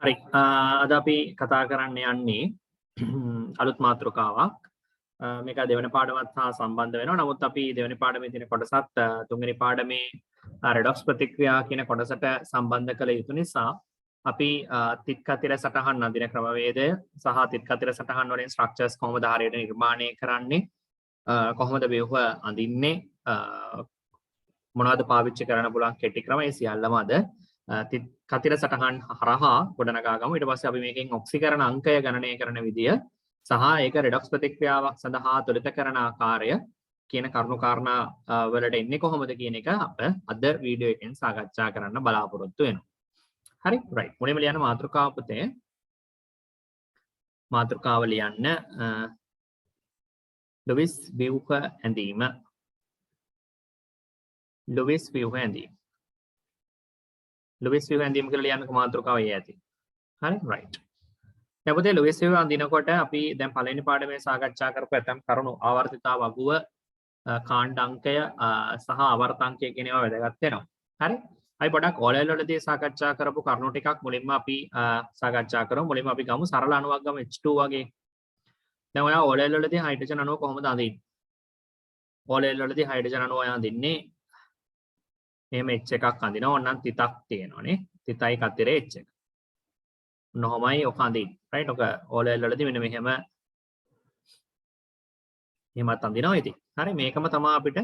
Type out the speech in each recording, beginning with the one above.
හරි අද අපි කතා කරන්න යන්නේ අලුත් මාතෘකාවක් මේක දෙවෙනි පාඩමත් හා සම්බන්ධ වෙනවා. නමුත් අපි දෙවෙනි පාඩමේ තියෙන කොටසත් තුන්වෙනි පාඩමේ රෙඩොක්ස් ප්‍රතික්‍රියා කියන කොටසට සම්බන්ධ කළ යුතු නිසා අපි තිත් කතිර සටහන් අඳින ක්‍රමවේදය සහ තිත් කතිර සටහන් වලින් ස්ට්‍රක්චර්ස් කොහොමද හරියට නිර්මාණය කරන්නේ කොහොමද ව්‍යුහ අඳින්නේ මොනවද පාවිච්චි කරන්න පුළුවන් කෙටි ක්‍රම ඒ සියල්ලම අද තිත් කතිර සටහන් හරහා ගොඩනගා ගමු. ඊට පස්සේ අපි මේකෙන් ඔක්සිකරණ අංකය ගණනය කරන විදිය සහ ඒක රෙඩොක්ස් ප්‍රතික්‍රියාවක් සඳහා තුලිත කරන ආකාරය කියන කරුණු කාරණා වලට එන්නේ කොහොමද කියන එක අප අද වීඩියෝ එකෙන් සාකච්ඡා කරන්න බලාපොරොත්තු වෙනවා. හරි රයිට්. මුලින්ම ලියන්න මාතෘකාව පුතේ. මාතෘකාව ලියන්න ලුයිස් ව්‍යුහ ඇඳීම. ලුයිස් ව්‍යුහ ඇඳීම. ලුයිස් ව්‍යුහ ඇඳීම කියලා ලියන්නකො මාතෘකාව එයි ඇති. හරි රයිට්. දැන් පුතේ ලුයිස් ව්‍යුහ අඳිනකොට අපි දැන් පළවෙනි පාඩමේ සාකච්ඡා කරපු ඇතම් කරුණු ආවර්තිතා වගුව කාණ්ඩ අංකය සහ ආවර්ත අංකය කියන ඒවා වැදගත් වෙනවා. හරි. අපි පොඩක් O level වලදී සාකච්ඡා කරපු කරුණු ටිකක් මුලින්ම අපි සාකච්ඡා කරමු. මුලින්ම අපි ගමු සරල අණුවක් ගමු H2 වගේ. දැන් ඔයා O level වලදී හයිඩ්‍රජන් අණුව කොහොමද අඳින්නේ? O level වලදී හයිඩ්‍රජන් අණුව ඔයා අඳින්නේ එහෙම H එකක් අඳිනවා. ඕනනම් තිතක් තියෙනවානේ. තිතයි කතරේ H එක. නොහොමයි ඔක අඳින්නේ. රයිට්. ඔක O level වලදී මෙන්න මෙහෙමත් අඳිනවා ඉතින්. හරි මේකම තමයි අපිට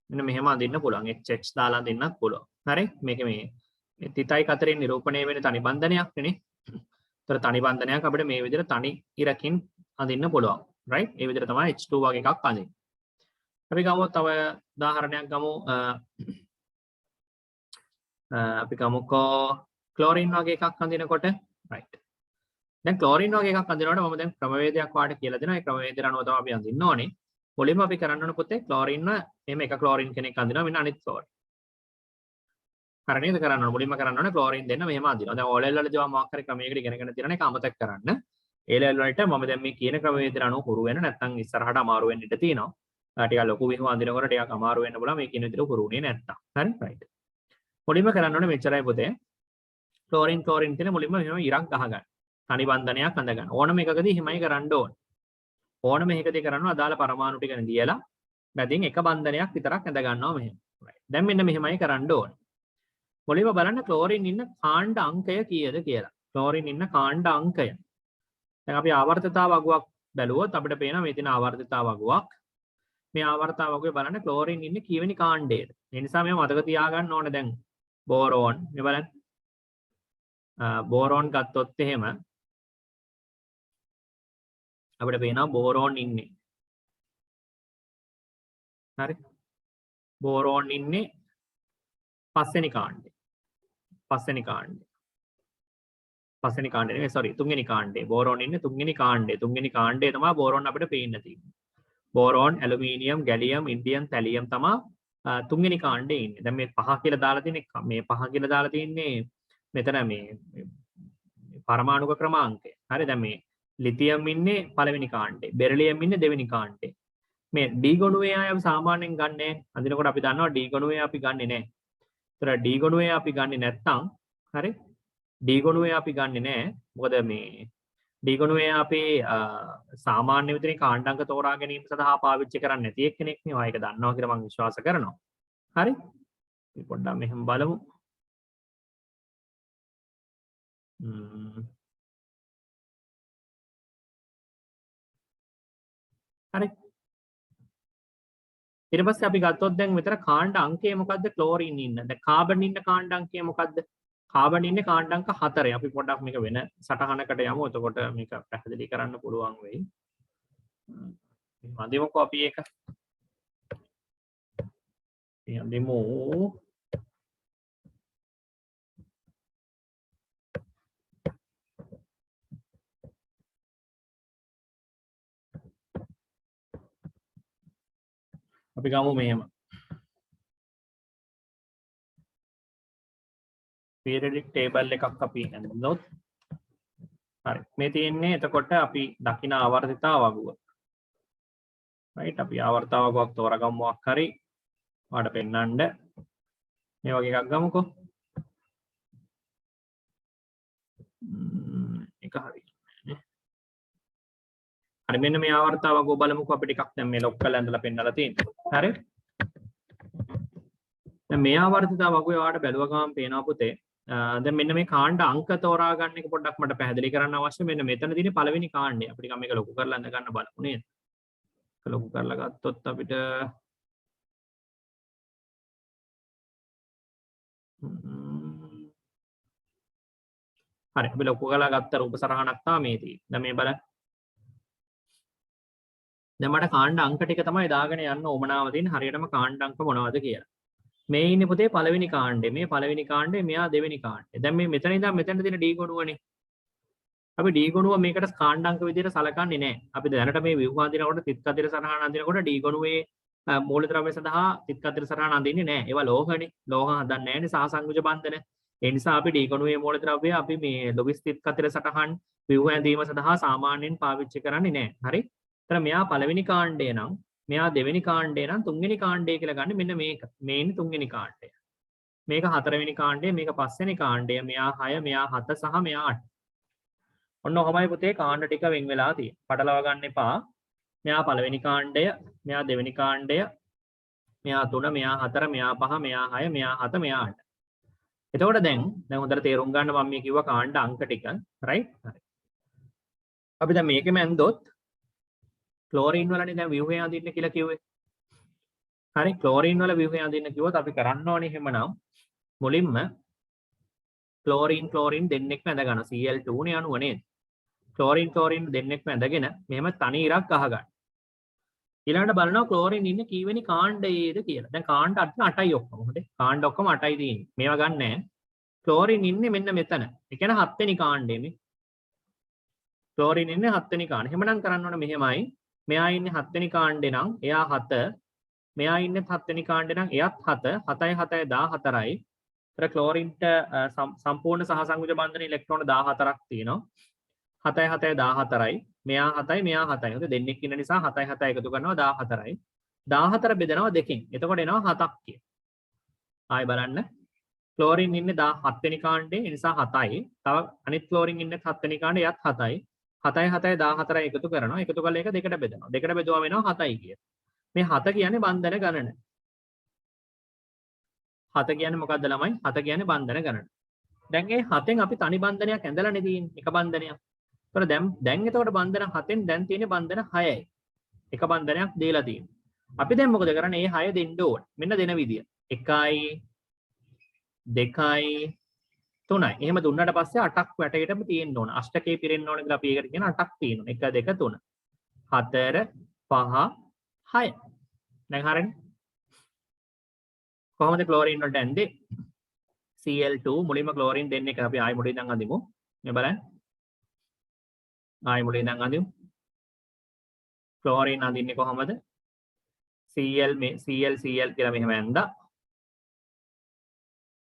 මෙන්න මෙහෙම අඳින්න පුළුවන්. HH දාලා අඳින්නත් පුළුවන්. හරි මේක මේ තිතයි කතරෙන් නිරූපණය වෙන තනි බන්ධනයක් නේ. ඒතර තනි බන්ධනයක් අපිට මේ විදිහට තනි ඉරකින් අඳින්න පුළුවන්. රයිට්. ඒ විදිහට තමයි H2 වගේ එකක් අඳින්නේ. අපි ගමු තව උදාහරණයක් ගමු. අපි ගමුකෝ ක්ලෝරින් වගේ එකක් අඳිනකොට රයිට්. දැන් ක්ලෝරින් වගේ එකක් අඳිනකොට මම දැන් ක්‍රමවේදයක් වාට කියලා දෙනවා. ඒ ක්‍රමවේදයට අනුව තමයි අපි අඳින්න ඕනේ. මුලින්ම අපි කරන්න ඕන පුතේ ක්ලෝරින් එහෙම එක ක්ලෝරින් කෙනෙක් අඳිනවා මෙන්න අනිත් ක්ලෝරින්. හරි නේද කරන්න ඕන. මුලින්ම කරන්න ඕනේ ක්ලෝරින් දෙන්න මෙහෙම අඳිනවා. දැන් O level වලදී මම මොකක් හරි ක්‍රමයකට ඉගෙනගෙන තියෙන එක අමතක කරන්න. A level වලට මම දැන් මේ කියන ක්‍රමවේදයට අනුව හුරු වෙන නැත්නම් ඉස්සරහට අමාරු වෙන්න ඉඩ තියෙනවා. ටිකක් ලොකු විහුව අඳිනකොට ටිකක් අමාරු වෙන්න පුළුවන් මේ කියන විදිහට හුරු වෙන්නේ නැත්නම්. හරි රයිට්. මුලින්ම කරන්න ඕනේ මෙච්චරයි පුතේ. ක්ලෝරින් කියන මුලින්ම මෙහෙම ඉරක් ගහගන්න. තනි බන්ධනයක් අඳ ගන්න. ඕනම එකකදී හිමයි කරන්න ඕන. ඕනම එකකදී කරනවා අදාළ පරමාණු ටික ලියලා මැදින් එක බන්ධනයක් විතරක් ඇඳ ගන්නවා මෙහෙම. රයිට්. දැන් මෙන්න මෙහෙමයි කරන්න ඕන. මුලින්ම බලන්න ක්ලෝරින් ඉන්න කාණ්ඩ අංකය කීයද කියලා. ක්ලෝරින් ඉන්න කාණ්ඩ අංකය. දැන් අපි ආවර්තතා වගුවක් බැලුවොත් අපිට පේනවා මේ තියෙන ආවර්තතා වගුවක්. මේ ආවර්තතා වගුවේ බලන්න ක්ලෝරින් ඉන්නේ කීවෙනි කාණ්ඩයේද? ඒ නිසා මේව මතක තියාගන්න ඕනේ දැන්. බෝරෝන් මේ බලන්න. බෝරෝන් ගත්තොත් එහෙම අපිට පේනවා බෝරෝන් ඉන්නේ. හරි. බෝරෝන් ඉන්නේ පස්වෙනි කාණ්ඩේ. පස්වෙනි කාණ්ඩේ. පස්වෙනි කාණ්ඩේ නෙවෙයි sorry තුන්වෙනි කාණ්ඩේ. බෝරෝන් ඉන්නේ තුන්වෙනි කාණ්ඩේ. තුන්වෙනි කාණ්ඩේ තමයි බෝරෝන් අපිට පේන්න තියෙන්නේ. බෝරෝන්, ඇලුමිනියම්, ගැලියම්, ඉන්ඩියම්, තැලියම් තමයි තුන්වෙනි කාණ්ඩේ ඉන්නේ. දැන් මේ පහ කියලා දාලා තියෙන්නේ මේ පහ කියලා දාලා තියෙන්නේ මෙතන මේ පරමාණුක ක්‍රමාංකය. හරි දැන් මේ ලිතියම් ඉන්නේ පළවෙනි කාණ්ඩේ. බෙරිලියම් ඉන්නේ දෙවෙනි කාණ්ඩේ. මේ D ගොණුවේ අය අපි සාමාන්‍යයෙන් ගන්නෙ අඳිනකොට අපි දන්නවා D ගොණුවේ අපි ගන්නෙ නැහැ. ඒතර D ගොණුවේ අපි ගන්නෙ නැත්තම් හරි D ගොණුවේ අපි ගන්නෙ නැහැ. මොකද මේ D ගොණුවේ අපි සාමාන්‍ය විදිහේ කාණ්ඩාංක තෝරා ගැනීම සඳහා පාවිච්චි කරන්නේ නැති එක්කෙනෙක් නේ. ඔයා ඒක දන්නවා කියලා මම විශ්වාස කරනවා. හරි. අපි පොඩ්ඩක් මෙහෙම බලමු. හරි. ඊට පස්සේ අපි ගත්තොත් දැන් මෙතන කාණ්ඩ අංකය මොකද්ද? ක්ලෝරින් ඉන්න. දැන් කාබන් ඉන්න කාණ්ඩ අංකය මොකද්ද? කාබන් ඉන්නේ කාණ්ඩ අංක 4. අපි පොඩ්ඩක් මේක වෙන සටහනකට යමු. එතකොට මේක පැහැදිලි කරන්න පුළුවන් වෙයි. අඳිමුකෝ අපි ඒක. අඳිමු. අපි ගමු මෙහෙම. periodic table එකක් අපි ඇඳුනොත් හරි. මේ තියෙන්නේ එතකොට අපි දකින ආවර්තිතා වගුව. right අපි ආවර්තිතා වගුවක් තෝරගමු මොකක් හරි. ඔයාලට පෙන්නන්න. මේ වගේ එකක් ගමුකෝ. මේක හරියන්නේ හරි මෙන්න මේ ආවර්තාවක බලමුකෝ අපිට එකක් දැන් මේ ලොක් කරලා ඇඳලා පෙන්නලා තියෙනවා හරි දැන් මේ ආවර්තිතාවක ඔයාලට බැලුව ගමන් පේනවා පුතේ දැන් මෙන්න මේ කාණ්ඩ අංක තෝරා ගන්න එක පොඩ්ඩක් මට පැහැදිලි කරන්න අවශ්‍ය මෙන්න මෙතන තියෙන පළවෙනි කාණ්ඩය අපිට මේක ලොකු කරලා අඳ ගන්න බලමු නේද ලොකු කරලා ගත්තොත් අපිට හරි අපි ලොකු කරලා ගත්ත රූප සරහනක් තමයි මේ තියෙන්නේ දැන් මේ බලන්න දැන් මට කාණ්ඩ අංක ටික තමයි දාගෙන යන්න ඕමනාව තියෙන හරියටම කාණ්ඩ අංක මොනවද කියලා මේ ඉන්නේ පුතේ පළවෙනි කාණ්ඩේ මේ පළවෙනි කාණ්ඩේ මෙයා දෙවෙනි කාණ්ඩේ දැන් මේ මෙතන ඉඳන් මෙතන තියෙන d ගොනුවනේ අපි d ගොනුව මේකට කාණ්ඩ අංක විදිහට සලකන්නේ නැහැ අපි දැනට මේ ව්‍යුහ අඳිනකොට තිත් කතිර සරහන අඳිනකොට d ගොනුවේ මූලද්‍රව්‍ය සඳහා තිත් කතිර සරහන අඳින්නේ නැහැ ඒවා ලෝහනේ ලෝහ හදන්නේ නැහැ නේ සහසංයුජ බන්ධන ඒ නිසා අපි d ගොනුවේ මූලද්‍රව්‍ය අපි මේ ලොබිස් තිත් කතිර සටහන් ව්‍යුහ ඇඳීම සඳහා සාමාන්‍යයෙන් පාවිච්චි කරන්නේ නැහැ හරි එතන මෙයා පළවෙනි කාණ්ඩේ නම් මෙයා දෙවෙනි කාණ්ඩේ නම් තුන්වෙනි කාණ්ඩය කියලා ගන්න මෙන්න මේක මේ ඉන්නේ තුන්වෙනි කාණ්ඩය මේක හතරවෙනි කාණ්ඩය මේක පස්වෙනි කාණ්ඩය මෙයා 6 මෙයා 7 සහ මෙයා 8 ඔන්න ඔහමයි පුතේ කාණ්ඩ ටික වෙන් වෙලා තියෙන්නේ පටලවා ගන්න එපා මෙයා පළවෙනි කාණ්ඩය මෙයා දෙවෙනි කාණ්ඩය මෙයා 3 මෙයා 4 මෙයා 5 මෙයා 6 මෙයා 7 මෙයා 8 එතකොට දැන් හොඳට තේරුම් ගන්න මම මේ කිව්වා කාණ්ඩ අංක ටික රයිට් හරි අපි දැන් මේකෙම ඇන්දොත් ක්ලෝරින් වලනේ දැන් ව්‍යුහය අඳින්න කියලා කිව්වේ. හරි ක්ලෝරින් වල ව්‍යුහය අඳින්න කිව්වොත් අපි කරන්න ඕනේ එහෙමනම් මුලින්ම ක්ලෝරින් දෙන්නෙක්ම ඇඳ ගන්න. Cl2 නේ අණුව නේද? ක්ලෝරින් දෙන්නෙක්ම ඇඳගෙන මෙහෙම තනි ඉරක් අහගන්න. ඊළඟට බලනවා ක්ලෝරින් ඉන්නේ කීවෙනි කාණ්ඩයේද කියලා. දැන් කාණ්ඩ 8යි ඔක්කොම. හොඳේ. කාණ්ඩ ඔක්කොම 8යි තියෙන්නේ. මේවා ගන්න නැහැ. ක්ලෝරින් ඉන්නේ මෙන්න මෙතන. ඒ කියන්නේ 7 වෙනි කාණ්ඩේ මේ. ක්ලෝරින් ඉන්නේ 7 වෙනි කාණ්ඩේ. එහෙමනම් කරන්න ඕනේ මෙහෙමයි. මෙයා ඉන්නේ 7 වෙනි කාණ්ඩේ නම් එයා 7 මෙයා ඉන්නේ 7 වෙනි කාණ්ඩේ නම් එයත් 7 7යි 7යි 14යි. ඒතර ක්ලෝරින්ට සම්පූර්ණ සහසංයුජ බන්ධන ඉලෙක්ට්‍රෝන 14ක් තියෙනවා. 7යි 7යි 14යි. මෙයා 7යි මෙයා 7යි. හොඳ දෙන්නෙක් ඉන්න නිසා 7යි 7යි එකතු කරනවා 14යි. 14 බෙදනවා දෙකෙන්. එතකොට එනවා 7ක් කිය. ආයි බලන්න. ක්ලෝරින් ඉන්නේ 7 වෙනි කාණ්ඩේ ඒ නිසා 7යි. තව අනිත් ක්ලෝරින් ඉන්නේ 7 වෙනි කාණ්ඩේ එයත් 7යි. 7යි 7යි 14යි එකතු කරනවා. එකතු කරලා ඒක දෙකට බෙදනවා. දෙකට බෙදුවා වෙනවා 7යි කිය. මේ 7 කියන්නේ බන්ධන ගණන. 7 කියන්නේ මොකද්ද ළමයි? 7 කියන්නේ බන්ධන ගණන. දැන් මේ 7න් අපි තනි බන්ධනයක් ඇඳලානේ තියෙන්නේ. එක බන්ධනයක්. ඒතර දැන් එතකොට බන්ධන 7න් දැන් තියෙන්නේ බන්ධන 6යි. එක බන්ධනයක් දීලා තියෙනවා. අපි දැන් මොකද කරන්නේ? මේ 6 දෙන්න ඕන. මෙන්න දෙන විදිය. 1යි 2යි 3යි. එහෙම දුන්නාට පස්සේ 8ක් වැටේටම තියෙන්න ඕන. අෂ්ටකේ පිරෙන්න ඕන කියලා අපි ඒකට කියන 8ක් තියෙනවා. 1 2 3 4 5 6. දැන් හරියනේ. කොහොමද ක්ලෝරින් වලට ඇන්දේ? Cl2 මුලින්ම ක්ලෝරින් දෙන්නේ අපි ආයි මුලින් ඉඳන් අඳිමු. මේ බලන්න. ආයි මුලින් ඉඳන් අඳිමු. ක්ලෝරින් අඳින්නේ කොහොමද? Cl කියලා මෙහෙම ඇන්දා.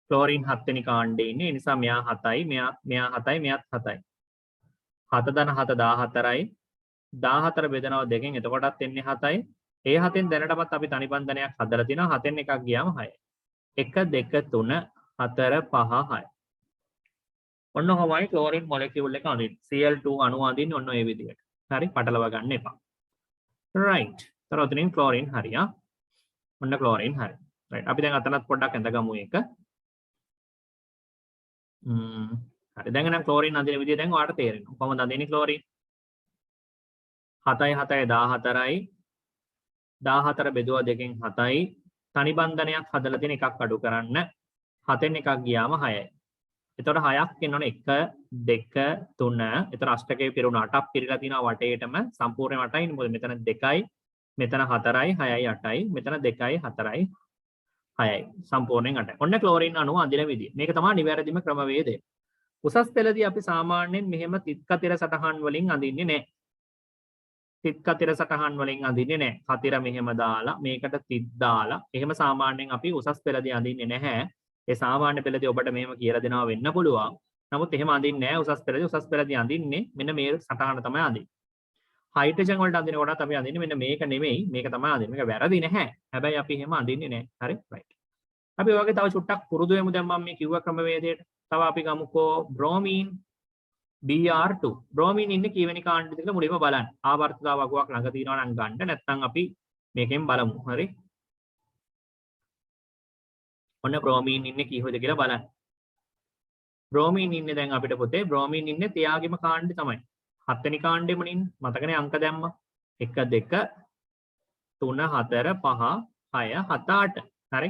ක්ලෝරින් 7 වෙනි කාණ්ඩේ ඉන්නේ. ඒ නිසා මෙයා 7යි, මෙයා 7යි, මෙයාත් 7යි. 7 ධන 7 14යි. 14 බෙදනවා දෙකෙන්. එතකොටත් එන්නේ 7යි. ඒ 7න් දැනටමත් අපි තනි බන්ධනයක් හදලා තිනවා. 7න් එකක් ගියාම 6යි. 1 2 3 4 5 6. ඔන්න ඔහොමයි ක්ලෝරින් මොලකියුල් එක අඳින්නේ. Cl2 අණුව අඳින්නේ ඔන්න ඔය විදිහට. හරි පටලව ගන්න එපා. right. තර ඔතනින් ක්ලෝරින් හරියා. ඔන්න ක්ලෝරින් හරි. right. අපි දැන් අතනත් පොඩ්ඩක් ඇඳගමු ඒක. හරි දැන් නම් ක්ලෝරින් අඳින විදිය දැන් ඔයාලට තේරෙනවා. කොහොමද අඳින්නේ ක්ලෝරින්? 7යි 7යි 14යි. 14 බෙදුවා දෙකෙන් 7යි. තනි බන්ධනයක් හදලා තියෙන එකක් අඩු කරන්න. 7න් එකක් ගියාම 6යි. එතකොට 6ක් එනවනේ 1 2 3. එතකොට අෂ්ටකයේ පිරුණ 8ක් පිරලා තිනවා වටේටම සම්පූර්ණ 8යි. මොකද මෙතන 2යි, මෙතන 4යි, 6යි 8යි, මෙතන 2යි 4යි 6යි. සම්පූර්ණයෙන් 8යි. ඔන්න ක්ලෝරින් අණුව අඳින විදිය. මේක තමයි නිවැරදිම ක්‍රමවේදය. උසස් පෙළදී අපි සාමාන්‍යයෙන් මෙහෙම තිත් කතිර සටහන් වලින් අඳින්නේ නැහැ. තිත් කතිර සටහන් වලින් අඳින්නේ නැහැ. කතිර මෙහෙම දාලා මේකට තිත් දාලා එහෙම සාමාන්‍යයෙන් අපි උසස් පෙළදී අඳින්නේ නැහැ. ඒ සාමාන්‍ය පෙළදී ඔබට මෙහෙම කියලා දෙනවා වෙන්න පුළුවන්. නමුත් එහෙම අඳින්නේ නැහැ උසස් පෙළදී. උසස් පෙළදී අඳින්නේ මෙන්න මේ සටහන තමයි අඳින්නේ. හයිඩ්‍රජන් වලට අඳින කොටත් අපි අඳින්නේ මෙන්න මේක නෙමෙයි. මේක තමයි අඳින්නේ. මේක වැරදි නැහැ. හැබැයි අපි එහෙම අඳින්නේ නැහැ. හරි? right. අපි ඔයගේ තව චුට්ටක් පුරුදු වෙමු දැන් මම මේ කිව්ව ක්‍රමවේදයට. තව අපි ගමුකෝ බ්‍රෝමීන්. Br2 බ්‍රෝමීන් ඉන්නේ කීවෙනි කාණ්ඩෙද කියලා මුලින්ම බලන්න. ආවර්තතාව වගුවක් ළඟ තියෙනවා නම් ගන්න. නැත්නම් අපි මේකෙන් බලමු. හරි. ඔන්න බ්‍රෝමීන් ඉන්නේ කීවෙද කියලා බලන්න. බ්‍රෝමීන් ඉන්නේ දැන් අපිට පොතේ බ්‍රෝමීන් ඉන්නේ තියාගෙම කාණ්ඩේ තමයි. 7 වෙනි කාණ්ඩෙම ඉන්නේ. මතකනේ අංක දැම්මා. 1 2 3 4 5 6 7 8. හරි.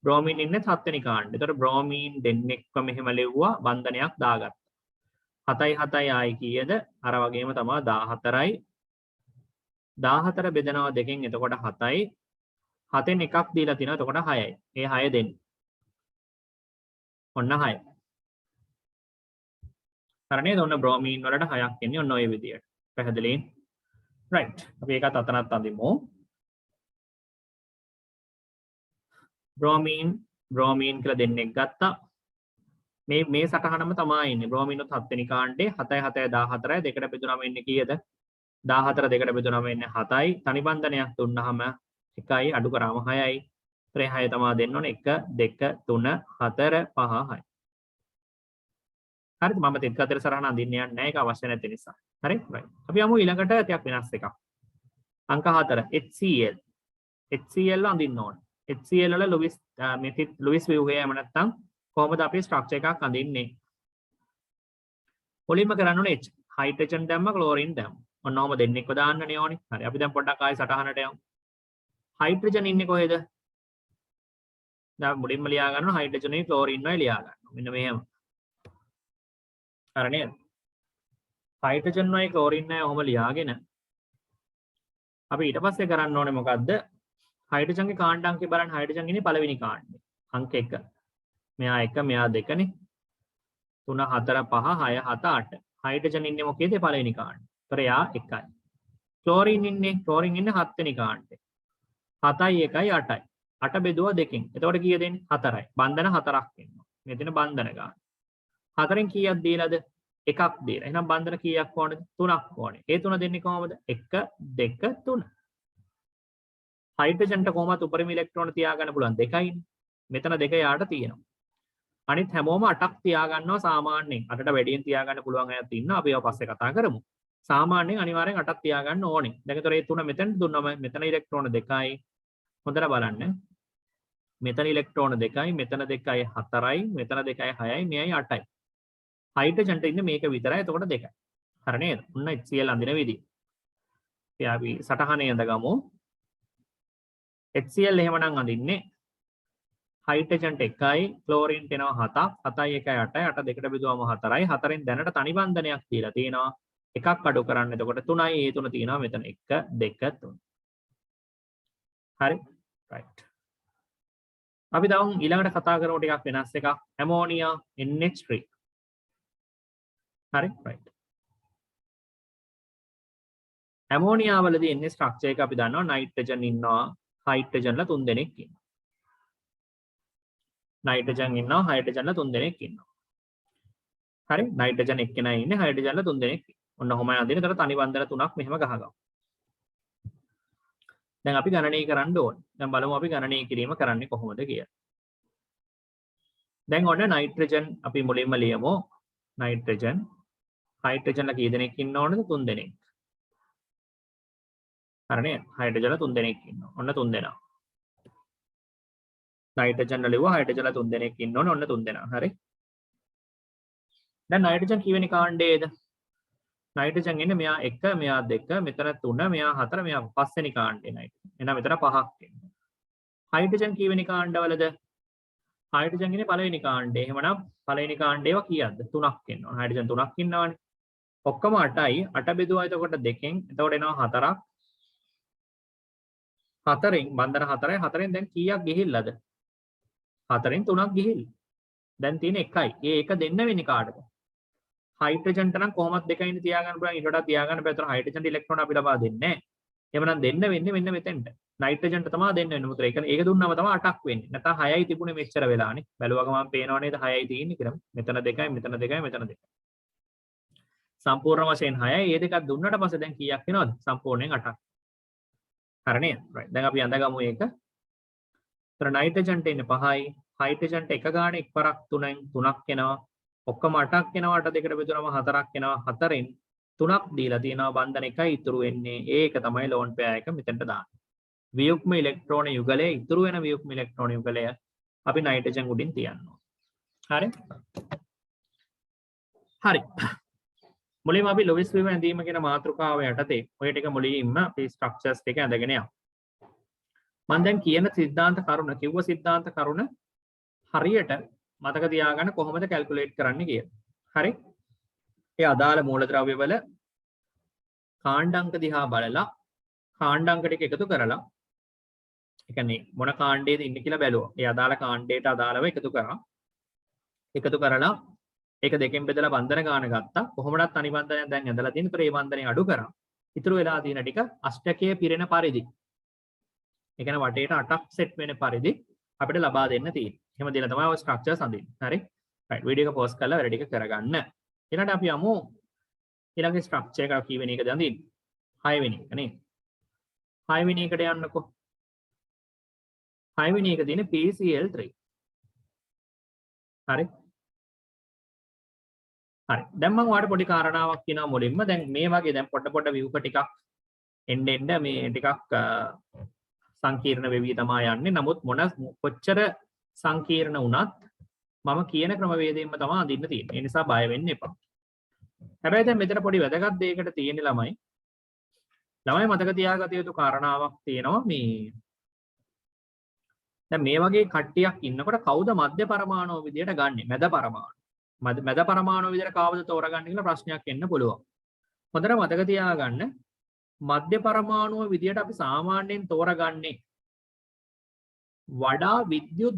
බ්‍රෝමීන් ඉන්නේ 7 වෙනි කාණ්ඩේ. ඒතකොට බ්‍රෝමීන් දෙන්නෙක්ව මෙහෙම ලෙව්වා බන්ධනයක් දාගත්තා. 7යි 7යි ආයි කීයද? අර වගේම තමයි 14යි. 14 බෙදනවා දෙකෙන් එතකොට 7යි. 7ෙන් එකක් දීලා තිනවා එතකොට 6යි. ඒ 6 දෙන්න. ඔන්න 6. හරිනේ ඔන්න බ්‍රෝමීන් වලට 6ක් එන්නේ ඔන්න ඔය විදියට. පැහැදිලි? right. අපි ඒකත් අතනත් අඳිමු. බ්‍රෝමීන් කියලා දෙන්නෙක් ගත්තා. මේ සටහනම තමයි ඉන්නේ. බ්‍රෝමීන් උත් 7 වෙනි කාණ්ඩේ 7යි 7යි 14යි දෙකට බෙදුනම එන්නේ කීයද? 14 දෙකට බෙදුනම එන්නේ 7යි. තනි බන්ධනයක් දුන්නාම 1යි අඩු කරාම 6යි. ඒතරේ 6 තමයි දෙන්න ඕනේ 1 2 3 4 5 6. හරිද? මම තෙත් අතර සරහන අඳින්න යන්නේ නැහැ. ඒක අවශ්‍ය නැති නිසා. හරි? right. අපි යමු ඊළඟට ටිකක් වෙනස් එකක්. අංක 4 HCl. HCl අඳින්න ඕනේ. HCl වල ලුයිස් ව්‍යුහය එහෙම නැත්නම් කොහොමද අපි ස්ට්‍රක්චර් එකක් අඳින්නේ? මුලින්ම කරන්න ඕනේ H. හයිඩ්‍රජන් දැම්ම ක්ලෝරින් දැම්ම. ඔන්න ඔහම දෙන්නෙක්ව දාන්නනේ ඕනේ. හරි. අපි දැන් පොඩ්ඩක් ආයෙ සටහනට යමු. හයිඩ්‍රජන් ඉන්නේ කොහෙද? දැන් මුලින්ම ලියා ගන්නවා හයිඩ්‍රජනේ ක්ලෝරින් වල ලියා ගන්නවා. මෙන්න මෙහෙම. හරි නේද? හයිඩ්‍රජන් වයි ක්ලෝරින් වයි ඔහම ලියාගෙන අපි ඊට පස්සේ කරන්න ඕනේ මොකද්ද? හයිඩ්‍රජන්ගේ කාණ්ඩ අංකය බලන්න. හයිඩ්‍රජන් ඉන්නේ පළවෙනි කාණ්ඩේ. අංක 1. මෙයා 1 මෙයා 2 නේ. 3 4 5 6 7 8. හයිඩ්‍රජන් ඉන්නේ මොකේද? පළවෙනි කාණ්ඩේ. ඒතර යා 1යි. ක්ලෝරින් ඉන්නේ 7 වෙනි කාණ්ඩේ. 7යි 1යි 8යි. 8 බෙදුවා දෙකෙන්. එතකොට කීයද එන්නේ? 4යි. බන්ධන 4ක් එනවා. මෙතන බන්ධන ගන්න. 4න් කීයක් දීලාද? එකක් දීලා. එහෙනම් බන්ධන කීයක් ඕනද? 3ක් ඕනේ. ඒ 3 දෙන්නේ කොහමද? 1 2 3. හයිඩ්‍රජන්ට කොහොමද උපරිම ඉලෙක්ට්‍රෝන තියාගන්න පුළුවන්? 2යිනේ. මෙතන 2 යාට තියෙනවා. අනිත් හැමෝම 8ක් තියාගන්නවා සාමාන්‍යයෙන්. 8ට වැඩියෙන් තියාගන්න පුළුවන් අයත් ඉන්නවා. අපි ඒවා පස්සේ කතා කරමු. සාමාන්‍යයෙන් අනිවාර්යෙන් 8ක් තියාගන්න ඕනේ. දැන් ඒතර මේ 3 මෙතෙන් දුන්නම මෙතන ඉලෙක්ට්‍රෝන 2යි. හොඳට බලන්න. මෙතන ඉලෙක්ට්‍රෝන 2යි, මෙතන 2යි 4යි, මෙතන 2යි 6යි, මෙයයි 8යි. හයිඩ්‍රජන්ට ඉන්නේ මේක විතරයි. එතකොට 2යි. හරි නේද? ඔන්න HCl අඳින විදිය. අපි සටහනේ ඉඳගමු. HCl එහෙමනම් අඳින්නේ හයිඩ්‍රජන්ට 1යි, ක්ලෝරින්ට එනවා 7ක්, 7යි 1යි 8යි, 8 දෙකට බෙදුවම 4යි, 4න් දැනට තනි බන්ධනයක් දීලා තියෙනවා. එකක් අඩු කරන්න. එතකොට 3යි, ඒ 3 තියෙනවා මෙතන 1 2 3. හරි? right. අපි දැන් ඊළඟට කතා කරමු ටිකක් වෙනස් එකක්. Ammonia NH3. හරි? right. ඇමෝනියා වලදී එන්නේ ස්ට්‍රක්චර් එක අපි දන්නවා නයිට්‍රජන් ඉන්නවා, හයිඩ්‍රජන්ලා 3 දෙනෙක් ඉන්නවා. නයිට්‍රජන් ඉන්නවා, හයිඩ්‍රජන්ලා 3 දෙනෙක් ඉන්නවා. හරි? නයිට්‍රජන් එක්කෙනා ඉන්නේ, හයිඩ්‍රජන්ලා 3 දෙනෙක්. ඔන්න ඔහොමයි අදින. ඒතර තනි බන්ධන 3ක් මෙහෙම ගහගමු. දැන් අපි ගණනය කරන්න ඕනේ. දැන් බලමු අපි ගණනය කිරීම කරන්නේ කොහොමද කියලා. දැන් ඔන්න නයිට්‍රජන් අපි මුලින්ම ලියමු. නයිට්‍රජන් හයිඩ්‍රජන්ලා කී දෙනෙක් ඉන්න ඕනද? 3 දෙනෙක්. හරිනේ? හයිඩ්‍රජන්ලා 3 දෙනෙක් ඉන්නවා. ඔන්න 3 දෙනා. නයිට්‍රජන්ලා ලිව්වා හයිඩ්‍රජන්ලා 3 දෙනෙක් ඉන්න ඕනේ. ඔන්න 3 දෙනා. හරි. දැන් නයිට්‍රජන් කීවෙනි කාණ්ඩයේද? නයිට්‍රජන් ඉන්නේ මෙයා 1 මෙයා 2 මෙතන 3 මෙයා 4 මෙයා 5 වෙනි කාණ්ඩේ නයිට්‍රජන්. එහෙනම් මෙතන 5ක් ඉන්නවා. හයිඩ්‍රජන් කීවෙනි කාණ්ඩවලද? හයිඩ්‍රජන් ඉන්නේ පළවෙනි කාණ්ඩේ. එහෙමනම් පළවෙනි කාණ්ඩේව කීයක්ද? 3ක් ඉන්නවා. හයිඩ්‍රජන් 3ක් ඉන්නවනේ. ඔක්කොම 8යි. 8 බෙදුවා එතකොට 2කින්. එතකොට එනවා 4ක්. 4න් බන්ධන 4යි. 4න් දැන් කීයක් ගිහිල්ලාද? 4න් 3ක් ගිහිල්ලා. දැන් තියෙන 1යි. ඒ 1 දෙන්න වෙන්නේ කාටද? හයිඩ්‍රජන්ට නම් කොහොමද 2යින් තියාගන්න පුළුවන්. ඊට වඩා තියාගන්න බෑ. ඒතර හයිඩ්‍රජන්ට ඉලෙක්ට්‍රෝන අපි ලබා දෙන්නේ නැහැ. එහෙමනම් දෙන්න වෙන්නේ මෙන්න මෙතෙන්ට. නයිට්‍රජන්ට තමයි දෙන්න වෙන්නේ. මුතර ඒක දුන්නම තමයි 8ක් වෙන්නේ. නැත්නම් 6යි තිබුණේ මෙච්චර වෙලානේ. බැලුවගම මම පේනව නේද 6යි තියෙන්නේ කියලා. මෙතන 2යි, මෙතන 2යි, මෙතන 2යි. සම්පූර්ණ වශයෙන් 6යි. මේ දෙකක් දුන්නට පස්සේ දැන් කීයක් වෙනවද? සම්පූර්ණයෙන් 8ක්. හරි නේද? right. දැන් අපි අඳගමු ඒක. ඒතර නයිට්‍රජන්ට ඉන්නේ 5යි. හයිඩ්‍රජන්ට එක ගානේ එක්වරක් 3ක් එනවා. ඔක්කොම 8ක් එනවා 8 දෙකට බෙදුනම 4ක් එනවා 4න් 3ක් දීලා තියෙනවා බන්ධන එකයි ඉතුරු වෙන්නේ ඒක තමයි ලෝන් පෙයා එක මෙතනට දාන්නේ. වියුක්ම ඉලෙක්ට්‍රෝන යුගලයේ ඉතුරු වෙන වියුක්ම ඉලෙක්ට්‍රෝන යුගලය අපි නයිට්‍රජන් උඩින් තියනවා. හරි? හරි. මුලින්ම අපි ලොවිස් වීම ඇඳීම කියන මාතෘකාව යටතේ ඔය ටික මුලින්ම අපි ස්ට්‍රක්චර්ස් ටික ඇඳගෙන යමු. මම දැන් කියන සිද්ධාන්ත කරුණ කිව්ව සිද්ධාන්ත කරුණ හරියට මතක තියාගන්න කොහොමද කැල්කියුලේට් කරන්න කියලා. හරි? ඒ අදාළ මූලද්‍රව්‍ය වල කාණ්ඩාංක දිහා බලලා කාණ්ඩාංක ටික එකතු කරලා ඒ කියන්නේ මොන කාණ්ඩයේද ඉන්නේ කියලා බැලුවා. ඒ අදාළ කාණ්ඩයට අදාළව එකතු කරා. එකතු කරලා ඒක දෙකෙන් බෙදලා බන්ධන ගාන ගත්තා. කොහොමදත් අනිබන්ධනය දැන් ඇඳලා තියෙන ඉතින් ඒ බන්ධනය අඩු කරා. ඉතුරු වෙලා තියෙන ටික අෂ්ටකයේ පිරෙන පරිදි. ඒ කියන්නේ වටේට 8ක් සෙට් වෙන පරිදි අපිට ලබා දෙන්න තියෙන්නේ. එහෙම දීලා තමයි ඔය ස්ට්‍රක්චර්ස් අඳින්නේ. හරි? රයිට්. වීඩියෝ එක පෝස් කරලා වැඩ ටික කරගන්න. ඊළඟට අපි යමු ඊළඟ ස්ට්‍රක්චර් එක කී වෙනි එකද අඳින්නේ? 6 වෙනි එක නේද? 6 වෙනි එකට යන්නකෝ. 6 වෙනි එක තියෙන්නේ PCl3. හරි? හරි. දැන් මම ඔයාලට පොඩි කාරණාවක් කියනවා මුලින්ම. දැන් මේ වගේ දැන් පොඩ විව්ක ටිකක් එන්න මේ ටිකක් සංකීර්ණ වෙවි තමයි යන්නේ. නමුත් කොච්චර සංකීර්ණ වුණත් මම කියන ක්‍රමවේදයෙන්ම තමයි අඳින්න තියෙන්නේ. ඒ නිසා බය වෙන්න එපා. හැබැයි දැන් මෙතන පොඩි වැදගත් දෙයකට තියෙන්නේ ළමයි මතක තියාගත යුතු කාරණාවක් තියෙනවා මේ දැන් මේ වගේ කට්ටියක් ඉන්නකොට කවුද මධ්‍ය පරමාණු විදියට ගන්නෙ? මැද පරමාණු. මැද පරමාණු විදියට කවුද තෝරගන්නේ කියලා ප්‍රශ්නයක් එන්න පුළුවන්. හොඳට මතක තියාගන්න මධ්‍ය පරමාණුව විදියට අපි සාමාන්‍යයෙන් තෝරගන්නේ වඩා විද්‍යුත්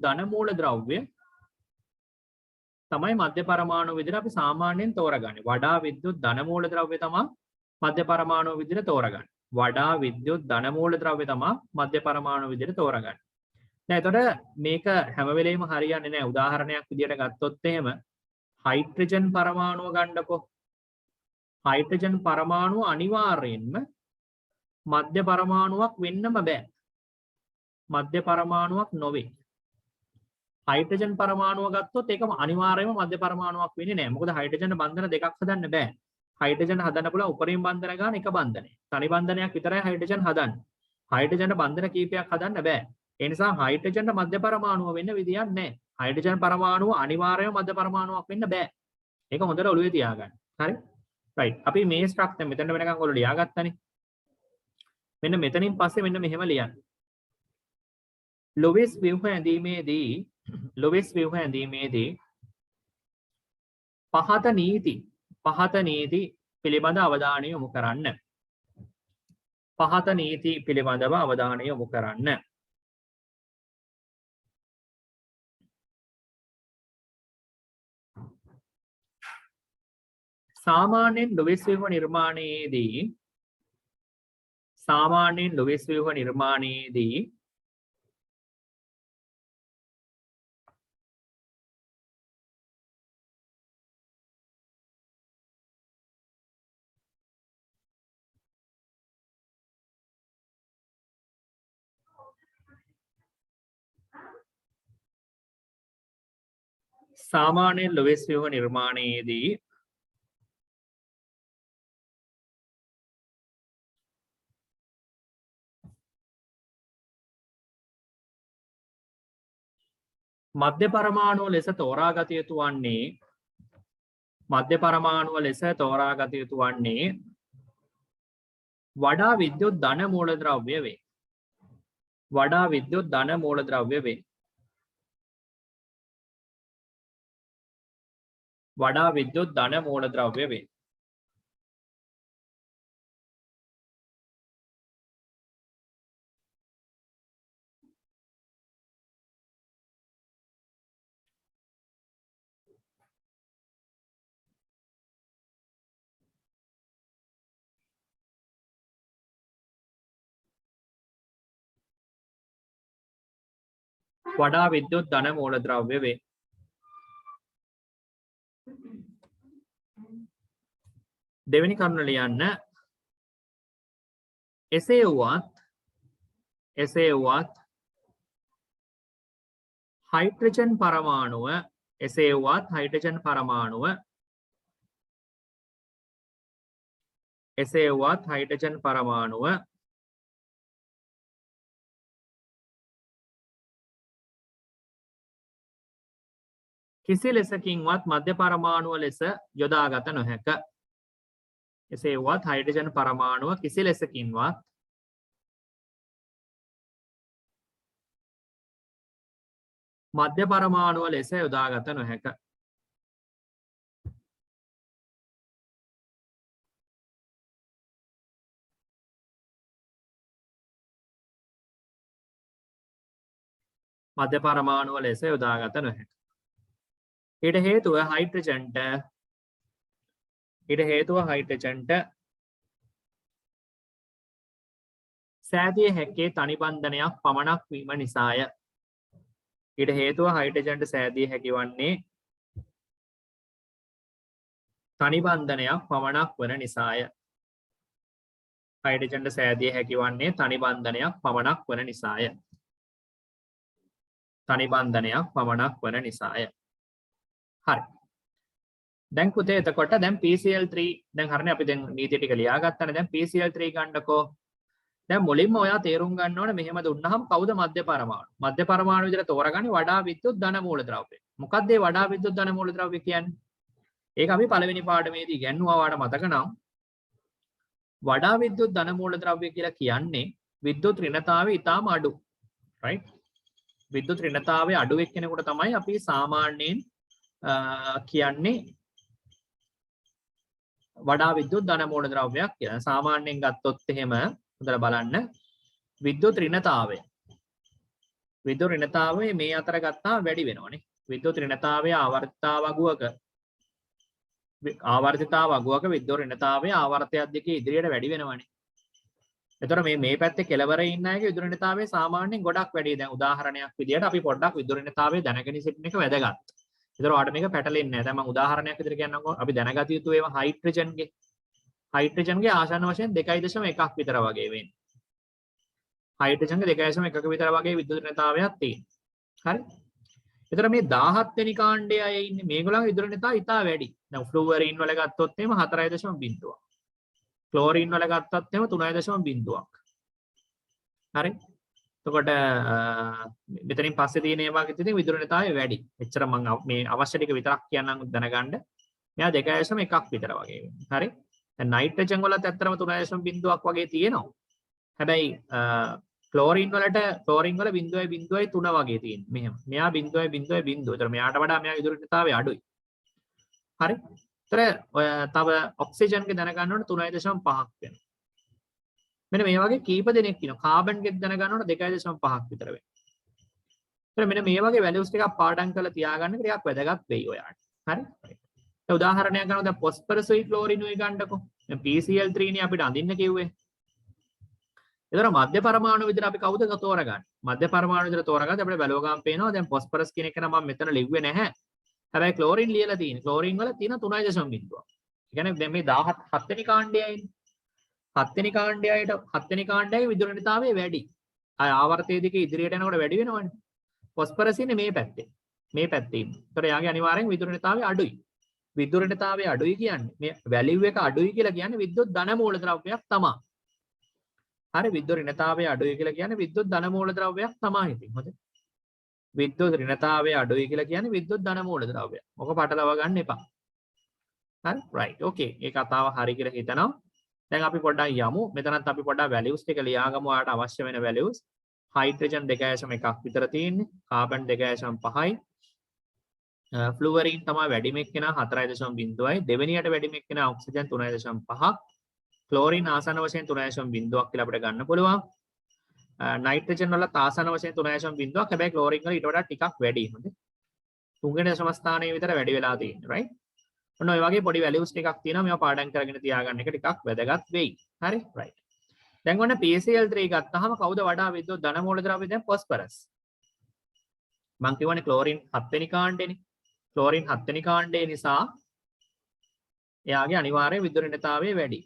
ධන මූලද්‍රව්‍ය තමයි මධ්‍ය පරමාණු විදියට අපි සාමාන්‍යයෙන් තෝරගන්නේ. වඩා විද්‍යුත් ධන මූලද්‍රව්‍ය තමයි මධ්‍ය පරමාණු විදියට තෝරගන්නේ. වඩා විද්‍යුත් ධන මූලද්‍රව්‍ය තමයි මධ්‍ය පරමාණු විදියට තෝරගන්නේ. දැන් එතකොට මේක හැම වෙලෙම හරියන්නේ නැහැ. උදාහරණයක් විදියට ගත්තොත් එහෙම හයිඩ්‍රජන් පරමාණුව ගන්නකො. හයිඩ්‍රජන් පරමාණුව අනිවාර්යයෙන්ම මධ්‍ය පරමාණුවක් වෙන්නම බෑ. මධ්‍ය පරමාණුවක් නොවේ. හයිඩ්‍රජන් පරමාණුව ගත්තොත් ඒක අනිවාර්යයෙන්ම මධ්‍ය පරමාණුවක් වෙන්නේ නැහැ. මොකද හයිඩ්‍රජන් බන්ධන දෙකක් හදන්න බෑ. හයිඩ්‍රජන් හදන්න පුළුවන් උපරිම බන්ධන ගන්න එක බන්ධනය. තනි බන්ධනයක් විතරයි හයිඩ්‍රජන් හදන්නේ. හයිඩ්‍රජන් බන්ධන කීපයක් හදන්න බෑ. ඒ නිසා හයිඩ්‍රජන්ට මධ්‍ය පරමාණුව වෙන්න විදියක් නැහැ. හයිඩ්‍රජන් පරමාණුව අනිවාර්යයෙන්ම මධ්‍ය පරමාණුවක් වෙන්න බෑ. ඒක හොඳට ඔළුවේ තියාගන්න. හරි? රයිට්. අපි මේ ස්ට්‍රක්චර් මෙතන වෙනකන් ඔයාලා ලියාගත්තනේ. මෙන්න මෙතනින් පස්සේ මෙන්න මෙහෙම ලියන්න. ලොවිස් ව්‍යුහ ඇඳීමේදී පහත නීති පිළිබඳ අවධානය යොමු කරන්න. පහත නීති පිළිබඳව අවධානය යොමු කරන්න. සාමාන්‍යයෙන් ලොවිස් ව්‍යුහ නිර්මාණයේදී මධ්‍ය පරමාණුව ලෙස තෝරාගත යුතු වන්නේ වඩා විද්‍යුත් ධන මූලද්‍රව්‍ය වේ. වඩා විද්‍යුත් ධන මූලද්‍රව්‍ය වේ. වඩා විද්‍යුත් ධන මූලද්‍රව්‍ය වේ. වඩා විද්‍යුත් ධන මූලද්‍රව්‍ය වේ. දෙවෙනි කරුණ ලියන්න. එසේ වුවත් හයිඩ්‍රජන් පරමාණුව එසේ වුවත් හයිඩ්‍රජන් පරමාණුව එසේ වුවත් හයිඩ්‍රජන් පරමාණුව කිසි ලෙසකින්වත් මධ්‍ය පරමාණුව ලෙස යොදාගත නොහැක. එසේ වුවත් හයිඩ්‍රජන් පරමාණුව කිසි ලෙසකින්වත් මධ්‍ය පරමාණුව ලෙස යොදාගත නොහැක. මධ්‍ය පරමාණුව ලෙස යොදාගත නොහැක. ඊට හේතුව හයිඩ්‍රජන්ට සෑදිය හැක්කේ තනි බන්ධනයක් පමණක් වීම නිසාය. ඊට හේතුව හයිඩ්‍රජන්ට සෑදිය හැකි වන්නේ තනි බන්ධනයක් පමණක් වන නිසාය. හයිඩ්‍රජන්ට සෑදිය හැකි වන්නේ තනි බන්ධනයක් පමණක් වන නිසාය. තනි බන්ධනයක් පමණක් වන නිසාය. හරි. දැන් පුතේ එතකොට දැන් PCl3 දැන් හරිනේ අපි දැන් නීතිය ටික ලියාගත්තානේ. දැන් PCl3 ගන්නකො. දැන් මුලින්ම ඔයා තේරුම් ගන්න ඕනේ මෙහෙම දුන්නාම කවුද මධ්‍ය පරමාණු? මධ්‍ය පරමාණු විදිහට තෝරගන්නේ වඩා විද්‍යුත් ධන මූලද්‍රව්‍ය. මොකක්ද මේ වඩා විද්‍යුත් ධන මූලද්‍රව්‍ය කියන්නේ? ඒක අපි පළවෙනි පාඩමේදී ඉගෙනුවා වාට මතක නම් වඩා විද්‍යුත් ධන මූලද්‍රව්‍ය කියලා කියන්නේ විද්‍යුත් ඍණතාවය ඊටාම අඩු. right? විද්‍යුත් ඍණතාවය අඩු එක්කෙනෙකුට තමයි අපි සාමාන්‍යයෙන් කියන්නේ වඩා විද්‍යුත් ධන මූලද්‍රව්‍යයක් කියලා. සාමාන්‍යයෙන් ගත්තොත් එහෙම හොඳට බලන්න විද්‍යුත් ඍණතාවය මේ අතර ගත්තාම වැඩි වෙනවනේ. විද්‍යුත් ඍණතාවය ආවර්තිතාව අගුවක විද්‍යුත් ඍණතාවය ආවර්තයක් දෙකේ ඉදිරියට වැඩි වෙනවනේ. එතකොට මේ පැත්තේ කෙළවරේ ඉන්න අයගේ විද්‍යුත් ඍණතාවය සාමාන්‍යයෙන් ගොඩක් වැඩි. දැන් උදාහරණයක් විදියට අපි පොඩ්ඩක් විද්‍යුත් ර්ණතාවය දැනගෙන සිටින එක වැදගත්. ඒතර ඔයාලට මේක පැටලෙන්නේ නැහැ. දැන් මම උදාහරණයක් විදියට කියන්නම්කෝ. අපි දැනගත යුතු ඒවා හයිඩ්‍රජන්ගේ ආසන්න වශයෙන් 2.1ක් විතර වගේ වෙන්නේ. හයිඩ්‍රජන්ගේ 2.1ක විතර වගේ විද්‍යුත් ර්ණතාවයක් තියෙනවා. හරි? ඒතර මේ 17 වෙනි කාණ්ඩයේ අය ඉන්නේ මේගොල්ලන්ගේ විද්‍යුත් ර්ණතාවය ඉතා වැඩි. දැන් ෆ්ලුවරින් වල ගත්තොත් එහෙම 4.0ක්. ක්ලෝරින් වල ගත්තත් එහෙම 3.0ක්. හරි? එතකොට මෙතනින් පස්සේ තියෙන ඒවා කිව්වොත් විද්‍යුත් ර්ණතාවය වැඩි. එච්චර මම මේ අවශ්‍ය ටික විතරක් කියන්නම් දැනගන්න. මෙයා 2.1ක් විතර වගේ වෙන්නේ. හරි? දැන් නයිට්‍රජන් වලත් ඇත්තටම 3.0ක් වගේ තියෙනවා. හැබැයි ක්ලෝරින් වල 0.03 වගේ තියෙනවා. මෙහෙම. මෙයා 0.0. ඒතර මෙයාට වඩා මෙයාගේ විද්‍යුත් ර්ණතාවය අඩුයි. හරි? තව ඔක්සිජන්ගේ දැනගන්න ඕන 3.5ක් වෙනවා. මෙන්න මේ වගේ කීප දෙනෙක් ඉන්නවා. කාබන්ගේ දැනගන්න ඕන 2.5ක් විතර වෙනවා. මෙන්න මේ වගේ වැලියුස් ටිකක් පාඩම් කරලා තියාගන්න ටිකක් වැදගත් වෙයි ඔයාලට. හරි? දැන් උදාහරණයක් ගන්නවා. දැන් ෆොස්ෆරස්යි ක්ලෝරිනුයි ගන්නකො. දැන් PCl3 නේ අපිට අඳින්න කිව්වේ. ඒතර මධ්‍ය පරමාණු විදිහට අපි කවුද තෝරගන්නේ? මධ්‍ය පරමාණු විදිහට තෝරගත්තත් අපිට බැලුවගම පේනවා දැන් ෆොස්ෆරස් කියන එක නම් මම මෙතන ලිව්වේ නැහැ. හැබැයි ක්ලෝරින් ලියලා තියෙනවා. ක්ලෝරින් වල තියෙන 3.0ක්. ඒ කියන්නේ දැන් මේ 17 වෙනි කාණ්ඩයයි. 7 වෙනි කාණ්ඩයයි විද්‍යුත් ර්ණතාවය වැඩි. ආවර්තයේ දිගේ ඉදිරියට යනකොට වැඩි වෙනවනේ. ෆොස්ෆරස් ඉන්නේ මේ පැත්තේ. මේ පැත්තේ ඉන්නේ. ඒතර යාගේ අනිවාර්යෙන් විද්‍යුත් ර්ණතාවය අඩුයි. විද්‍යුත් ර්ණතාවය අඩුයි කියන්නේ මේ වැලියු එක අඩුයි කියලා කියන්නේ විද්‍යුත් ධන මූලද්‍රව්‍යයක් තමයි. හරි විද්‍යුත් ඍණතාවය අඩුයි කියලා කියන්නේ විද්‍යුත් ධන මූලද්‍රව්‍යයක් තමයි ඉතින්. හොඳයි. විද්‍යුත් ඍණතාවය අඩුයි කියලා කියන්නේ විද්‍යුත් ධන මූලද්‍රව්‍යයක්. මොක පටලව ගන්න එපා. හරි right okay. මේ කතාව හරි කියලා හිතනවා. දැන් අපි පොඩ්ඩක් යමු. මෙතනත් අපි පොඩ්ඩක් වැලියුස් ටික ලියාගමු. ඔයාලට අවශ්‍ය වෙන වැලියුස්. හයිඩ්‍රජන් 2.1ක් විතර තියෙන්නේ. කාබන් 2.5යි. ෆ්ලුවරින් තමයි වැඩිම එක්කෙනා 4.0යි. දෙවෙනියට වැඩිම එක්කෙනා ඔක්සිජන් 3.5ක්. ක්ලෝරින් ආසන්න වශයෙන් 3.0ක් කියලා අපිට ගන්න පුළුවන්. නයිට්‍රජන් වල ආසන්න වශයෙන් 3.0ක්. හැබැයි ක්ලෝරින් වල ඊට වඩා ටිකක් වැඩි. හොඳයි. 3.0 ස්ථානයේ විතර වැඩි වෙලා තියෙන්නේ right. ඔන්න ඔය වගේ පොඩි වැලියුස් ටිකක් තියෙනවා. මේවා පාඩම් කරගෙන තියාගන්න එක ටිකක් වැදගත් වෙයි. හරි right. දැන් ඔන්න PCl3 ගත්තාම කවුද වඩා විද්‍යුත් ධන මූලද්‍රව්‍ය? දැන් ෆොස්ෆරස්. මම කියවනේ ක්ලෝරින් 7 වෙනි කාණ්ඩේනේ. ක්ලෝරින් 7 වෙනි කාණ්ඩේ නිසා එයාගේ අනිවාර්ය විද්‍යුත් ඍණතාවය වැඩි.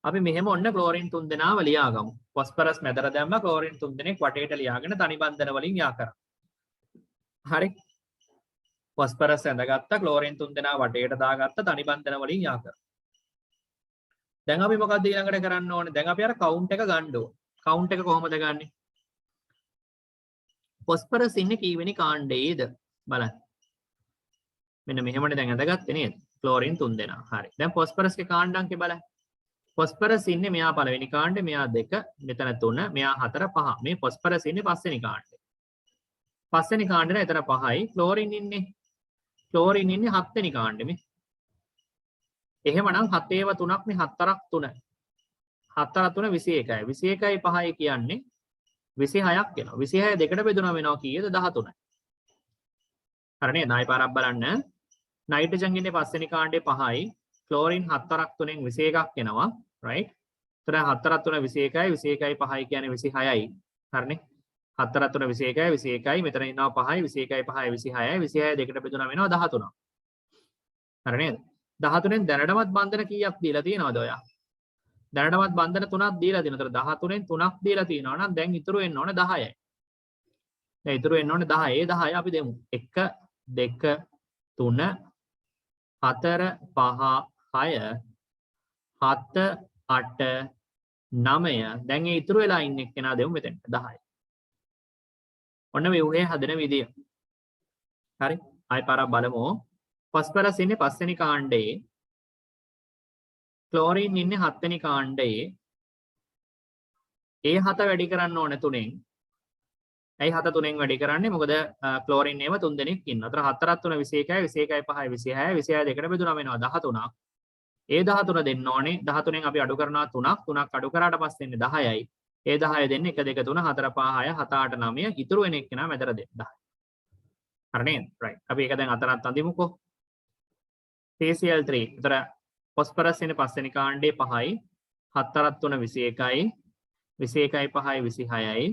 අපි මෙහෙම ඔන්න ක්ලෝරින් 3 දෙනාව ලියාගමු. ෆොස්ෆරස් මැදට දැම්ම ක්ලෝරින් 3 දෙනෙක් වටේට ලියාගෙන තනි බන්ධන වලින් යා කරා. හරි. ෆොස්ෆරස් ඇඳගත්තා ක්ලෝරින් 3 දෙනා වටේට දාගත්ත තනි බන්ධන වලින් යා කරා. දැන් අපි මොකක්ද ඊළඟට කරන්න ඕනේ? දැන් අපි අර කවුන්ට් එක ගන්න ඕනේ. කවුන්ට් එක කොහොමද ගන්නෙ? ෆොස්ෆරස් ඉන්නේ කීවෙනි කාණ්ඩයේද? බලන්න. මෙන්න මෙහෙමනේ දැන් ඇඳගත්තේ නේද? ක්ලෝරින් 3 දෙනා. හරි. දැන් ෆොස්ෆරස්ගේ කාණ්ඩාංකය බලන්න. ෆොස්ෆරස් ඉන්නේ මෙයා පළවෙනි කාණ්ඩේ, මෙයා 2, මෙතන 3, මෙයා 4, 5. මේ ෆොස්ෆරස් ඉන්නේ පස්වෙනි කාණ්ඩේ. පස්වෙනි කාණ්ඩේ එතන 5යි. ක්ලෝරින් ඉන්නේ 7 වෙනි කාණ්ඩේ මේ. එහෙමනම් 7ේව 3ක් නේ 4ක් 3. 4 3 21යි. 21යි 5යි කියන්නේ 26ක් වෙනවා. 26 දෙකට බෙදුනම වෙනවා කීයද? 13යි. හරි නේද? ආයි පාරක් බලන්න. නයිට්‍රජන් ඉන්නේ පස්වෙනි කාණ්ඩේ 5යි. ක්ලෝරින් 4ක් 3න් 21ක් එනවා. right? එතන 4ක් 3 21යි 21යි 5යි කියන්නේ 26යි. හරිනේ? 4ක් 3 21යි 21යි මෙතන ඉන්නවා 5යි 21යි 5යි 26යි 26 දෙකට බෙදුනම වෙනවා 13ක්. හරි නේද? 13න් දැනටමත් බන්ධන කීයක් දීලා තියෙනවද ඔයා? දැනටමත් බන්ධන 3ක් දීලා තියෙනවා. ඒතර 13න් 3ක් දීලා තියෙනවා නම් දැන් ඉතුරු වෙන්න ඕනේ 10යි. දැන් ඉතුරු වෙන්න ඕනේ 10. ඒ 10 අපි දෙමු. 1 2 3 4 5 6 7 8 9 දැන් ඒ ඉතුරු වෙලා ඉන්න එක්කෙනා දෙමු මෙතෙන්ට 10යි. ඔන්න මේ උගේ හදන විදිය. හරි. ආයි පාරක් බලමු. ෆොස්ෆරස් ඉන්නේ 5 වෙනි කාණ්ඩයේ. ක්ලෝරින් ඉන්නේ 7 වෙනි කාණ්ඩයේ. ඒ 7 වැඩි කරන්න ඕනේ 3ෙන්. ඇයි 7 3ෙන් වැඩි කරන්නේ? මොකද ක්ලෝරින් ඒව 3 දෙනෙක් ඉන්නවා. අතර 4ක් 3 21යි 21යි 5යි 26යි 26 දෙකට බෙදුනම වෙනවා 13ක්. ඒ 13 දෙන්න ඕනේ. 13ෙන් අපි අඩු කරනවා 3ක්. 3ක් අඩු කරාට පස්සේ එන්නේ 10යි. ඒ 10 දෙන්නේ 1 2 3 4 5 6 7 8 9 ඉතුරු වෙන එක්කෙනා මැදට දෙන්න 10. හරි නේද? right. අපි ඒක දැන් අතරත් අඳිමුකෝ. PCl3. ඒතර ෆොස්ෆරස් ඉන්නේ 5 වෙනි කාණ්ඩේ 5යි. 4ක් 3 21යි. 21යි 5යි 26යි.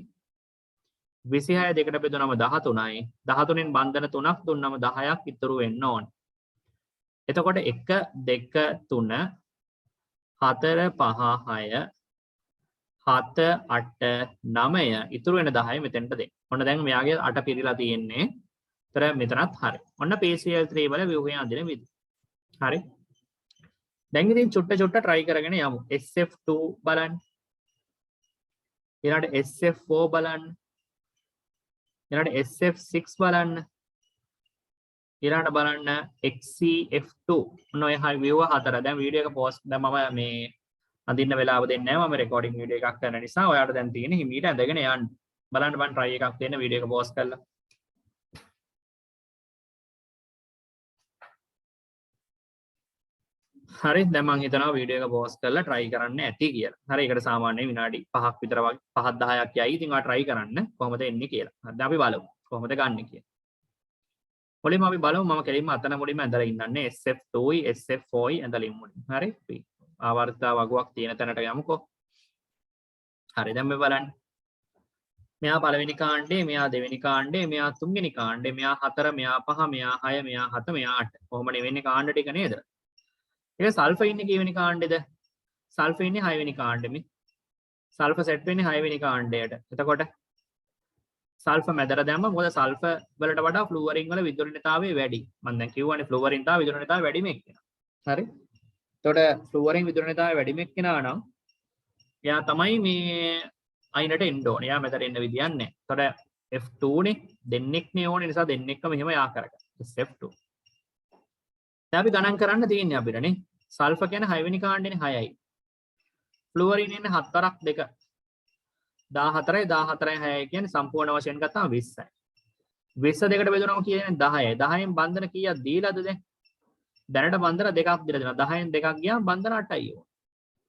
26 දෙකට බෙදුනම 13යි. 13න් බන්ධන 3ක් දුන්නම 10ක් ඉතුරු වෙන්න ඕනේ. එතකොට 1 2 3 4 5 6 7 8 9 ඉතුරු වෙන 10 මෙතෙන්ට දෙන්න. ඔන්න දැන් මෙයාගේ 8 පිරීලා තියෙන්නේ. ඒතර මෙතනත් හරි. ඔන්න PCl3 වල ව්‍යුහය අඳින විදිහ. හරි. දැන් ඉතින් චුට්ට try කරගෙන යමු. SF2 බලන්න. ඊළඟට SF4 බලන්න. ඊළඟට SF6 බලන්න. ඊළඟට බලන්න XCF2. ඔන්න ඔය view හතර. දැන් වීඩියෝ එක post දැන් මම මේ අඳින්න වෙලාව දෙන්නේ නැහැ. මම recording video එකක් කරන නිසා ඔයාලට දැන් තියෙන්නේ හිමීට ඇඳගෙන යන්න. බලන්න මම try එකක් දෙන්න වීඩියෝ එක post කරලා. හරි දැන් මම හිතනවා වීඩියෝ එක post කරලා try කරන්න ඇති කියලා. හරි ඒකට සාමාන්‍යයෙන් විනාඩි 5ක් විතර වගේ 5ක් 10ක් යයි. ඉතින් ඔයා try කරන්න කොහොමද එන්නේ කියලා. හරි දැන් අපි බලමු කොහොමද ගන්න කියලා. මුලින්ම අපි බලමු මම කෙලින්ම අතන මුලින්ම ඇඳලා ඉන්නන්නේ SF2යි SF4යි ඇඳලා ඉමු මුලින්. හරි අපි ආවර්තතාව වගුවක් තියෙන තැනට යමුකෝ. හරි දැන් මේ බලන්න. මෙයා පළවෙනි කාණ්ඩේ, මෙයා දෙවෙනි කාණ්ඩේ, මෙයා තුන්වෙනි කාණ්ඩේ, මෙයා 4, මෙයා 5, මෙයා 6, මෙයා 7, මෙයා 8. කොහොම නෙවෙන්නේ කාණ්ඩ ටික නේද? ඒක සල්ෆර් ඉන්නේ කීවෙනි කාණ්ඩේද? සල්ෆර් ඉන්නේ 6 වෙනි කාණ්ඩෙමි. සල්ෆර් සෙට් වෙන්නේ 6 වෙනි කාණ්ඩයට. එතකොට සල්ෆර් මැදට දැම්ම මොකද සල්ෆර් වලට වඩා ෆ්ලුවරින් වල විදුලිතතාවය වැඩි. මම දැන් කියවනේ ෆ්ලුවරින් තා විදුලිතතාවය වැඩිම එක්කෙනා. හරි. එතකොට ෆ්ලුවරින් විදුලිතතාවය වැඩිම එක්කෙනා නම් එයා තමයි මේ අයිනට එන්න ඕනේ. එයා මැදට එන්න විදියක් නැහැ. එතකොට F2 නේ දෙන්නෙක් නේ ඕනේ නිසා දෙන්නෙක්ම මෙහෙම යා කරගන්න. F2. දැන් අපි ගණන් කරන්න තියෙන්නේ අපිට නේ. සල්ෆර් කියන්නේ 6 වෙනි කාණ්ඩේනේ 6යි. ෆ්ලුවරින් ඉන්නේ 4ක් 2. 14යි 14යි 6යි කියන්නේ සම්පූර්ණ වශයෙන් ගත්තාම 20යි. 20 දෙකට බෙදුනම කියන්නේ 10යි. 10න් බන්ධන කීයක් දීලාද දැන්? දැනට බන්ධන දෙකක් දීලා දෙනවා. 10න් දෙකක් ගියාම බන්ධන 8යි ඕන.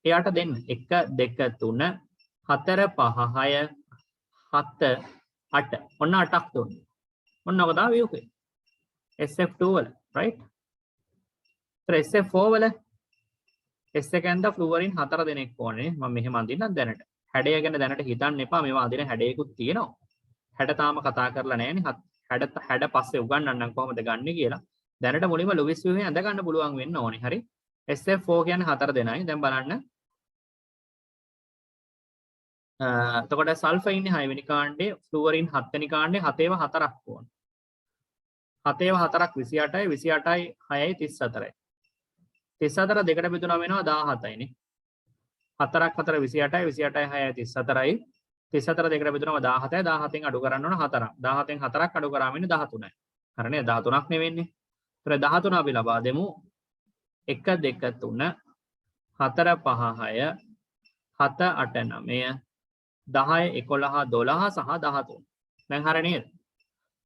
ඒ 8 දෙන්න. 1 2 3 4 5 6 7 8. ඔන්න 8ක් දුන්නා. ඔන්න ඔක තමයි ව්‍යුහය. SF2 වල right? SF4 වල S එකෙන්ද ෆ්ලුවරින් 4 දෙනෙක් ඕනේ. මම මෙහෙම අඳින්නම් දැනට. හැඩය ගැන දැනට හිතන්න එපා. මේවා අඳින හැඩයකුත් තියෙනවා. හැඩ තාම කතා කරලා නැහැනේ. හැඩ පස්සේ උගන්වන්නම් කොහොමද ගන්න කියලා. දැනට මුලින්ම ලුයිස් ව්‍යුහය ඇඳ ගන්න පුළුවන් වෙන්න ඕනේ. හරි. SF4 කියන්නේ 4 දෙනයි. දැන් බලන්න. එතකොට සල්ෆර් ඉන්නේ 6 වෙනි කාණ්ඩේ, ෆ්ලුවරින් 7 වෙනි කාණ්ඩේ, 7ව 4ක් ඕන. 7ව 4ක් 28යි, 28යි 6යි 34යි. 34 දෙකට බෙදුනම වෙනවා 17යි නේ. 4ක් 4 28යි, 28යි 6යි 34යි. 34 දෙකට බෙදුනම 17යි, 17න් අඩු කරන්න ඕන 4ක්. 17න් 4ක් අඩු කරාම ඉන්නේ 13යි. හරිනේ 13ක් නෙවෙන්නේ. ඒතර 13 අපි ලබා දෙමු 1 2 3 4 5 6 7 8 9 10 11 12 සහ 13. දැන් හරිය නේද?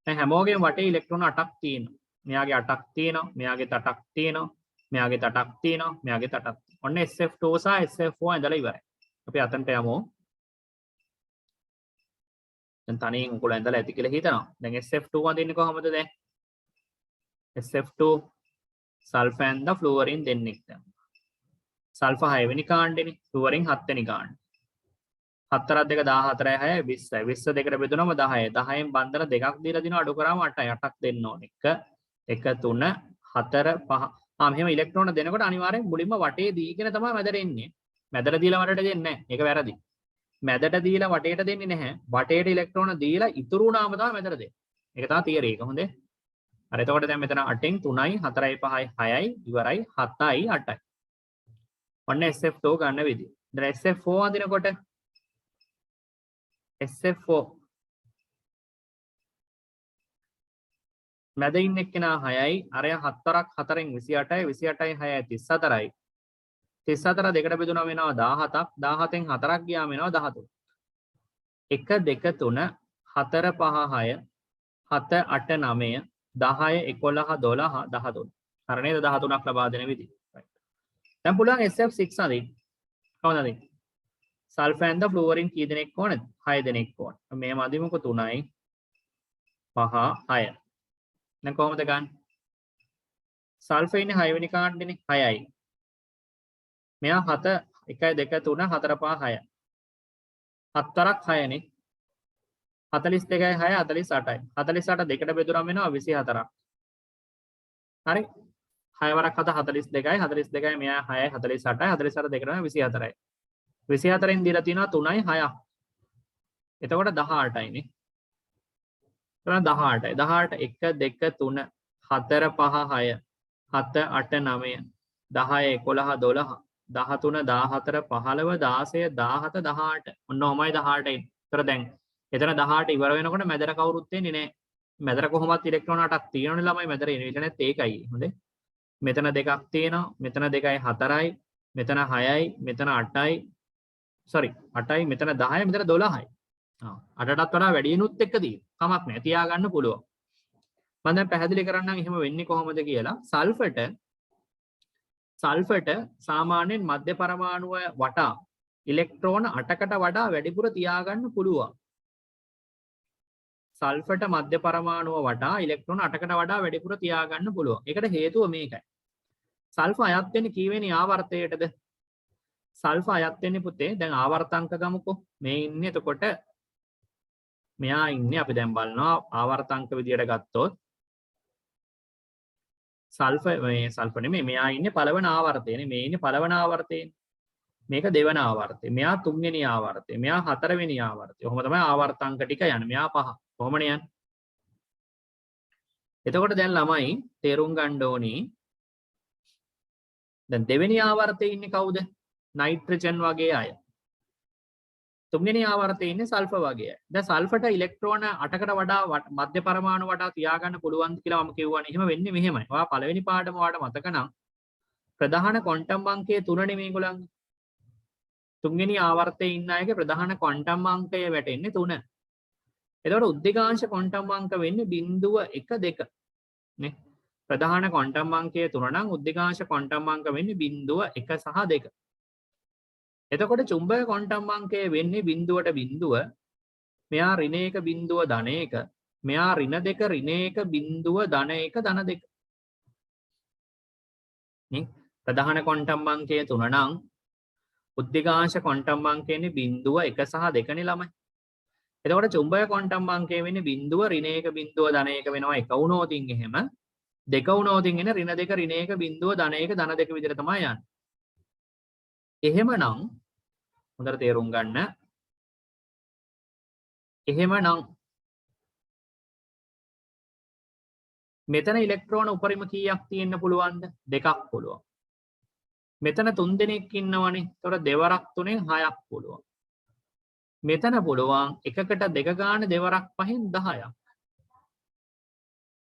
දැන් හැමෝගෙම වටේ ඉලෙක්ට්‍රෝන 8ක් තියෙනවා. මෙයාගේ 8ක් තියෙනවා, මෙයාගේ 8ක් තියෙනවා, මෙයාගේ 8ක් තියෙනවා, මෙයාගේ 8ක්. ඔන්න SF2 සහ SF4 ඇඳලා ඉවරයි. අපි අතනට යමු. දැන් තනියෙන් උකුල ඇඳලා ඇති කියලා හිතනවා. දැන් SF2 වදින්නේ කොහමද දැන්? SF2 සල්ෆර් and ෆ්ලුවරින් දෙන්නෙක් දැන්. සල්ෆර් 6 වෙනි කාණ්ඩෙනේ, ෆ්ලුවරින් 7 වෙනි කාණ්ඩේ. 4 2 14 6 20 20 දෙකට බෙදුනම 10 10න් බන්ධන දෙකක් දීලා දිනවා අඩු කරාම 8යි 8ක් දෙන්න ඕනේ 1 1 3 4 5 මෙහෙම ඉලෙක්ට්‍රෝන දෙනකොට අනිවාර්යෙන් මුලින්ම වටේ දීගෙන තමයි මැදට එන්නේ මැදට දීලා වටේට දෙන්නේ නැහැ ඒක වැරදි මැදට දීලා වටේට දෙන්නේ නැහැ වටේට ඉලෙක්ට්‍රෝන දීලා ඉතුරු වුණාම තමයි මැදට දෙන්නේ ඒක තමයි තියරි එක හොඳේ හරි එතකොට දැන් මෙතන 8න් 3යි 4යි 5යි 6යි ඉවරයි 7යි 8යි ඔන්න SF2 ගන්න විදිය දැන් SF4 අඳිනකොට SF4 මැද ඉන්න එක්කෙනා 6යි අරය 4ක් 4න් 28යි 28යි 6යි 34යි 34 දෙකට බෙදුනම වෙනවා 17ක් 17න් 4ක් ගියාම වෙනවා 13 1 2 3 4 5 6 7 8 9 10 11 12 13 හරිය නේද 13ක් ලබා දෙන විදිහ දැන් පුළුවන් SF6 අදින්න කොහොමද අදින්නේ සල්ෆර් and ෆ්ලුවරින් කී දෙනෙක් ඕනද 6 දෙනෙක් ඕන මේම අදිමුකෝ 3යි 5 6 දැන් කොහොමද ගන්න සල්ෆර් ඉන්නේ 6 වෙනි කාණ්ඩෙනේ 6යි මෙයා 7 1 2 3 4 5 6 හතරක් 6නේ 42යි 6 48යි 48 දෙකට බෙදුනම වෙනවා 24ක් හරි 6 වරක් 7 42යි 42යි මෙයා 6යි 48යි 48 දෙකට 24යි 24න් දීලා තියෙනවා 3යි 6ක්. එතකොට 18යි නේ. එතන 18යි. 18 1 2 3 4 5 6 7 8 9 10 11 12 13 14 15 16 17 18. ඔන්න ඔහමයි 18යි. ඒතර දැන් එතන 18 ඉවර වෙනකොට මැදට කවුරුත් එන්නේ නැහැ. මැදට කොහොමවත් ඉලෙක්ට්‍රෝන 8ක් තියෙනවනේ ළමයි මැදට එන්නේ නැත් ඒකයි. හොඳේ. මෙතන දෙකක් තියෙනවා. මෙතන 2යි 4යි. මෙතන 6යි. මෙතන 8යි. sorry 8යි මෙතන 10යි මෙතන 12යි. 8ටත් වඩා වැඩියෙනුත් එක්ක තියෙනවා. කමක් නැහැ. තියාගන්න පුළුවන්. මම දැන් පැහැදිලි කරන්නම් එහෙම වෙන්නේ කොහොමද කියලා. සල්ෆර්ට සාමාන්‍යයෙන් මධ්‍ය පරමාණුව වටා ඉලෙක්ට්‍රෝන 8කට වඩා වැඩිපුර තියාගන්න පුළුවන්. සල්ෆර්ට මධ්‍ය පරමාණුව වටා ඉලෙක්ට්‍රෝන 8කට වඩා වැඩිපුර තියාගන්න පුළුවන්. ඒකට හේතුව මේකයි. සල්ෆර් අයත් වෙන්නේ කීවෙනි ආවර්තයටද? සල්ෆර් අයත් වෙන්නේ පුතේ දැන් ආවර්තාංක ගමුකෝ මේ ඉන්නේ එතකොට මෙයා ඉන්නේ අපි දැන් බලනවා ආවර්තාංක විදියට ගත්තොත් සල්ෆර් නෙමෙයි මෙයා ඉන්නේ පළවන ආවර්තයනේ මේ ඉන්නේ පළවන ආවර්තයනේ මේක දෙවන ආවර්තය මෙයා තුන්වෙනි ආවර්තය මෙයා හතරවෙනි ආවර්තය කොහොම තමයි ආවර්තාංක ටික යන්නේ මෙයා පහ කොහොමනේ යන්නේ එතකොට දැන් ළමයි තේරුම් ගන්න ඕනේ දැන් දෙවෙනි ආවර්තයේ ඉන්නේ කවුද නයිට්‍රජන් වගේ අය. තුන්වෙනි ආවර්තයේ ඉන්නේ සල්ෆර් වගේ අය. දැන් සල්ෆර්ට ඉලෙක්ට්‍රෝන 8කට වඩා මධ්‍ය පරමාණු වටා තියාගන්න පුළුවන් කියලා මම කියවනේ. එහෙම වෙන්නේ මෙහෙමයි. ඔයා පළවෙනි පාඩම ඔයාලට මතක නම් ප්‍රධාන ක්වොන්ටම් අංකය 3 නේ මේගොල්ලන්ගේ. තුන්වෙනි ආවර්තයේ ඉන්න අයගේ ප්‍රධාන ක්වොන්ටම් අංකය වැටෙන්නේ 3. එතකොට උද්දිකාංශ ක්වොන්ටම් අංක වෙන්නේ 0.12 නේ. ප්‍රධාන ක්වොන්ටම් අංකය 3 නම් උද්දිකාංශ ක්වොන්ටම් අංක වෙන්නේ 0.1 සහ 2. එතකොට චුම්බක ක්වොන්ටම් අංකය වෙන්නේ 0.0 මෙයා ඍණ 1 බිංදුව ධන 1 මෙයා ඍණ 2 ඍණ 1 බිංදුව ධන 1 ධන 2 නේ ප්‍රධාන ක්වොන්ටම් අංකය 3 නම් උද්දිකාංශ ක්වොන්ටම් අංකයනේ 0.1 සහ 2 නේ ළමයි එතකොට චුම්බක ක්වොන්ටම් අංකය වෙන්නේ බිංදුව ඍණ 1 බිංදුව ධන 1 වෙනවා 1 වුණොතින් එහෙම 2 වුණොතින් එන ඍණ 2 ඍණ 1 බිංදුව ධන 1 ධන 2 විදිහට තමයි යන්නේ එහෙමනම් හොඳට තේරුම් ගන්න එහෙමනම් මෙතන ඉලෙක්ට්‍රෝන උපරිම කීයක් තියෙන්න පුළුවන්ද? දෙකක් පුළුවන්. මෙතන 3 දෙනෙක් ඉන්නවනේ. ඒතකොට දෙවරක් 3න් 6ක් පුළුවන්. මෙතන පුළුවන් එකකට දෙක ගාන දෙවරක් 5න් 10ක්.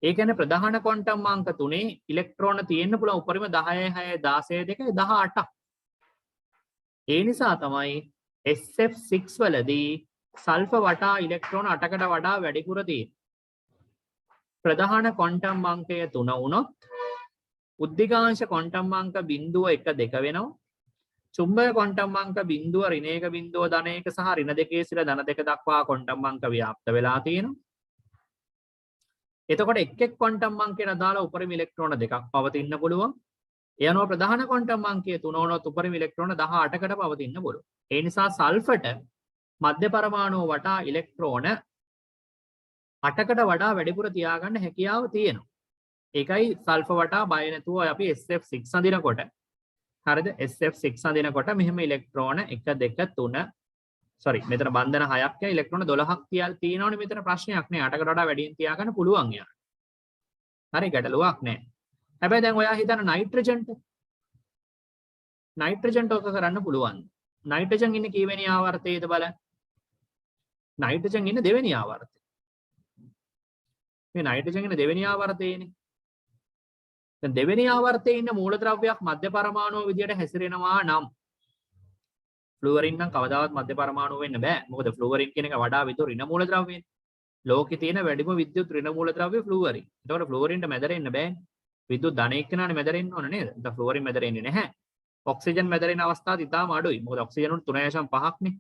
ඒ කියන්නේ ප්‍රධාන ක්වොන්ටම් අංක 3 ඉලෙක්ට්‍රෝන තියෙන්න පුළුවන් උපරිම 10 6 16 2 18ක්. ඒ නිසා තමයි SF6 වලදී සල්ෆර් වටා ඉලෙක්ට්‍රෝන 8කට වඩා වැඩිපුර තියෙන්නේ. ප්‍රධාන ක්වොන්ටම් අංකය 3 වුණොත් උද්දිකාංශ ක්වොන්ටම් අංක 0.1 2 වෙනවා. චුම්බක ක්වොන්ටම් අංක 0 ඍණ 1 0 ධන 1 සහ ඍණ 2 සිට ධන 2 දක්වා ක්වොන්ටම් අංක ව්‍යාප්ත වෙලා තියෙනවා. එතකොට එක් එක් ක්වොන්ටම් අංකයට අදාළ උපරිම ඉලෙක්ට්‍රෝන දෙකක් පවතින්න පුළුවන්. ඒ අනුව ප්‍රධාන ක්වොන්ටම් අංකය 3 වුණොත් උපරිම ඉලෙක්ට්‍රෝන 18කට පවතින්න පුළුවන්. ඒ නිසා සල්ෆර්ට මධ්‍ය පරමාණුව වටා ඉලෙක්ට්‍රෝන 8කට වඩා වැඩිපුර තියාගන්න හැකියාව තියෙනවා. ඒකයි සල්ෆර් වටා බය නැතුව අපි SF6 අඳිනකොට හරිද? SF6 අඳිනකොට මෙහෙම ඉලෙක්ට්‍රෝන 1 2 3 මෙතන බන්ධන 6ක් යන ඉලෙක්ට්‍රෝන 12ක් තියෙනවනේ මෙතන ප්‍රශ්නයක් නෑ. 8කට වඩා වැඩියෙන් තියාගන්න පුළුවන් යාට. හරි ගැටලුවක් නෑ. හැබැයි දැන් ඔයා හිතන නයිට්‍රජන්ට ඔක කරන්න පුළුවන්. නයිට්‍රජන් ඉන්නේ කීවෙනි ආවර්තයේද බලන්න. නයිට්‍රජන් ඉන්නේ දෙවෙනි ආවර්තයේ. මේ නයිට්‍රජන් ඉන්නේ දෙවෙනි ආවර්තයේනේ. දැන් දෙවෙනි ආවර්තයේ ඉන්න මූලද්‍රව්‍යයක් මධ්‍ය පරමාණුව විදියට හැසිරෙනවා නම් ෆ්ලුවරින් නම් කවදාවත් මධ්‍ය පරමාණුව වෙන්න බෑ. මොකද ෆ්ලුවරින් කියන එක වඩා විතර ඍණ මූලද්‍රව්‍යනේ. ලෝකේ තියෙන වැඩිම විද්‍යුත් ඍණ මූලද්‍රව්‍ය ෆ්ලුවරින්. ඒතකොට ෆ්ලුවරින්ට මැදරෙන්න බෑනේ. විද්‍යුත් ධන එක්කෙනානේ මැදරෙන්න ඕන නේද? දැන් ෆ්ලුවරින් මැදරෙන්නේ නැහැ. ඔක්සිජන් මැදරෙන අවස්ථාත් ඉතාම අඩුයි. මොකද ඔක්සිජන් උන් 3.5ක්නේ.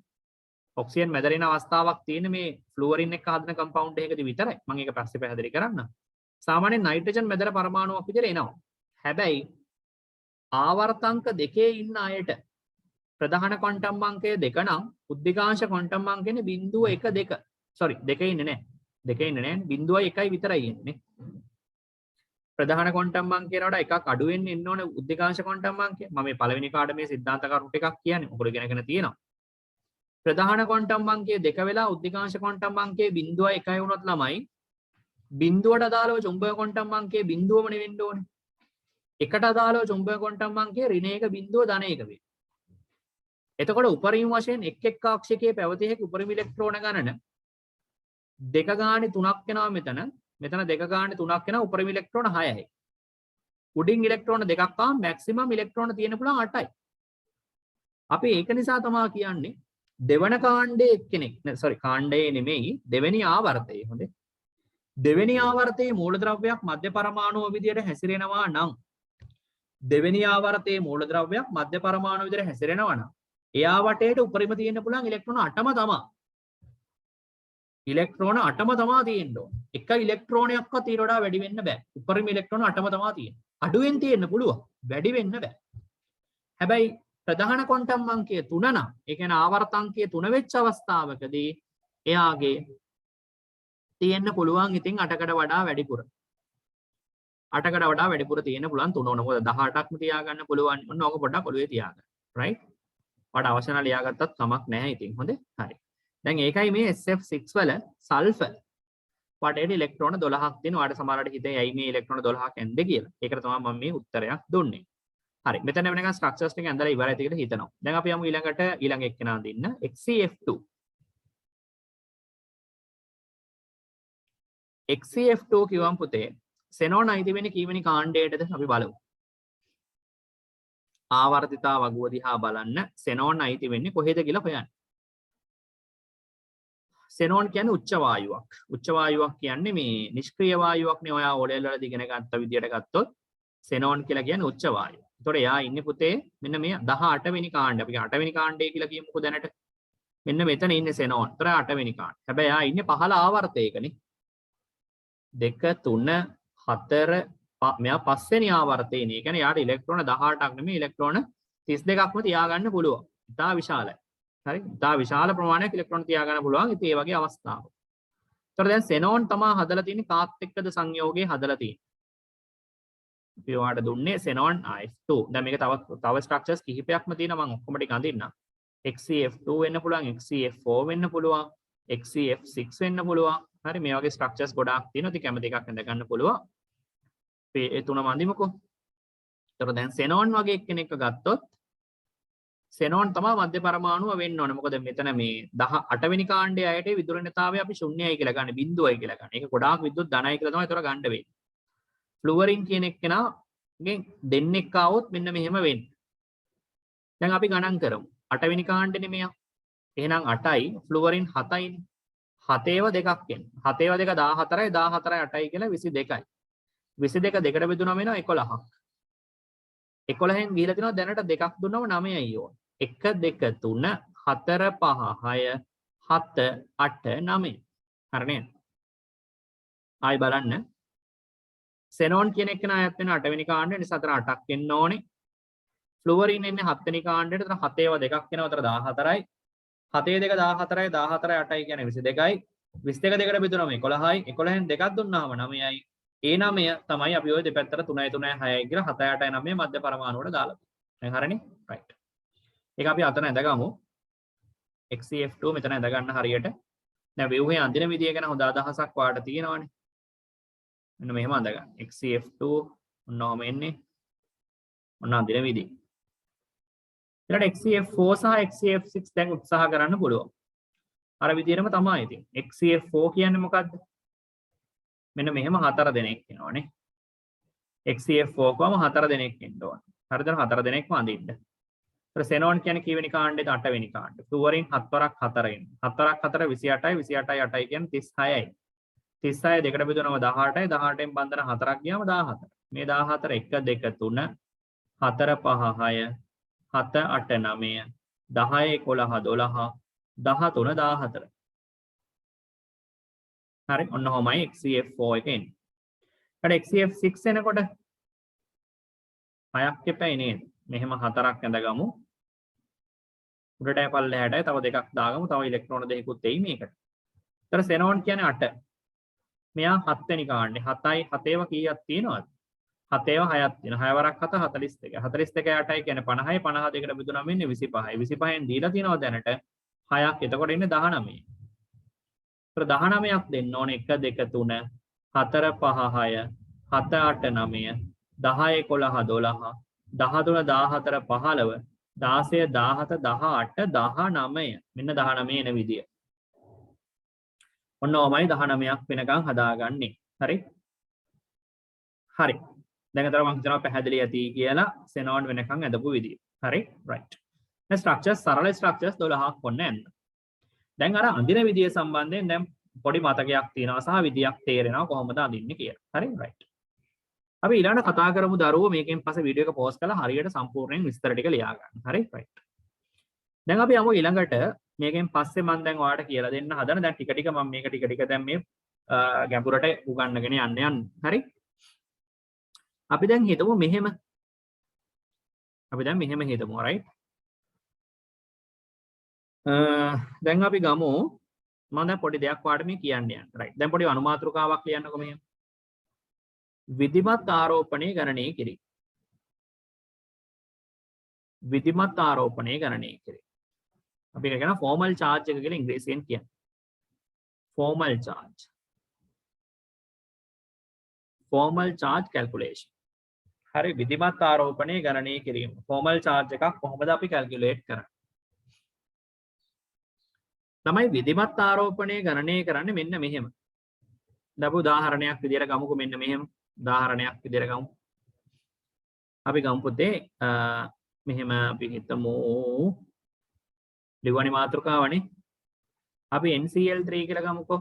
ඔක්සිජන් මැදරෙන අවස්ථාවක් තියෙන මේ ෆ්ලුවරින් එක හදන කම්පවුන්ඩ් එකකදී විතරයි. මම ඒක පස්සේ පැහැදිලි කරන්නම්. සාමාන්‍යයෙන් නයිට්‍රජන් මැදර පරමාණුවක් විදිහට එනවා. හැබැයි ආවර්තාංක දෙකේ ඉන්න අයට ප්‍රධාන ක්වොන්ටම් අංකය 2 නම් උද්දිකාංශ ක්වොන්ටම් අංකයනේ 0.12. දෙකේ ඉන්නේ නැහැ. දෙකේ ඉන්නේ නැහැ. 0.1යි විතරයි එන්නේ. ප්‍රධාන ක්වොන්ටම් අංකයට වඩා එකක් අඩු වෙන්න එන්න ඕනේ උද්දිකාංශ ක්වොන්ටම් අංකය. මම මේ පළවෙනි කාඩමේ සිද්ධාන්ත කරුණු ටිකක් කියන්නේ. මොකද ඉගෙනගෙන තියෙනවා. ප්‍රධාන ක්වොන්ටම් අංකය 2 වෙලා උද්දිකාංශ ක්වොන්ටම් අංකය 0.1 වුණොත් ළමයි බිඳුවට අදාළව චුම්බක ක්වොන්ටම් අංකය බිඳුවම නෙවෙන්න ඕනේ. එකට අදාළව චුම්බක ක්වොන්ටම් අංකය ඍණ 1 බිඳුව ධන 1 වේ. එතකොට උපරිම වශයෙන් එක් එක් කක්ෂිකයේ පැවතිය හැකි උපරිම ඉලෙක්ට්‍රෝන ගණන 2 ගානේ 3ක් වෙනවා මෙතන. මෙතන 2 ගානේ 3ක් වෙනවා උපරිම ඉලෙක්ට්‍රෝන 6යි. උඩින් ඉලෙක්ට්‍රෝන 2ක් ආවම මැක්සිමම් ඉලෙක්ට්‍රෝන තියෙන්න පුළුවන් 8යි. අපි ඒක නිසා තමයි කියන්නේ දෙවන කාණ්ඩයේ එක්කෙනෙක් කාණ්ඩයේ නෙමෙයි දෙවෙනි ආවර්තයේ හොඳේ. දෙවෙනි ආවර්තයේ මූලද්‍රව්‍යයක් මධ්‍ය පරමාණුව විදියට හැසිරෙනවා නම් දෙවෙනි ආවර්තයේ මූලද්‍රව්‍යයක් මධ්‍ය පරමාණුව විදියට හැසිරෙනවා නම් එයා වටේට උපරිම තියෙන්න පුළුවන් ඉලෙක්ට්‍රෝන 8ම තමයි. ඉලෙක්ට්‍රෝන 8ම තමයි තියෙන්න ඕන. එක ඉලෙක්ට්‍රෝනයක්වත් ඊට වඩා වැඩි වෙන්න බෑ. උපරිම ඉලෙක්ට්‍රෝන 8ම තමයි තියෙන්නේ. අඩුවෙන් තියෙන්න පුළුවන්. වැඩි වෙන්න බෑ. හැබැයි ප්‍රධාන ක්වොන්ටම් අංකය 3 නම් ඒ කියන්නේ ආවර්තාංකය 3 වෙච්ච අවස්ථාවකදී එයාගේ තියෙන්න පුළුවන් ඉතින් 8කට වඩා වැඩිපුර. 8කට වඩා වැඩිපුර තියෙන්න පුළුවන් 3 ඕන. මොකද 18ක්ම තියාගන්න පුළුවන්. ඔන්න ඕක පොඩ්ඩක් ඔළුවේ තියාගන්න. right? ඔයාලට අවශ්‍ය නම් ලියාගත්තත් කමක් නැහැ ඉතින්. හොඳේ. හරි. දැන් ඒකයි මේ SF6 වල සල්ෆර් වටේට ඉලෙක්ට්‍රෝන 12ක් තියෙන. ඔයාලට සමහරවිට හිතේ ඇයි මේ ඉලෙක්ට්‍රෝන 12ක් එන්නේ කියලා. ඒකට තමයි මම මේ උත්තරයක් දුන්නේ. හරි. මෙතන වෙනකන් ස්ට්‍රක්චර්ස් ටික ඇඳලා ඉවරයි කියලා හිතනවා. දැන් අපි යමු ඊළඟට ඊළඟ එක්කෙනා දින්න XCF2. XCF2 කිව්වම් පුතේ සෙනෝන් අයිති වෙන්නේ කීවෙනි කාණ්ඩයටද අපි බලමු. ආවර්තිතා වගුව දිහා බලන්න සෙනෝන් අයිති වෙන්නේ කොහෙද කියලා හොයන්න. සෙනෝන් කියන්නේ උච්ච වායුවක්. උච්ච වායුවක් කියන්නේ මේ නිෂ්ක්‍රීය වායුවක් නේ. ඔයා ඕලෙල් වලදී ඉගෙන ගත්ත විදියට ගත්තොත් සෙනෝන් කියලා කියන්නේ උච්ච වායුව. ඒතකොට එයා ඉන්නේ පුතේ මෙන්න මේ 18 වෙනි කාණ්ඩය. අපි 8 වෙනි කාණ්ඩය කියලා කියමුකෝ දැනට. මෙන්න මෙතන ඉන්නේ සෙනෝන්. ඒතර 8 වෙනි කාණ්ඩය. හැබැයි එයා ඉන්නේ 15 ආවර්තයකනේ. 2 3 4 මෙයා 5 වෙනි ආවර්තයේනේ. ඒ කියන්නේ යාට ඉලෙක්ට්‍රෝන 18ක් නෙමෙයි ඉලෙක්ට්‍රෝන 32ක්ම තියාගන්න පුළුවන්. ඉතා විශාලයි. හරි. ඉතා විශාල ප්‍රමාණයක් ඉලෙක්ට්‍රෝන තියාගන්න පුළුවන්. ඉතින් ඒ වගේ අවස්ථාවක්. ඒතර දැන් සෙනෝන් තමයි හදලා තියෙන්නේ කාත් එක්කද සංයෝගයේ හදලා තියෙන්නේ. අපි ඔයාලට දුන්නේ සෙනෝන් F2. දැන් මේක තව ස්ට්‍රක්චර්ස් කිහිපයක්ම තියෙනවා. මම ඔක්කොම ටික අඳින්නම්. XCF2 වෙන්න පුළුවන්, XCF4 වෙන්න පුළුවන්. XCF6 වෙන්න පුළුවන්. හරි මේ වගේ ස්ට්‍රක්චර්ස් ගොඩාක් තියෙනවා. ඉතින් කැමති එකක් අඳ ගන්න පුළුවන්. ඒ තුන මන්දිමකෝ. ඒතර දැන් xenon වගේ කෙනෙක්ව ගත්තොත් xenon තමයි මධ්‍ය පරමාණුව වෙන්න ඕනේ. මොකද මෙතන මේ 18 වෙනි කාණ්ඩයේ අයට විදුරණතාවය අපි ශුන්‍යයි කියලා ගන්න, බිඳුවයි කියලා ගන්න. ඒක ගොඩාක් විද්‍යුත් ධනයි කියලා තමයි ඒතර ගන්න වෙන්නේ. ෆ්ලුවරින් කියන එක්කෙනාගෙන් දෙන්නෙක් ආවොත් මෙන්න මෙහෙම වෙන්නේ. දැන් අපි ගණන් කරමු. 8 වෙනි කාණ්ඩෙනේ මෙයා. එහෙනම් 8යි ෆ්ලුවරින් 7යිනේ. 7ඒව දෙකක් එන්නේ. 7ඒව දෙක 14යි 14යි 8යි කියලා 22යි. 22 දෙකට බෙදුනම වෙනවා 11ක්. 11න් ගිහිලා තිනවා දැනට දෙකක් දුන්නම 9යි ඕන. 1 2 3 4 5 6 7 8 9. හරි නේද? ආයි බලන්න. xenon කියන එක නායත් වෙන 8 වෙනි කාණ්ඩේ නිසා අතර 8ක් එන්න ඕනේ. ෆ්ලුවරින් එන්නේ 7 වෙනි කාණ්ඩේට. එතන 7 ඒවා දෙකක් එනවා. අතර 14යි. 7 2 14යි 14යි 8යි කියන්නේ 22යි. 22 දෙකට බෙදුනම 11යි. 11න් දෙකක් දුන්නාම 9යි. ඒ 9 තමයි අපි ওই දෙපැත්තට 3යි 3යි 6යි කියලා 7 8යි 9 මධ්‍ය පරමාණු වල දාලා තියෙන්නේ. දැන් හරිනේ? රයිට්. ඒක අපි අතන ඇඳගමු. XCF2 මෙතන ඇඳ ගන්න හරියට. දැන් ව්‍යුහයේ අඳින විදිය ගැන හොඳ අදහසක් වාට තියෙනවානේ. මෙන්න මෙහෙම අඳ ගන්න. XCF2 ඔන්නෝම එන්නේ. ඔන්න අඳින විදිය. ඊළඟට XCF4 සහ XCF6 දැන් උත්සාහ කරන්න පුළුවන්. අර විදියටම තමයි ඉතින්. XCF4 කියන්නේ මොකද්ද? මෙන්න මෙහෙම 4 දෙනෙක් එනවනේ. XCF4 කවම 4 දෙනෙක් එන්න ඕන. හරිද? 4 දෙනෙක්ම අඳින්න. ඒතර xenon කියන්නේ කීවෙනි කාණ්ඩේද? 8 වෙනි කාණ්ඩේ. ෆ්ලුවරින් 7 වරක් 4 එන්නේ. 7 වරක් 4 28යි 28යි 8යි කියන්නේ 36යි. 36 දෙකට බෙදුනම 18යි 18න් බන්ධන 4ක් ගියාම 14. මේ 14 1 2 3 4 5 6 7 8 9 10 11 12 13 14. හරි ඔන්න ඔහොමයි XCF4 එක එන්නේ. ඊට XCF6 එනකොට 6ක් එපැයි නේද? මෙහෙම 4ක් ඇඳගමු. උඩටයි පල්ලෙහාටයි තව දෙකක් දාගමු. තව ඉලෙක්ට්‍රෝන දෙකකුත් එයි මේකට. ඊට xenon කියන්නේ 8. මෙයා 7 වෙනි කාණ්ඩේ. 7යි 7ඒව කීයක් තියෙනවද? 7ඒව 6ක් තියෙනවා. 6 වරක් 7 42. 42යි 8යි කියන්නේ 50යි. 50 දෙකට බෙදුනම ඉන්නේ 25යි. 25න් දීලා තියෙනවා දැනට 6ක්. එතකොට ඉන්නේ 19. 19ක් දෙන්න ඕනේ 1 2 3 4 5 6 7 8 9 10 11 12 13 14 15 16 17 18 19 මෙන්න 19 එන විදිය. ඔන්න ඔමයි 19ක් වෙනකන් හදාගන්නේ. හරි? හරි. දැන් අතර මම හිතනවා පැහැදිලි ඇති කියලා xenon වෙනකන් ඇදපු විදිය. හරි? right. දැන් ස්ට්‍රක්චර්ස් සරල ස්ට්‍රක්චර්ස් 12ක් ඔන්න යන්න. දැන් අර අඳින විදිය සම්බන්ධයෙන් දැන් පොඩි මතකයක් තියෙනවා සහ විදියක් තේරෙනවා කොහොමද අඳින්නේ කියලා. හරි රයිට්. අපි ඊළඟට කතා කරමු දරුවෝ මේකෙන් පස්සේ වීඩියෝ එක පෝස්ට් කරලා හරියට සම්පූර්ණයෙන් විස්තර ටික ලියා ගන්න. හරි රයිට්. දැන් අපි යමු ඊළඟට මේකෙන් පස්සේ මම දැන් ඔයාලට කියලා දෙන්න හදන දැන් ටික ටික මම මේක ටික ටික දැන් මේ ගැඹුරට උගන්වගෙන යන්න. හරි. අපි දැන් හිතමු මෙහෙම. අපි දැන් මෙහෙම හිතමු රයිට්. දැන් අපි ගමු මම දැන් පොඩි දෙයක් වාට මේ කියන්න යන්න. රයිට්. දැන් පොඩි අනුමාත්‍රකාවක් ලියන්නකො මෙහෙම. විධිමත් ආරෝපණය ගණනය කිරීම. විධිමත් ආරෝපණය ගණනය කිරීම. අපි ඒක කියන ෆෝමල් charge එක කියලා ඉංග්‍රීසියෙන් කියන්නේ. Formal charge. Formal charge calculation. හරි විධිමත් ආරෝපණය ගණනය කිරීම. ෆෝමල් charge එකක් කොහොමද අපි calculate කරන්නේ? තමයි විධිමත් ආරෝපණය ගණනය කරන්නේ මෙන්න මෙහෙම. දබු උදාහරණයක් විදියට ගමුකෝ මෙන්න මෙහෙම. උදාහරණයක් විදියට ගමු. අපි ගමු පුතේ මෙහෙම අපි හිතමු ලිවණි මාතෘකාවනේ. අපි NCl3 කියලා ගමුකෝ.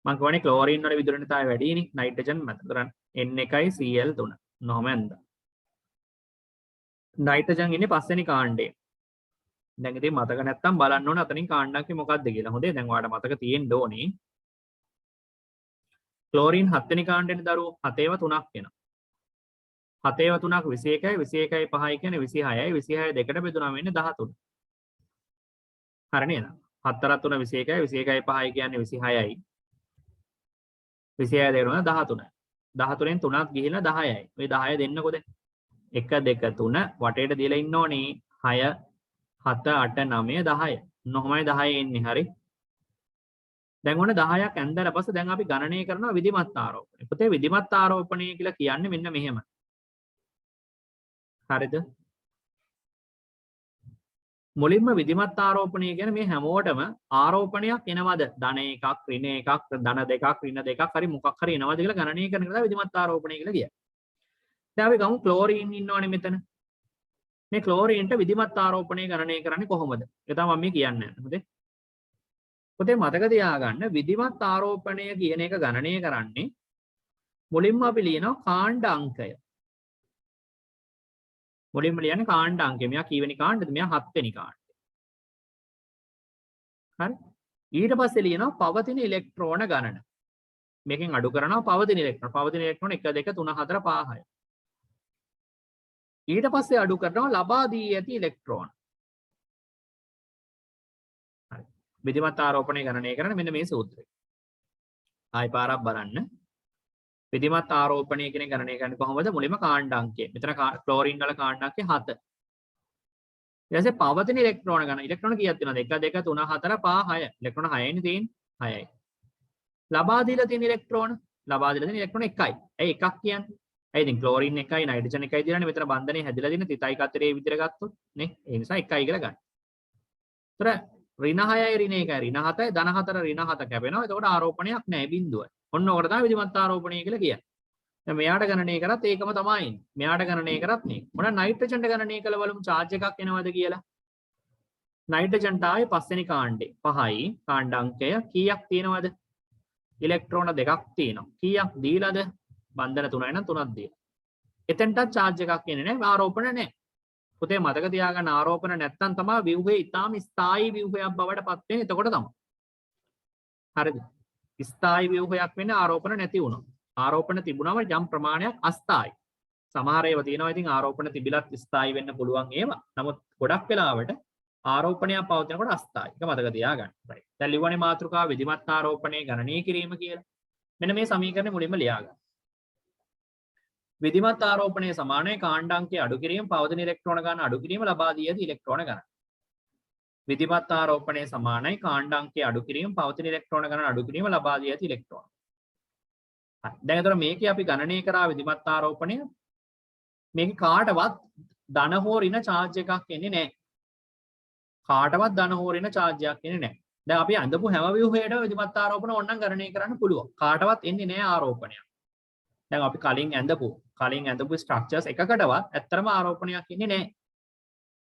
මම කියන්නේ ක්ලෝරින් වල විදුරණතාවය වැඩිනේ. නයිට්‍රජන් මත කරන් N1යි Cl3. නොහොම ඇඳ. නයිට්‍රජන් ඉන්නේ පස්වෙනි කාණ්ඩේ. දැන් ඉතින් මතක නැත්තම් බලන්න ඕන අතනින් කාණ්ඩක් මොකක්ද කියලා. හොඳේ දැන් ඔයාලට මතක තියෙන්න ඕනේ. ක්ලෝරින් 7 වෙනි කාණ්ඩෙනේ දරුවෝ 7 ඒවා 3ක් එනවා. 7 ඒවා 3ක් 21යි 21යි 5යි කියන්නේ 26යි 26 දෙකට බෙදුනම වෙන්නේ 13. හරි නේද? 7 3 21යි 21යි 5යි කියන්නේ 26යි. 26 දෙකම 13. 13න් 3ක් ගිහිලා 10යි. මේ 10 දෙන්නකොද? 1 2 3 වටේට දීලා ඉන්න ඕනේ 6 7 8 9 10. නොහොමයි 10 එන්නේ හරි. දැන් ඔන්න 10ක් ඇන්දලා පස්සේ දැන් අපි ගණනය කරනවා විධිමත් ආරෝපණය. පුතේ විධිමත් ආරෝපණය කියලා කියන්නේ මෙන්න මෙහෙම. හරිද? මුලින්ම විධිමත් ආරෝපණය කියන්නේ මේ හැමෝටම ආරෝපණයක් එනවද? ධන එකක්, ඍණ එකක්, ධන දෙකක්, ඍණ දෙකක් හරි මොකක් හරි එනවද කියලා ගණනය කරන එක තමයි විධිමත් ආරෝපණය කියලා කියන්නේ. දැන් අපි ගමු ක්ලෝරීන් ඉන්නවනේ මෙතන. මේ ක්ලෝරීන්ට විධිමත් ආරෝපණය ගණනය කරන්නේ කොහොමද? ඒක තමයි මම මේ කියන්නේ. හරිද? පුතේ මතක තියාගන්න විධිමත් ආරෝපණය කියන එක ගණනය කරන්නේ මුලින්ම අපි ලියනවා කාණ්ඩ අංකය. මුලින්ම ලියන්නේ කාණ්ඩ අංකය. මෙයා කීවෙනි කාණ්ඩද? මෙයා 7 වෙනි කාණ්ඩය. හරි? ඊට පස්සේ ලියනවා පවතින ඉලෙක්ට්‍රෝන ගණන. මේකෙන් අඩු කරනවා පවතින ඉලෙක්ට්‍රෝන. පවතින ඉලෙක්ට්‍රෝන 1 2 3 4 5 6. ඊට පස්සේ අඩු කරනවා ලබා දී ඇති ඉලෙක්ට්‍රෝන. හරි. විධිමත් ආරෝපණය ගණනය කරන මෙන්න මේ සූත්‍රය. ආයි පාරක් බලන්න. විධිමත් ආරෝපණය කියන ගණනය කරන්නේ කොහොමද? මුලින්ම කාණ්ඩ අංකය. මෙතන ක්ලෝරින් වල කාණ්ඩ අංකය 7. ඊට පස්සේ පවතින ඉලෙක්ට්‍රෝන ගණන. ඉලෙක්ට්‍රෝන කීයක් තියෙනවද? 1 2 3 4 5 6. ඉලෙක්ට්‍රෝන 6යිනේ තියෙන්නේ. 6යි. ලබා දීලා තියෙන ඉලෙක්ට්‍රෝන. ලබා දීලා තියෙන ඉලෙක්ට්‍රෝන 1යි. ඇයි එකක් කියන්නේ? ඇයි ඉතින් ක්ලෝරින් 1යි නයිට්‍රජන් 1යි දිලානේ මෙතන බන්ධනේ හැදිලා තියෙන තිතයි කතරේ විදිහට ගත්තොත් නේ. ඒ නිසා 1යි කියලා ගන්න. ඒතර ඍණ 6යි ඍණ 1යි ඍණ 7යි ධන 4 ඍණ 7 කැපෙනවා. එතකොට ආරෝපණයක් නැහැ බිඳුවයි. ඔන්න ඔකට තමයි විධිමත් ආරෝපණය කියලා කියන්නේ. දැන් මෙයාට ගණනය කරත් ඒකම තමයි ඉන්නේ. මෙයාට ගණනය කරත් මේක. මොන නයිට්‍රජන්ට ගණනය කළ බලමු charge එකක් එනවද කියලා. නයිට්‍රජන්ට ආවේ පස්වෙනි කාණ්ඩේ 5යි කාණ්ඩ අංකය කීයක් තියෙනවද? ඉලෙක්ට්‍රෝන දෙකක් තියෙනවා. කීයක් දීලාද? බන්ධන 3යි නම් 3ක් දීලා. එතෙන්ට charge එකක් එන්නේ නැහැ. ආරෝපණ නැහැ. පුතේ මතක තියාගන්න ආරෝපණ නැත්තම් තමයි ව්‍යුහය ඊටාම ස්ථායී ව්‍යුහයක් බවට පත් වෙන්නේ. එතකොට තමයි. හරිද? ස්ථායී ව්‍යුහයක් වෙන්නේ ආරෝපණ නැති වුණොත්. ආරෝපණ තිබුණාම යම් ප්‍රමාණයක් අස්ථායි. සමහර ඒවා තියෙනවා ඉතින් ආරෝපණ තිබිලත් ස්ථායි වෙන්න පුළුවන් ඒවා. නමුත් ගොඩක් වෙලාවට ආරෝපණයක් පවතිනකොට අස්ථායි. ඒක මතක තියාගන්න. right. දැන් ලිව්වනේ මාතෘකාව විධිමත් ආරෝපණයේ ගණනය කිරීම කියලා. මෙන්න මේ සමීකරණය මුලින්ම ලියා ගන්න. විධිමත් ආරෝපණයේ සමානයි කාණ්ඩ අංකය අඩු කිරීම පවතින ඉලෙක්ට්‍රෝන ගණන අඩු කිරීම ලබා දී ඇති ඉලෙක්ට්‍රෝන ගණන. විධිමත් ආරෝපණයේ සමානයි කාණ්ඩ අංකය අඩු කිරීම පවතින ඉලෙක්ට්‍රෝන ගණන අඩු කිරීම ලබා දී ඇති ඉලෙක්ට්‍රෝන. දැන් එතකොට මේකේ අපි ගණනය කරා විධිමත් ආරෝපණය මේක කාටවත් ධන හෝ ඍණ charge එකක් එන්නේ නැහැ. කාටවත් ධන හෝ ඍණ charge එකක් එන්නේ නැහැ. දැන් අපි අඳපු හැම ව්‍යුහයකටම විධිමත් ආරෝපණ ඕනනම් ගණනය කරන්න පුළුවන්. කාටවත් එන්නේ නැහැ ආරෝපණයක්. දැන් අපි කලින් ඇඳපු ස්ට්‍රක්චර්ස් එකකටවත් ඇත්තටම ආරෝපණයක් එන්නේ නැහැ.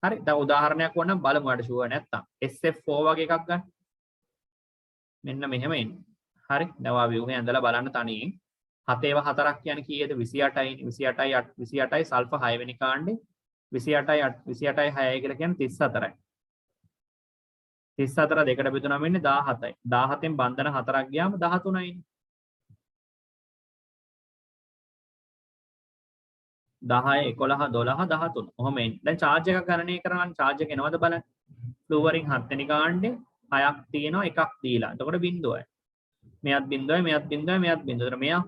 හරි. දැන් උදාහරණයක් වොන්නම් බලමු අර ෂුවර් නැත්තම්. SF4 වගේ එකක් ගන්න. මෙන්න මෙහෙම එන්නේ. හරි. දැන් ඔයා ව්‍යුහය ඇඳලා බලන්න තනියෙන්. 7 4ක් කියන්නේ කීයද? 28යි 28යි සල්ෆර් 6 වෙනි කාණ්ඩේ 28යි 6යි කියලා කියන්නේ 34යි. 34 දෙකට බෙදුනම වෙන්නේ 17යි. 17න් බන්ධන 4ක් ගියාම 13යි. 10 11 12 13. ඔහොම එන්නේ. දැන් charge එකක් ගණනය කරනවා. charge එක එනවද බලන්න. ෆ්ලුවරින් 7 වෙනි කාණ්ඩේ 6ක් තියෙනවා එකක් දීලා. එතකොට බිඳුවයි. මෙයත් බිඳුවයි මෙයත් බිඳුවයි මෙයත් බිඳුවයි. එතකොට මෙයා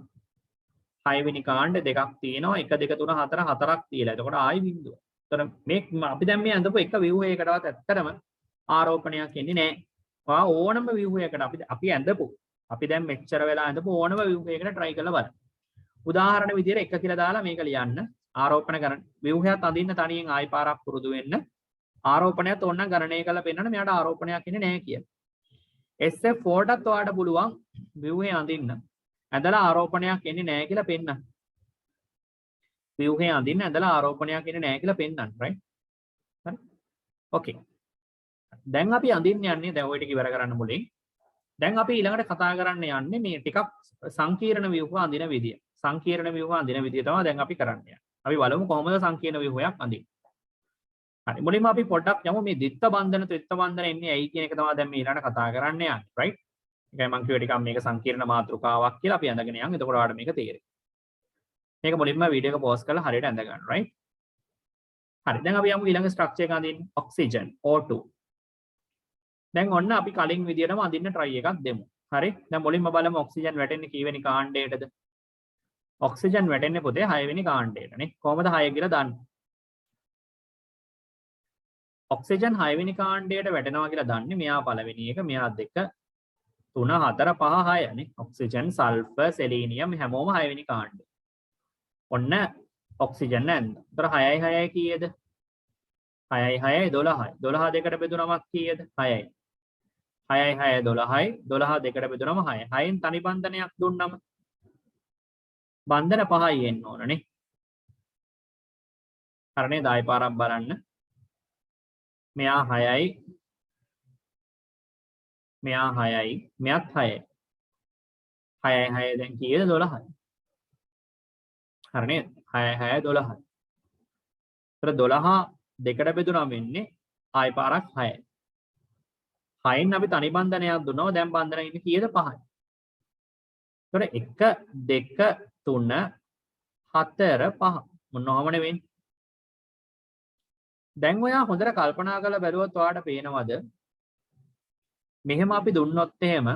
6 වෙනි කාණ්ඩේ දෙකක් තියෙනවා 1 2 3 4 4ක් දීලා. එතකොට ආයි බිඳුව. එතකොට මේ අපි දැන් මේ අඳපු එක ව්‍යුහයකටවත් ඇත්තටම ආරෝපණයක් එන්නේ නැහැ. ඔයා ඕනම ව්‍යුහයකට අපි ඇඳපු අපි දැන් මෙච්චර වෙලා ඇඳපු ඕනම ව්‍යුහයකට try කරලා බලන්න. උදාහරණ විදියට 1 කියලා දාලා මේක ලියන්න. ආරෝපණ ගණන ව්‍යුහයත් අඳින්න තනියෙන් ආයි පාරක් පුරුදු වෙන්න. ආරෝපණයත් ඕනනම් ගණනය කරලා පෙන්නන්න මෙයාට ආරෝපණයක් එන්නේ නැහැ කියලා. SF4ටත් ඔයාලට පුළුවන් ව්‍යුහය අඳින්න. ඇඳලා ආරෝපණයක් එන්නේ නැහැ කියලා පෙන්නන්න. ව්‍යුහය අඳින්න ඇඳලා ආරෝපණයක් එන්නේ නැහැ කියලා පෙන්නන්න. right? හරි. okay. දැන් අපි අඳින්න යන්නේ දැන් ඔය ටික ඉවර කරන්න මුලින්. දැන් අපි ඊළඟට කතා කරන්න යන්නේ මේ ටිකක් සංකීර්ණ ව්‍යුහ අඳින විදිය. සංකීර්ණ ව්‍යුහ අඳින විදිය තමයි දැන් අපි කරන්න යන්නේ. අපි බලමු කොහොමද සංකීර්ණ ව්‍යුහයක් අඳින්නේ. හරි. මුලින්ම අපි පොඩ්ඩක් යමු මේ ද්විත්ව බන්ධන ත්‍රිත්ව බන්ධන එන්නේ ඇයි කියන එක තමයි දැන් මේ ඊළඟට කතා කරන්න යන්නේ. right? ඒකයි මම කිව්වේ ටිකක් මේක සංකීර්ණ මාතෘකාවක් කියලා අපි අඳගෙන යන්. එතකොට ඔයාලට මේක තේරෙයි. මේක මුලින්ම වීඩියෝ එක පෝස් කරලා හරියට අඳ ගන්න. right? හරි. දැන් අපි යමු ඊළඟ ස්ට්‍රක්චර් එක අඳින්න. Oxygen O2. දැන් ඔන්න අපි කලින් විදියටම අඳින්න try එකක් දෙමු. හරි. දැන් මුලින්ම බලමු ඔක්සිජන් වැටෙන්නේ කීවෙනි කාණ්ඩයටද? ඔක්සිජන් වැටෙන්නේ පුතේ 6 වෙනි කාණ්ඩයට නේ. කොහමද 6 කියලා දන්නේ? ඔක්සිජන් 6 වෙනි කාණ්ඩයට වැටෙනවා කියලා දන්නේ මෙයා පළවෙනි එක, මෙයා දෙක, 3 4 5 6 නේ. ඔක්සිජන්, සල්ෆර්, සෙලීනියම් හැමෝම 6 වෙනි කාණ්ඩේ. ඔන්න ඔක්සිජන් නැන්ද. ඒතර 6යි 6යි කීයද? 6යි 6යි 12යි. 12 දෙකට බෙදුනමක් කීයද? 6යි. 6යි 6යි 12යි. 12 දෙකට බෙදුනම 6යි. 6න් තනි බන්ධනයක් දුන්නම බන්ධන 5යි එන්න ඕනනේ. හරිනේ. 10 පාරක් බලන්න. මෙයා 6යි. මෙයා 6යි. මෙයාත් 6යි. 6යි 6 දැන් කීයද? 12යි. හරිනේ. 6යි 6යි 12යි. ඒතර 12 දෙකට බෙදුනම වෙන්නේ ආයි පාරක් 6යි. 6න් අපි තනි බන්ධනයක් දුන්නවා. දැන් බන්ධන ඉන්නේ කීයද? 5යි. ඒතර 1 2 3 4 5 මොනවම නෙවෙයි. දැන් ඔයා හොඳට කල්පනා කරලා බැලුවොත් ඔයාට පේනවද මෙහෙම අපි දුන්නොත් එහෙම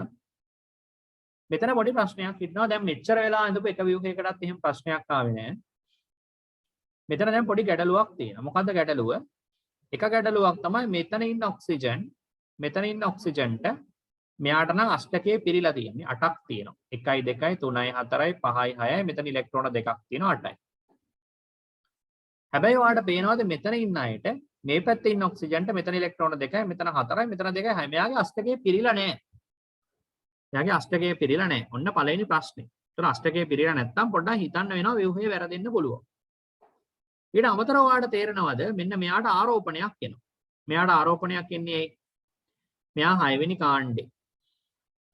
මෙතන පොඩි ප්‍රශ්නයක් ඉන්නවා. දැන් මෙච්චර වෙලා ඉඳපු එක view එකකටත් එහෙම ප්‍රශ්නයක් ආවේ නැහැ. මෙතන දැන් පොඩි ගැටලුවක් තියෙනවා. මොකද්ද ගැටලුව? එක ගැටලුවක් තමයි මෙතන ඉන්න ඔක්සිජන් මෙතන ඉන්න ඔක්සිජන්ට මෙයාට නම් අෂ්ටකයේ පිරීලා තියෙන්නේ 8ක් තියෙනවා. 1යි 2යි 3යි 4යි 5යි 6යි මෙතන ඉලෙක්ට්‍රෝන දෙකක් තියෙනවා 8යි. හැබැයි ඔයාලට පේනවාද මෙතන ඉන්න අයට මේ පැත්තේ ඉන්න ඔක්සිජන්ට මෙතන ඉලෙක්ට්‍රෝන 2යි මෙතන 4යි මෙතන 2යි මෙයාගේ අෂ්ටකයේ පිරීලා නැහැ. එයාගේ අෂ්ටකයේ පිරීලා නැහැ. ඔන්න පළවෙනි ප්‍රශ්නේ. ඒතර අෂ්ටකයේ පිරීලා නැත්තම් පොඩ්ඩක් හිතන්න වෙනවා ව්‍යුහය වැරදෙන්න පුළුවන්. ඊට අමතරව ඔයාලට තේරෙනවද මෙන්න මෙයාට ආරෝපණයක් එනවා. මෙයාට ආරෝපණයක් එන්නේ ඇයි? මෙයා 6 වෙනි කාණ්ඩේ.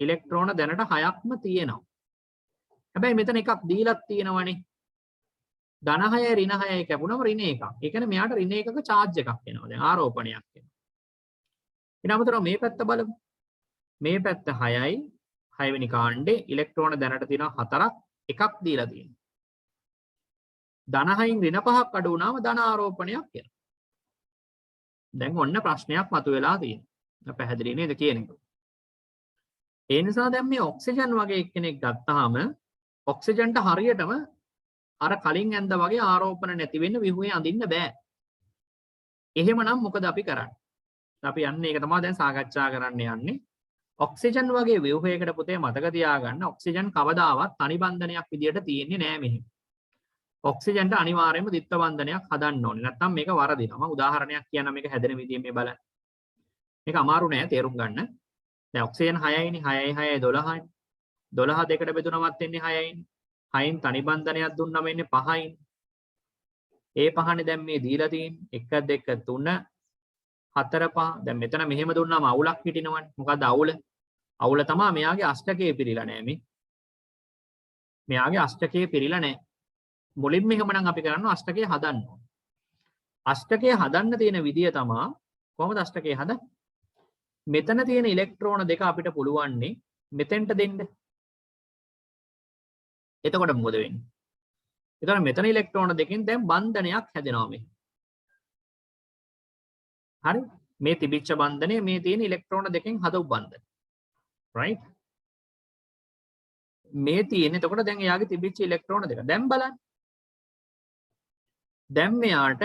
ඉලෙක්ට්‍රෝන දැනට 6ක්ම තියෙනවා. හැබැයි මෙතන එකක් දීලක් තියෙනවනේ. ධන 6 ඍණ 6 කැපුණම ඍණ එකක්. ඒ කියන්නේ මෙයාට ඍණ එකක charge එකක් එනවා. දැන් ආරෝපණයක් එනවා. ඊට අමතරව මේ පැත්ත බලමු. මේ පැත්ත 6යි 6 වෙනි කාණ්ඩේ ඉලෙක්ට්‍රෝන දැනට තියෙනවා 4ක් එකක් දීලා තියෙනවා. ධන 6න් ඍණ 5ක් අඩු වුණාම ධන ආරෝපණයක් එනවා. දැන් ඔන්න ප්‍රශ්නයක් මතුවලා තියෙනවා. පැහැදිලි නේද කියන එක? ඒ නිසා දැන් මේ ඔක්සිජන් වගේ එක්කෙනෙක් ගත්තාම ඔක්සිජන්ට හරියටම අර කලින් ඇඳ වගේ ආරෝපණ නැති වෙන්න විහුවේ අඳින්න බෑ. එහෙමනම් මොකද අපි කරන්නේ? අපි යන්නේ ඒක තමයි දැන් සාකච්ඡා කරන්න යන්නේ. ඔක්සිජන් වගේ ව්‍යුහයකට පුතේ මතක තියාගන්න ඔක්සිජන් කවදාවත් තනි බන්ධනයක් විදියට තියෙන්නේ නෑ මෙහෙම. ඔක්සිජන්ට අනිවාර්යයෙන්ම ද්විත්ව බන්ධනයක් හදන්න ඕනේ. නැත්නම් මේක වරදිනවා. මම උදාහරණයක් කියන්නම් මේක හැදෙන විදිය මේ බලන්න. මේක අමාරු නෑ තේරුම් ගන්න. දැන් ඔක්සිජන් 6යිනේ 6යි 6යි 12යි. 12 දෙකට බෙදුනමත් වෙන්නේ 6යිනේ. 6න් තනි බන්ධනයක් දුන්නම එන්නේ 5යිනේ. ඒ 5නේ දැන් මේ දීලා තියෙන්නේ 1 2 3 4 5. දැන් මෙතන මෙහෙම දුන්නාම අවුලක් හිටිනවනේ. මොකද්ද අවුල? අවුල තමයි මෙයාගේ අෂ්ටකයේ පිරීලා නැහැ මේ. මෙයාගේ අෂ්ටකයේ පිරීලා නැහැ. මුලින්ම එහෙමනම් අපි කරන්නේ අෂ්ටකය හදන්න ඕනේ. අෂ්ටකය හදන්න තියෙන විදිය තමයි කොහොමද අෂ්ටකය හදන්නේ? මෙතන තියෙන ඉලෙක්ට්‍රෝන දෙක අපිට පුළුවන්නේ මෙතෙන්ට දෙන්න. එතකොට මොකද වෙන්නේ? එතකොට මෙතන ඉලෙක්ට්‍රෝන දෙකෙන් දැන් බන්ධනයක් හැදෙනවා මේ. හරි? මේ තිබිච්ච බන්ධනය මේ තියෙන ඉලෙක්ට්‍රෝන දෙකෙන් හදපු බන්ධනය. right? මේ තියෙන එතකොට දැන් එයාගේ තිබිච්ච ඉලෙක්ට්‍රෝන දෙක. දැන් බලන්න. දැන් මෙයාට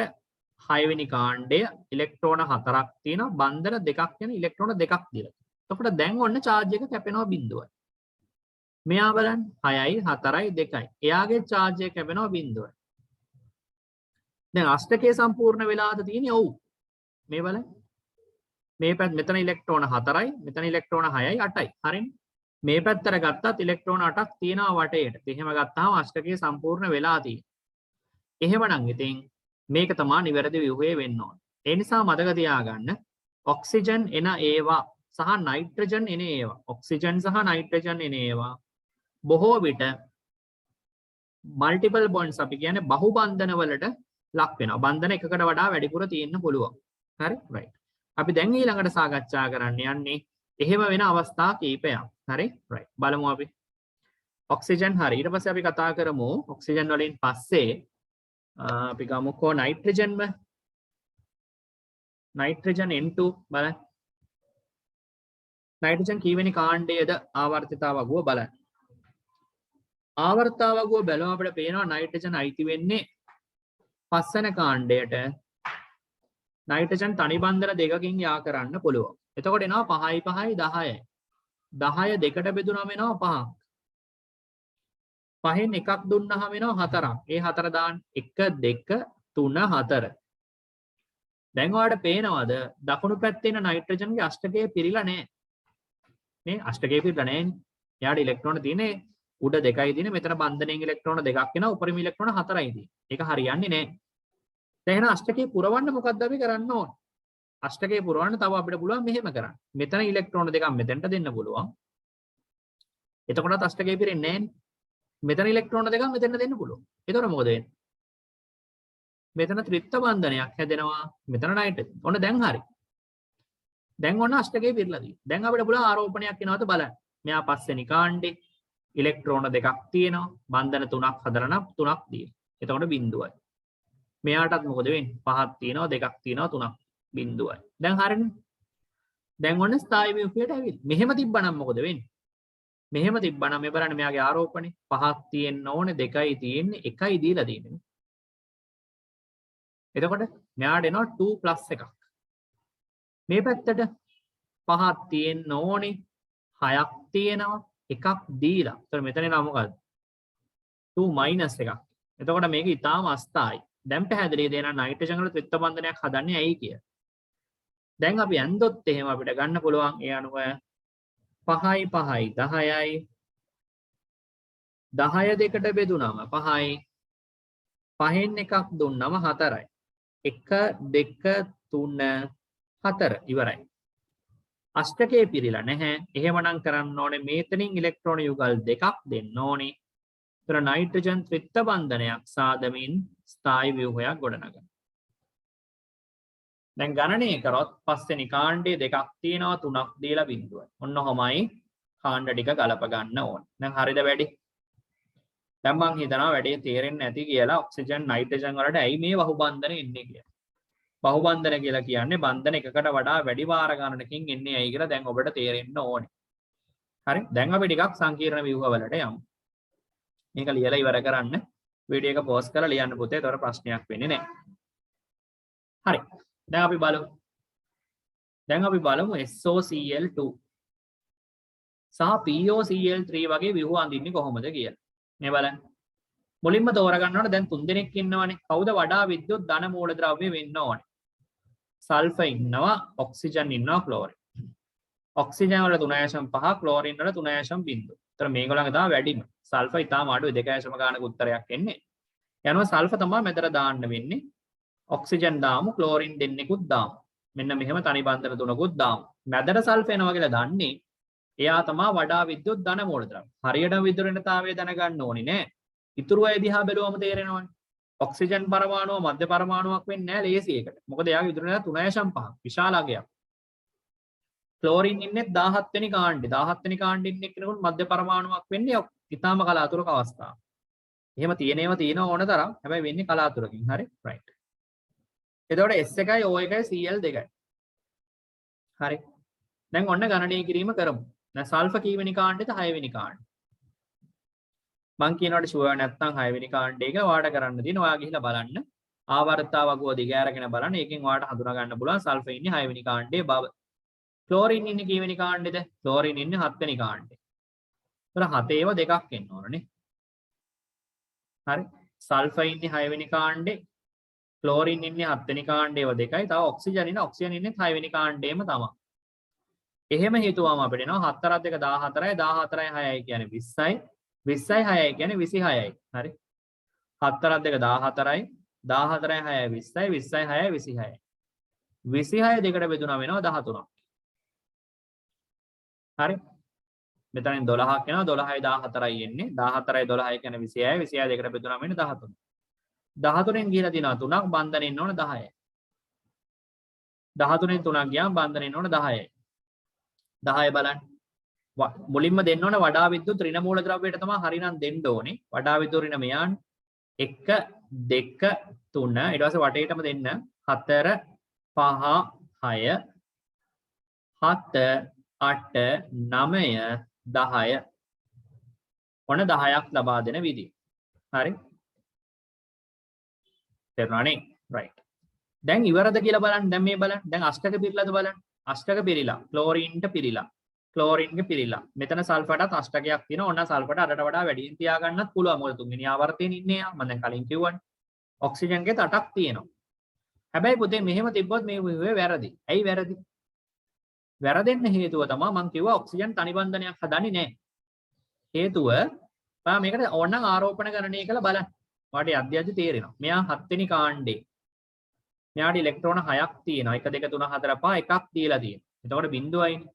6 වෙනි කාණ්ඩය ඉලෙක්ට්‍රෝන 4ක් තියෙනවා බන්ධන දෙකක් යන ඉලෙක්ට්‍රෝන දෙකක් දීලා. එතකොට දැන් ඔන්න charge එක කැපෙනවා බිඳුවයි. මෙයා බලන්න 6යි 4යි 2යි. එයාගේ charge එක කැපෙනවා බිඳුවයි. දැන් අෂ්ටකය සම්පූර්ණ වෙලාද තියෙන්නේ? ඔව්. මේ බලන්න. මේ පැත්ත මෙතන ඉලෙක්ට්‍රෝන 4යි මෙතන ඉලෙක්ට්‍රෝන 6යි 8යි. හරිනේ. මේ පැත්තට ගත්තත් ඉලෙක්ට්‍රෝන 8ක් තියෙනවා වටේට. එහෙම ගත්තාම අෂ්ටකය සම්පූර්ණ වෙලා තියෙනවා. එහෙමනම් ඉතින් මේක තමයි නිවැරදි ව්‍යුහය වෙන්න ඕන. ඒ නිසා මතක තියාගන්න ඔක්සිජන් එන ඒවා සහ නයිට්‍රජන් එන ඒවා. ඔක්සිජන් සහ නයිට්‍රජන් එන ඒවා බොහෝ විට මල්ටිපල් බොන්ඩ්ස් අපි කියන්නේ බහු බන්ධන වලට ලක් වෙනවා. බන්ධන එකකට වඩා වැඩිපුර තියෙන්න පුළුවන්. හරි? right. අපි දැන් ඊළඟට සාකච්ඡා කරන්න යන්නේ එහෙම වෙන අවස්ථා කීපයක්. හරි? right. බලමු අපි. ඔක්සිජන් හරි. ඊට පස්සේ අපි කතා කරමු ඔක්සිජන් වලින් පස්සේ අපි ගමුකෝ නයිට්‍රජන්ම. නයිට්‍රජන් N2 බලන්න. නයිට්‍රජන් කීවෙනි කාණ්ඩයේද ආවර්තිතාවගුව බලන්න. ආවර්තාවගුව බැලුවම අපිට පේනවා නයිට්‍රජන් අයිති වෙන්නේ 5 වෙනි කාණ්ඩයට. නයිට්‍රජන් තනි බන්ධන දෙකකින් යා කරන්න පුළුවන්. එතකොට එනවා 5යි 5යි 10යි. 10 දෙකට බෙදුනම එනවා 5ක්. 5න් එකක් දුන්නාම එනවා 4ක්. ඒ 4 දාන්න 1 2 3 4. දැන් ඔයාලට පේනවද දකුණු පැත්තේ ඉන්න නයිට්‍රජන්ගේ අෂ්ටකය පිරීලා නැහැ. නේ අෂ්ටකය පිරීලා නැහැනේ. එයාට ඉලෙක්ට්‍රෝන තියෙන්නේ උඩ 2යි තියෙන්නේ. මෙතන බන්ධනයෙන් ඉලෙක්ට්‍රෝන 2ක් එනවා. උපරිම ඉලෙක්ට්‍රෝන 4යි තියෙන්නේ. ඒක හරියන්නේ නැහැ. දැන් එහෙනම් අෂ්ටකය පුරවන්න මොකක්ද අපි කරන්න ඕන? අෂ්ටකය පුරවන්න තව අපිට පුළුවන් මෙහෙම කරන්න. මෙතන ඉලෙක්ට්‍රෝන දෙකක් මෙතෙන්ට දෙන්න පුළුවන්. එතකොටත් අෂ්ටකය පිරෙන්නේ නැහැ. මෙතන ඉලෙක්ට්‍රෝන දෙකක් මෙතෙන්ට දෙන්න පුළුවන්. එතකොට මොකද වෙන්නේ? මෙතන ත්‍රිත්ව බන්ධනයක් හැදෙනවා. මෙතන නයිට්‍රජන්. ඔන්න දැන් හරි. දැන් ඔන්න අෂ්ටකය පිරලා තියෙනවා. දැන් අපිට පුළුවන් ආරෝපණයක් එනවද බලන්න. මෙයා පස්වෙනි කාණ්ඩේ ඉලෙක්ට්‍රෝන දෙකක් තියෙනවා. බන්ධන 3ක් හදලා නම් 3ක් තියෙනවා. එතකොට බිඳුවයි. මෙයාටත් මොකද වෙන්නේ? 5ක් තියෙනවා, 2ක් තියෙනවා, 3ක් බිඳුවයි. දැන් හරිනේ. දැන් ඔන්න ස්ථායි ව්‍යුහයට ඇවිල්ලා. මෙහෙම තිබ්බනම් මොකද වෙන්නේ? මෙහෙම තිබ්බනම් මේ බලන්න මෙයාගේ ආරෝපණේ 5ක් තියෙන්න ඕනේ, 2යි තියෙන්නේ, 1යි දීලා තියෙන්නේ. එතකොට මෙයාට එනවා 2 + 1ක්. මේ පැත්තට 5ක් තියෙන්න ඕනේ, 6ක් තියෙනවා, 1ක් දීලා. ඒතර මෙතන එනවා මොකද්ද? 2 - 1ක්. එතකොට මේක ඊටාම අස්ථායි. දැන් පැහැදිලි දෙන නයිට්‍රජන් වල ත්‍රිත්ව බන්ධනයක් හදන්නේ ඇයි කිය. දැන් අපි ඇන්දොත් එහෙම අපිට ගන්න පුළුවන් ඒ අණුව 5යි 5යි 10යි 10 දෙකට බෙදුනම 5යි 5න් එකක් දුන්නම 4යි 1 2 3 4 ඉවරයි. අෂ්ටකයේ පිරීලා නැහැ. එහෙමනම් කරන්න ඕනේ මෙතනින් ඉලෙක්ට්‍රෝන යුගල් දෙකක් දෙන්න ඕනේ. ඒතර නයිට්‍රජන් ත්‍රිත්ව බන්ධනයක් සාදමින් ස්ථායි ව්‍යුහයක් ගොඩනගන්න. දැන් ගණනය කරොත් පස්වෙනි කාණ්ඩයේ දෙකක් තියෙනවා, 3ක් දීලා බිඳුවයි. ඔන්න ඔහොමයි කාණ්ඩ ටික ගලප ගන්න ඕනේ. දැන් හරිද වැඩි? දැන් මං හිතනවා වැඩේ තේරෙන්නේ නැති කියලා ඔක්සිජන් නයිට්‍රජන් වලට ඇයි මේ බහුබන්ධන එන්නේ කියලා. බහුබන්ධන කියලා කියන්නේ බන්ධන එකකට වඩා වැඩි වාර ගණනකින් එන්නේ ඇයි කියලා දැන් ඔබට තේරෙන්න ඕනේ. හරි? දැන් අපි ටිකක් සංකීර්ණ ව්‍යුහවලට යමු. මේක ලියලා ඉවර කරන්න. වීඩියෝ එක පෝස් කරලා ලියන්න පුතේ. ඒතර ප්‍රශ්නයක් වෙන්නේ නැහැ. හරි. දැන් අපි බලමු SOCl2 සහ POCl3 වගේ ව්‍යුහ අඳින්නේ කොහොමද කියලා. මේ බලන්න. මුලින්ම තෝරගන්න ඕනේ දැන් 3 දෙනෙක් ඉන්නවනේ. කවුද වඩා විද්‍යුත් ධන මූලද්‍රව්‍ය වෙන්න ඕනේ? සල්ෆර් ඉන්නවා, ඔක්සිජන් ඉන්නවා, ක්ලෝරින්. ඔක්සිජන් වල 3.5, ක්ලෝරින් වල 3.0. ඒතර මේගොල්ලන්ගේ තමයි වැඩිම. සල්ෆර් ඉතාලම අඩුයි 2.0 ගානක උත්තරයක් එන්නේ. යනවා සල්ෆර් තමයි මෙතන දාන්න වෙන්නේ. ඔක්සිජන් දාමු, ක්ලෝරින් දෙන්නෙකුත් දාමු. මෙන්න මෙහෙම තනි බන්ධන තුනකුත් දාමු. මැදට සල්ෆර් එනවා කියලා දන්නේ එයා තමයි වඩා විද්‍යුත් ධන මූලද්‍රව්‍ය. හරියටම විද්‍යුත්තාවය දැනගන්න ඕනේ නෑ. ඉතුරු අය දිහා බැලුවම තේරෙනවනේ. ඔක්සිජන් පරමාණුව මධ්‍ය පරමාණුවක් වෙන්නේ නෑ ලේසි එකට. මොකද එයාගේ විද්‍යුත් 3.5 විශාල අගයක්. ක්ලෝරින් ඉන්නේ 17 වෙනි කාණ්ඩේ. 17 වෙනි කාණ්ඩේ ඉන්න කෙනෙකුට මධ්‍ය පරමාණුවක් වෙන්නේ ඉතාම කලාතුරක අවස්ථාවක්. එහෙම තියෙන ඕන තරම්. හැබැයි වෙන්නේ කලාතුරකින්. හරි? රයිට්. එතකොට S1යි O1යි Cl2යි. හරි. දැන් ඔන්න ගණනය කිරීම කරමු. දැන් සල්ෆර් කීවෙනි කාණ්ඩේද? 6 වෙනි කාණ්ඩේ. මං කියනවාට ෂුවර් නැත්නම් 6 වෙනි කාණ්ඩේක ඔයාලට කරන්න තියෙන ඔයා ගිහිල්ලා බලන්න. ආවර්තතාව වගුව දිග අරගෙන බලන්න. ඒකෙන් ඔයාලට හඳුනා ගන්න පුළුවන් සල්ෆර් ඉන්නේ 6 වෙනි කාණ්ඩේ බව. ක්ලෝරින් ඉන්නේ කීවෙනි කාණ්ඩේද? ක්ලෝරින් ඉන්නේ 7 වෙනි කාණ්ඩේ. ඒතර 7 ඒවා දෙකක් එන්න ඕනනේ. හරි. සල්ෆර් ඉන්නේ 6 වෙනි කාණ්ඩේ. ක්ලෝරින් ඉන්නේ 7 වෙනි කාණ්ඩේව දෙකයි. තව ඔක්සිජන් ඉන්නේ 6 වෙනි කාණ්ඩේම තමයි. එහෙම හිතුවම අපිට එනවා 4 2 14යි 14යි 6යි කියන්නේ 20යි 20යි 6යි කියන්නේ 26යි. හරි. 4 2 14යි 14යි 6යි 20යි 20යි 6යි 26යි. 26 දෙකට බෙදුනම වෙනවා 13ක්. හරි. මෙතනින් 12ක් එනවා 12යි 14යි එන්නේ 14යි 12යි කියන්නේ 26යි 26 දෙකට බෙදුනම වෙන්නේ 13. 13න් ගිහලා තියෙනවා 3ක් බන්ධනෙ ඉන්න ඕන 10යි. 13න් 3ක් ගියාම බන්ධනෙ ඉන්න ඕන 10යි. 10 බලන්න. මුලින්ම දෙන්න ඕන වඩා විද්‍යුත් ඍණ මූලද්‍රව්‍යයට තමයි හරිනම් දෙන්න ඕනේ. වඩා විද්‍යුත් ඍණ මෙයන් 1 2 3 ඊට පස්සේ වටේටම දෙන්න 4 5 6 7 8 9 10 ඔන්න 10ක් ලබා දෙන විදිය. හරි. තේරුණානේ? රයිට්. දැන් ඉවරද කියලා බලන්න. දැන් මේ බලන්න. දැන් අෂ්ටක පිරලාද බලන්න. අෂ්ටක පිරিলা. ක්ලෝරින්ට පිරিলা. ක්ලෝරින්ගේ පිළිලා. මෙතන සල්ෆරටත් අෂ්ටකයක් තියෙනවා. ඔන්න සල්ෆරට අරට වඩා වැඩියෙන් තියාගන්නත් පුළුවන්. මොකද තුන්වෙනි ආවර්තයෙන් ඉන්නේ යා. මම දැන් කලින් කිව්වනේ. ඔක්සිජන්ගෙත් 8ක් තියෙනවා. හැබැයි පුතේ මෙහෙම තිබ්බොත් මේ ව්‍යුහය වැරදි. ඇයි වැරදි? වැරදෙන්න හේතුව තමයි මම කිව්වා ඔක්සිජන් තනි බන්ධනයක් හදන්නේ නැහැ. හේතුව ඔයා මේකට ඕනනම් ආරෝපණ ගණනය කරලා බලන්න. ඔයාට අධ්‍යයනය තේරෙනවා. මෙයා 7 වෙනි කාණ්ඩේ. මෙයාට ඉලෙක්ට්‍රෝන 6ක් තියෙනවා. 1 2 3 4 5 එකක් දීලා තියෙනවා. එතකොට බිඳුවයිනේ.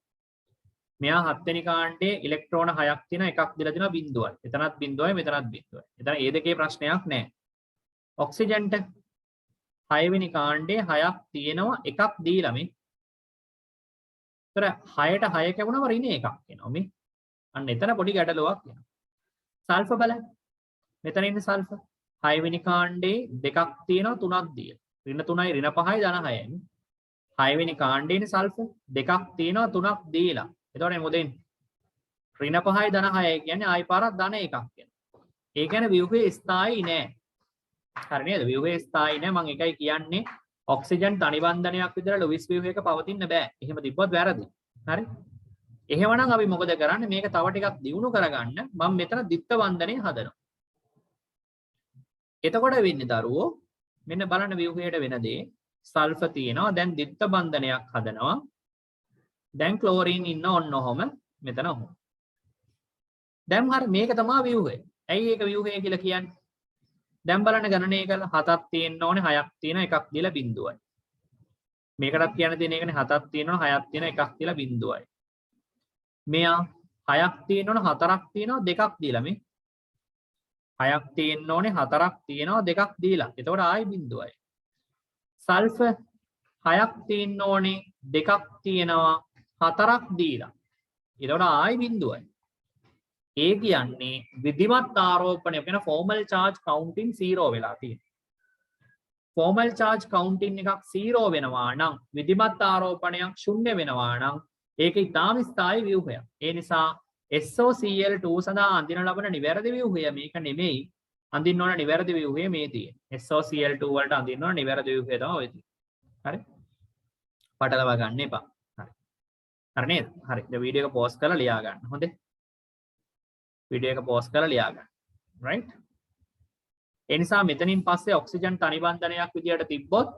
මෙයා 7 වෙනි කාණ්ඩේ ඉලෙක්ට්‍රෝන 6ක් තියෙනවා. එකක් දීලා තියෙනවා බිඳුවයි. එතනත් බිඳුවයි මෙතනත් බිඳුවයි. එතන ඒ දෙකේ ප්‍රශ්නයක් නැහැ. ඔක්සිජන්ට 6 වෙනි කාණ්ඩේ 6ක් තියෙනවා. එකක් දීලා මේ. ඒතර 6ට 6 කැපුණම ඍණ එකක් එනවා මේ. අන්න එතන පොඩි ගැටලුවක් එනවා. සල්ෆර් බලන්න. මෙතන ඉන්නේ සල්ෆර්. 6 වෙනි කාණ්ඩේ දෙකක් තියෙනවා 3ක් දීලා. ඍණ 3යි ඍණ 5යි ධන 6යි. 6 වෙනි කාණ්ඩේ ඉන්නේ සල්ෆර්. දෙකක් තියෙනවා 3ක් දීලා. එතකොට මොදෙන් ඍණ 5යි ධන 6යි කියන්නේ ආයි පාරක් ධන එකක් වෙනවා. ඒ කියන්නේ ව්‍යුහයේ ස්ථායි නෑ. හරි නේද? ව්‍යුහයේ ස්ථායි නෑ. මම එකයි කියන්නේ ඔක්සිජන් තනි බන්ධනයක් විතර ලුයිස් ව්‍යුහයක පවතින්න බෑ. එහෙම තිබ්බොත් වැරදි. හරි? එහෙමනම් අපි මොකද කරන්නේ? මේක තව ටිකක් දියුණු කරගන්න මම මෙතන ද්විත්ව බන්ධනය හදනවා. එතකොට වෙන්නේ දරුවෝ මෙන්න බලන්න ව්‍යුහයට වෙන දේ සල්ෆර් තියෙනවා. දැන් ද්විත්ව බන්ධනයක් හදනවා. දැන් ක්ලෝරින් ඉන්න ඔන්න ඔහොම මෙතන ඔහොම. දැන් හරි මේක තමයි ව්‍යුහය. ඇයි ඒක ව්‍යුහය කියලා කියන්නේ? දැන් බලන්න ගණනය කළා 7ක් තියෙන්න ඕනේ 6ක් තියෙන එකක් දීලා බිඳුවයි. මේකටත් කියන්න තියෙන එකනේ 7ක් තියෙනවා 6ක් තියෙන එකක් දීලා බිඳුවයි. මෙයා 6ක් තියෙන්න ඕනේ 4ක් තියෙනවා දෙකක් දීලා මේ 6ක් තියෙන්න ඕනේ 4ක් තියෙනවා දෙකක් දීලා. එතකොට ආයි බිඳුවයි. සල්ෆර් 6ක් තියෙන්න ඕනේ දෙකක් තියෙනවා 4ක් දීලා. එතකොට ආයි බිඳුවයි. ඒ කියන්නේ විධිමත් ආරෝපණය කියන ෆෝමල් charge counting 0 වෙලා තියෙනවා. ෆෝමල් charge counting එකක් 0 වෙනවා නම් විධිමත් ආරෝපණයක් ශුන්‍ය වෙනවා නම් ඒක ඊටාම ස්ථායි ව්‍යුහයක්. ඒ නිසා SOCl2 සඳහා අඳින ලබන නිවැරදි ව්‍යුහය මේක නෙමෙයි. අඳින්න ඕන නිවැරදි ව්‍යුහය මේ තියෙන්නේ. SOCl2 වලට අඳින්න ඕන නිවැරදි ව්‍යුහය තමයි ඔය තියෙන්නේ. හරි? පටලවා ගන්න එපා. හරි. හරි නේද? හරි. දැන් වීඩියෝ එක පෝස් කරලා ලියා ගන්න. හොඳේ. වීඩියෝ එක පෝස් කරලා ලියා ගන්න. right? ඒ නිසා මෙතනින් පස්සේ ඔක්සිජන් තනි බන්ධනයක් විදියට තිබ්බොත්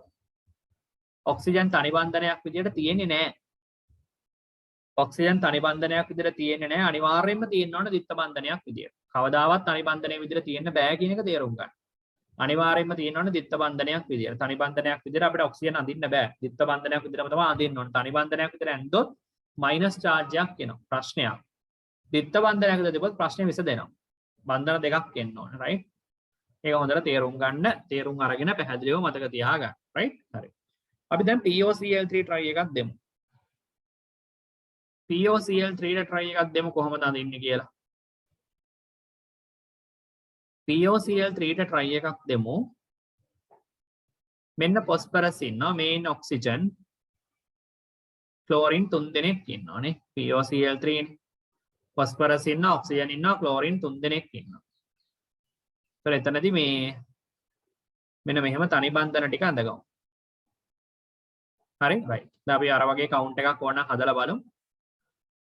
ඔක්සිජන් තනි බන්ධනයක් විදියට තියෙන්නේ නැහැ. ඔක්සිජන් තනි බන්ධනයක් විදියට තියෙන්නේ නැහැ. අනිවාර්යයෙන්ම තියෙන්න ඕන ද්විත්ව බන්ධනයක් විදියට. කවදාවත් තනි බන්ධනයක් විදියට තියෙන්න බෑ කියන එක තේරුම් ගන්න. අනිවාර්යයෙන්ම තියෙන්න ඕන ද්විත්ව බන්ධනයක් විදියට. තනි බන්ධනයක් විදියට අපිට ඔක්සිජන් අඳින්න බෑ. ද්විත්ව බන්ධනයක් විදියටම තමයි අඳින්න ඕන. තනි බන්ධනයක් විදියට ඇන්දොත් මයිනස් charge එකක් එනවා. ප්‍රශ්නයක්. ද්විත්ව බන්ධනයක් විදියට තිබ්බොත් ප්‍රශ්නේ විසඳෙනවා. බන්ධන දෙකක් එන්න ඕන. right? ඒක හොඳට තේරුම් ගන්න. තේරුම් අරගෙන පැහැදිලිව මතක තියාගන්න. right? හරි. අපි දැන් POCl3 try එකක් දෙමු. POCl3 try එකක් දෙමු කොහොමද අඳින්නේ කියලා. POCl3 try එකක් දෙමු. මෙන්න phosphorus ඉන්නවා, main oxygen, chlorine 3 දෙනෙක් ඉන්නවානේ. POCl3 phosphorus ඉන්නවා, oxygen ඉන්නවා, chlorine 3 දෙනෙක් ඉන්නවා. ඒතර එතනදී මේ මෙන්න මෙහෙම තනි බන්ධන ටික අඳගමු. හරි? right. දැන් අපි අර වගේ කවුන්ට් එකක් ඕනනම් හදලා බලමු.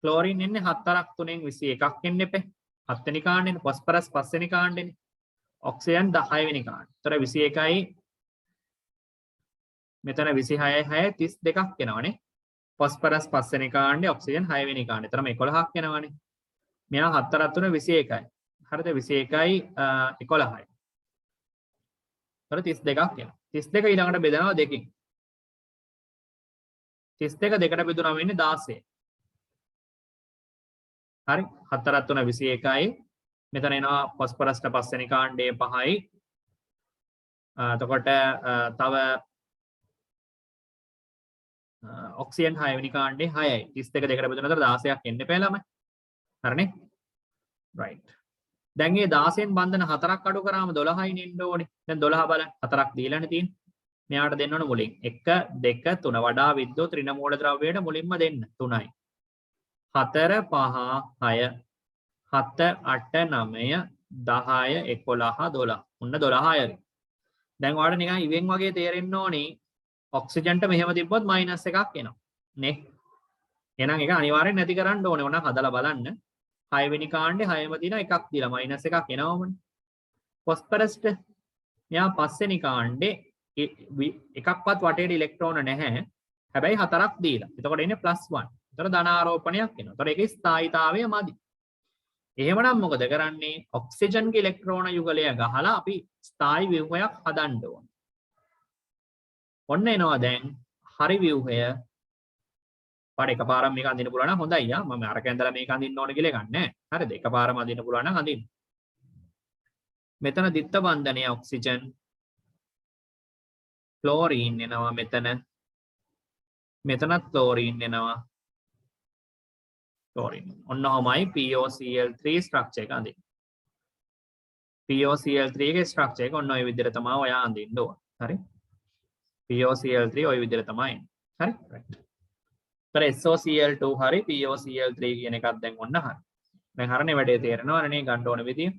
ක්ලෝරින් එන්නේ 4ක් 3න් 21ක් එන්න එපේ. 7 වෙනි කාණ්ඩෙනේ. ෆොස්ෆරස් 5 වෙනි කාණ්ඩෙනේ. ඔක්සිජන් 10 වෙනි කාණ්ඩ. ඒතර 21යි මෙතන 26යි 6 32ක් එනවනේ. ෆොස්ෆරස් 5 වෙනි කාණ්ඩේ ඔක්සිජන් 6 වෙනි කාණ්ඩේ. ඒතරම 11ක් එනවනේ. මෙයා 4ක් 3 21යි. හරිද? 21යි 11යි. ඒතර 32ක් එනවා. 32 ඊළඟට බෙදනවා දෙකකින්. 32 දෙකට බෙදුනම වෙන්නේ 16. හරි 4 3 21යි මෙතන එනවා ෆොස්ෆරස්ට 5 වෙනි කාණ්ඩයේ 5යි එතකොට තව ඔක්සිජන් 6 වෙනි කාණ්ඩයේ 6යි 32 දෙකට බෙදුනතර 16ක් එන්න එපා ළමයි හරිනේ right දැන් මේ 16න් බන්ධන 4ක් අඩු කරාම 12යි නෙන්න ඕනේ දැන් 12 බලන්න 4ක් දීලානේ තියෙන්නේ මෙයාට දෙන්න ඕන මුලින් 1 2 3 වඩා විද්‍යුත් ඍණ මූලද්‍රව්‍යයට මුලින්ම දෙන්න 3යි 4 5 6 7 8 9 10 11 12 උන්න 12යි දැන් ඔයාලට නිකන් ඉවෙන් වගේ තේරෙන්න ඕනේ ඔක්සිජන්ට මෙහෙම තිබ්බොත් මයිනස් එකක් එනවා නේ එහෙනම් ඒක අනිවාර්යෙන් නැති කරන්න ඕනේ. ඕන හදලා බලන්න. 6 වෙනි කාණ්ඩේ 6ම දින එකක් දීලා මයිනස් එකක් එනවමනේ. ෆොස්ෆරස්ට මෙයා 5 වෙනි කාණ්ඩේ එකක්වත් වටේට ඉලෙක්ට්‍රෝන නැහැ. හැබැයි 4ක් දීලා. එතකොට එන්නේ +1. එතකොට ධන ආරෝපණයක් එනවා. එතකොට ඒකේ ස්ථායීතාවය මදි. එහෙමනම් මොකද කරන්නේ? ඔක්සිජන්ගේ ඉලෙක්ට්‍රෝන යුගලය ගහලා අපි ස්ථායී ව්‍යුහයක් හදන්න ඕනේ. ඔන්න එනවා දැන් හරි ව්‍යුහය. පාඩ එකපාරම මේක අඳින්න පුළුවන් නම් හොඳයි ආ. මම අරක ඇඳලා මේක අඳින්න ඕන කියලා එකක් නැහැ. හරිද? එකපාරම අඳින්න පුළුවන් නම් අඳින්න. මෙතන දිත්ත බන්ධනයේ ඔක්සිජන් ක්ලෝරීන් එනවා මෙතන. මෙතනත් ක්ලෝරීන් එනවා. ක්ලෝරීන්. ඔන්න ඔහමයි POCl3 ස්ට්‍රක්චර් එක අඳින්න. POCl3 ගේ ස්ට්‍රක්චර් එක ඔන්න ඔය විදිහට තමයි ඔයා අඳින්න ඕන. හරි? POCl3 ඔය විදිහට තමයි එන්නේ. හරි? right. SOCl2 හරි POCl3 කියන එකක් දැන් ඔන්න හරි. දැන් හරනේ වැඩේ තේරෙනවනේ නේ ගන්න ඕන විදිය.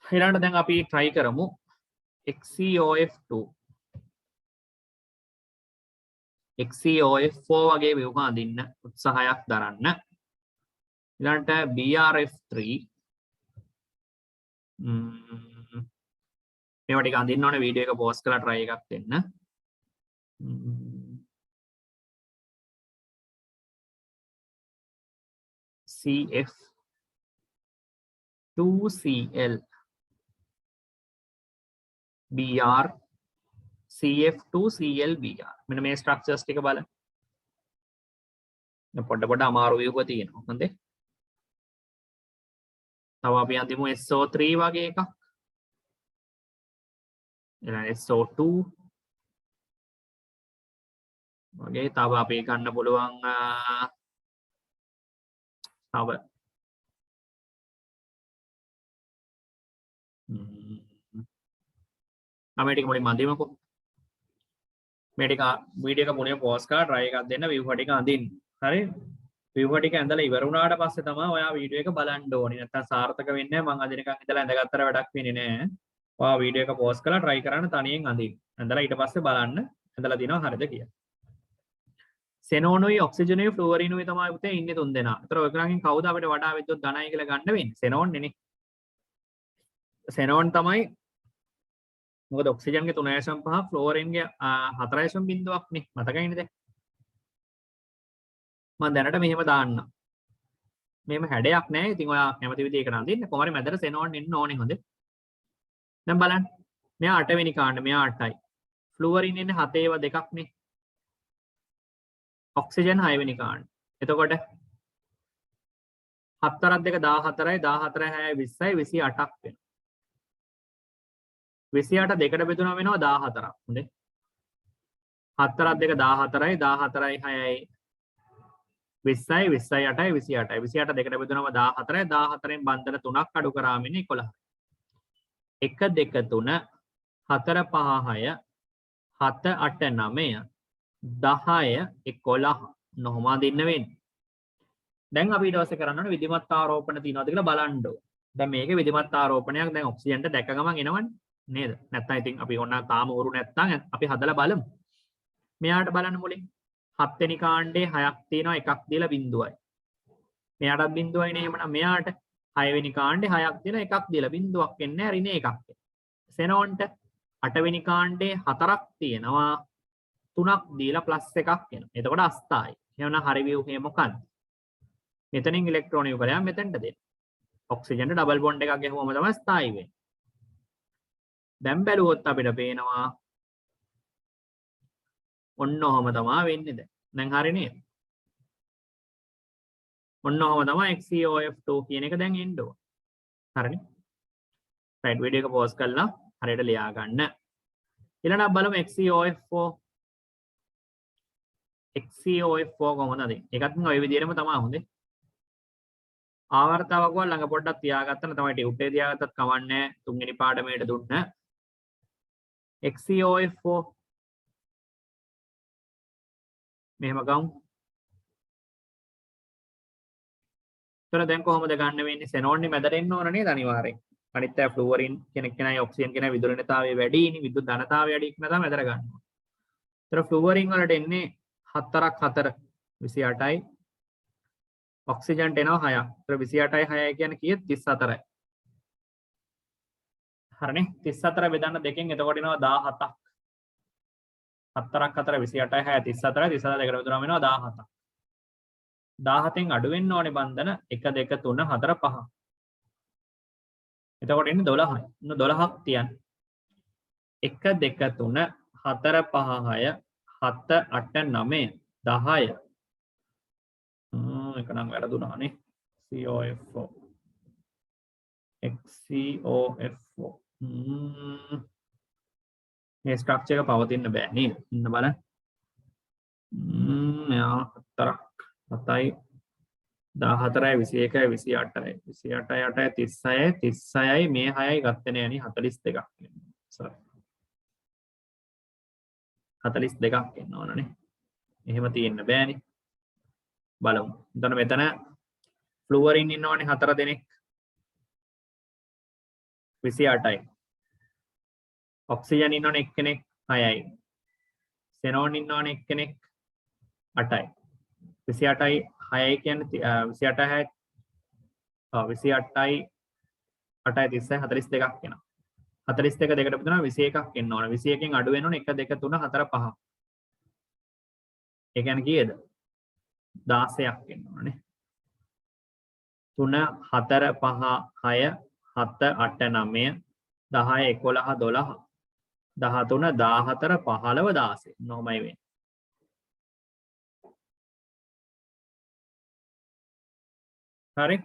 ඊළඟට දැන් අපි try කරමු XeOF2. XeOF4 වගේ ව්‍යුහ අඳින්න උත්සාහයක් දරන්න. ඊළඟට BRF3 මේවා ටික අඳින්න ඕනේ වීඩියෝ එක පෝස්ට් කරලා try එකක් දෙන්න. CF2Cl Br CF2Cl Br මෙන්න මේ ස්ට්‍රක්චර්ස් ටික බලන්න. දැන් පොඩ අමාරු ව්‍යුහ තියෙනවා. හොඳේ. තව අපි අඳිමු SO3 වගේ එකක්. ඊළඟ SO2 වගේ තව අපි ගන්න පුළුවන් තව මේ ටික මුලින්ම අඳිමුකෝ. මේ ටික වීඩියෝ එක මුලින්ම පෝස් කරලා try එකක් දෙන්න view ටික අඳින්න. හරි? view ටික ඇඳලා ඉවර වුණාට පස්සේ තමයි ඔයා වීඩියෝ එක බලන්න ඕනේ. නැත්තම් සාර්ථක වෙන්නේ නැහැ. මං අඳිනකන් ඉඳලා ඇඳගත්තට වැඩක් වෙන්නේ නැහැ. ඔයා වීඩියෝ එක පෝස් කරලා try කරන්න තනියෙන් අඳින්න. ඇඳලා ඊට පස්සේ බලන්න ඇඳලා දිනව හරිද කියලා. සෙනෝනුයි ඔක්සිජනුයි ෆ්ලුවරිනුයි තමයි පුතේ ඉන්නේ තුන් දෙනා. ඒතර ඔයගලගෙන් කවුද අපිට වඩා විද්‍යුත් ධනයි කියලා ගන්න වෙන්නේ? සෙනෝන්නේ නේ. සෙනෝන් තමයි මොකද ඔක්සිජන්ගේ 3.5 ෆ්ලෝරින්ගේ 4.0ක් නේ මතකයිනේ දැන් මම දැනට මෙහෙම දාන්නම් මෙහෙම හැඩයක් නැහැ ඉතින් ඔයා කැමති විදිහකට අඳින්න කොහොම හරි මැදට සෙනෝන් එන්න ඕනේ හොඳේ දැන් බලන්න මෙයා 8 වෙනි කාණ්ඩ මෙයා 8යි ෆ්ලෝරින් ඉන්නේ 7 ඒවා දෙකක් නේ ඔක්සිජන් 6 වෙනි කාණ්ඩ එතකොට 7 2 14යි 14 6යි 20යි 28ක් වෙනවා 28 දෙකට බෙදුනම වෙනවා 14ක්. හොඳේ. 4ක් 2 14යි 14යි 6යි 20යි 20යි 8යි 28යි 28 දෙකට බෙදුනම 14යි 14න් බන්ධන 3ක් අඩු කරාම ඉන්නේ 11යි. 1 2 3 4 5 6 7 8 9 10 11 නොහොම අදින්න වෙන්නේ. දැන් අපි ඊට පස්සේ කරන්න ඕනේ විධිමත් ආරෝපණ තියනවාද කියලා බලන්න ඕනේ. දැන් මේකේ විධිමත් ආරෝපණයක් දැන් ඔක්සිජන්ට දැක ගමන් එනවනේ. නේද නැත්නම් ඉතින් අපි ඕන තාම උරු නැත්නම් අපි හදලා බලමු මෙයාට බලන්න මුලින් 7 වෙනි කාණ්ඩේ 6ක් තියෙනවා එකක් දීලා බිඳුවයි මෙයාටත් බිඳුවයිනේ එහෙමනම් මෙයාට 6 වෙනි කාණ්ඩේ 6ක් තියෙනවා එකක් දීලා බිඳුවක් එන්නේ හරිනේ එකක් සෙනෝන්ට 8 වෙනි කාණ්ඩේ 4ක් තියෙනවා 3ක් දීලා ප්ලස් එකක් එනවා එතකොට අස්ථායි එහෙනම් හරි ව්‍යුහය මොකක්ද මෙතනින් ඉලෙක්ට්‍රෝන යුගලයක් මෙතනට දෙන්න ඔක්සිජන්ට ඩබල් බොන්ඩ් එකක් ගැහුවම තමයි ස්ථායි වෙන්නේ දැන් බැලුවොත් අපිට පේනවා ඔන්න ඔහම තමයි වෙන්නේ දැන් හරි නේද ඔන්න ඔහම තමයි XeOF2 කියන එක දැන් එන්න ඕන හරිනේ රයිට් වීඩියෝ එක පෝස් කරලා හරියට ලියා ගන්න ඊළඟට බලමු XeOF4 කොහොමද අදින්නේ ඒකත් ඔය විදිහටම තමයි හොඳේ ආවර්තාවක් වල ළඟ පොඩ්ඩක් තියාගත්තම තමයි ටියුබ් එකේ තියාගත්තත් කවන්නේ තුන්වෙනි පාඩමේට දුන්න XeOF4 මෙහෙම ගමු. එතන දැන් කොහොමද ගන්න වෙන්නේ? සෙනෝන්නේ මැදට එන්න ඕන නේද අනිවාර්යෙන්. අනිත් අය ෆ්ලුවරින් කෙනෙක් කෙනයි ඔක්සිජන් කෙනයි විදුලනතාවය වැඩිනේ විදුලි ධනතාවය වැඩි ඉක්ම තමයි මැදට ගන්න ඕන. එතන ෆ්ලුවරින් වලට එන්නේ 4ක් 4 28යි ඔක්සිජන්ට එනවා 6ක්. ඒතර 28යි 6යි කියන්නේ කීයද? 34යි. හරිනේ 34 බෙදන්න දෙකෙන් එතකොට එනවා 17ක්. 4ක් 4 28යි 6 34යි 34 දෙකට බෙදුනම එනවා 17ක්. 17න් අඩු වෙන්න ඕනේ බන්ධන 1 2 3 4 5. එතකොට එන්නේ 12යි. 12ක් තියන්න. 1 2 3 4 5 6 7 8 9 10. එක නම් වැරදුනානේ. COF4 XCOF4 මේ ස්ට්‍රක්චර් එක පවතින්න බෑ නේද? ඉන්න බලන්න. මෙයා 4ක් 7යි 14යි 21යි 28යි 28යි 8යි 36යි 36යි මේ 6යි ගත්තේ නෑනේ 42ක් එන්න. sorry 42ක් එන්න ඕනනේ. එහෙම තියෙන්න බෑනේ. බලමු. එතන මෙතන ෆ්ලුවරින් ඉන්නවනේ 4 දෙනෙක් 28යි. ඔක්සිජන් ඉන්නවනේ එක්කෙනෙක් 6යි. සෙනෝන් ඉන්නවනේ එක්කෙනෙක් 8යි. 28යි 6යි කියන්නේ 28යි 28යි 8යි 30යි 42ක් එනවා. 42 දෙකට බෙදුනා 21ක් එන්න ඕන. 21කින් අඩු වෙන්න ඕනේ 1 2 3 4 5. ඒ කියන්නේ කීයද? 16ක් එන්න ඕනේ. 3 4 5 6 7 8 9 10 11 12 13 14 15 16 නොමයි වෙන්නේ. හරි.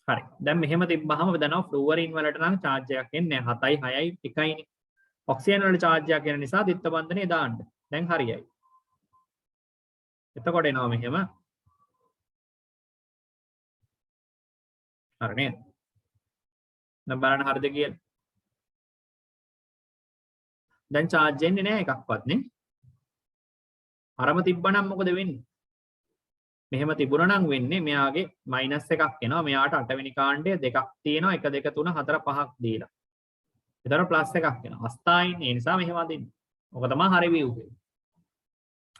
හරි. දැන් මෙහෙම තිබ්බහම දන්නවා ෆ්ලුවරින් වලට නම් charge එකක් එන්නේ නැහැ. 7යි 6යි 1යිනේ. ඔක්සිජන් වල charge එකක් එන නිසා දිත්ත බන්ධනේ දාන්න. දැන් හරියයි. එතකොට එනවා මෙහෙම. හරි නේද? දැන් බලන්න හරිද කියලා. දැන් charge එන්නේ නැහැ එකක්වත් නේ. අරම තිබ්බනම් මොකද වෙන්නේ? මෙහෙම තිබුණා නම් වෙන්නේ මෙයාගේ මයිනස් එකක් එනවා. මෙයාට 8 වෙනි කාණ්ඩය දෙකක් තියෙනවා. 1 2 3 4 5ක් දීලා. ඒතර ප්ලස් එකක් එනවා. අස්ථායින් ඒ නිසා මෙහෙම අදින්න. ඔක තමයි හරි view එක.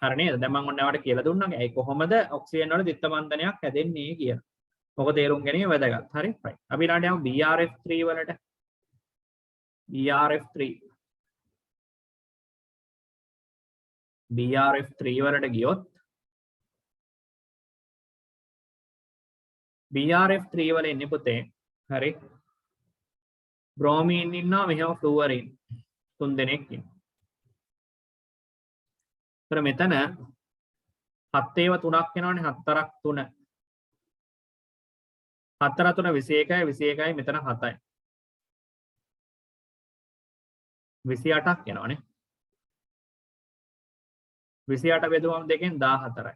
හරි නේද? දැන් මම ඔන්න ඔයාලට කියලා දුන්නා. ඒ කොහොමද ඔක්සිජන් වල දිත්ත බන්ධනයක් හැදෙන්නේ කියලා. ඔක තේරුම් ගැනීම වැදගත්. හරි. right. අපි ඊළඟට යමු BRF3 වලට. BRF3 වලට ගියොත් BRF3 වල ඉන්නේ පුතේ. හරි. බ්‍රෝමීන් ඉන්නවා මෙහෙම ෆ්ලුවරින් 3 දෙනෙක් ඉන්නවා. ඒතර මෙතන 7 ඒවා 3ක් වෙනවනේ 4ක් 3. 4 3 21යි 21යි මෙතන 7යි. 28ක් එනවනේ. 28 බෙදුවම දෙකෙන් 14යි.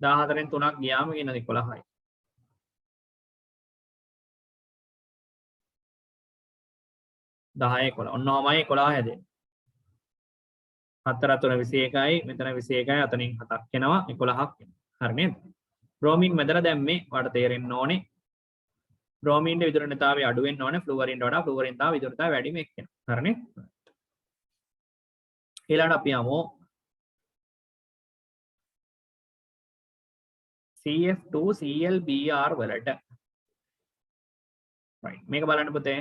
14න් 3ක් ගියාම ඉන්න 11යි. 10 11. ඔන්නෝමයි 11 හැදෙන්නේ. 4 3 21යි මෙතන 21යි අතනින් 7ක් එනවා 11ක් එනවා. හරි නේද? බ්‍රෝමින් මෙතන දැම්මේ ඔයාලට තේරෙන්න ඕනේ. බ්‍රෝමින්ගේ විදුලනතාවය අඩු වෙන්න ඕනේ ෆ්ලුවරින්ට වඩා ෆ්ලුවරින් තාම විදුලනතාවය වැඩිම එක්කෙනා. හරි නේ? ඊළඟට අපි යමු CF2ClBr වලට. right මේක බලන්න පුතේ.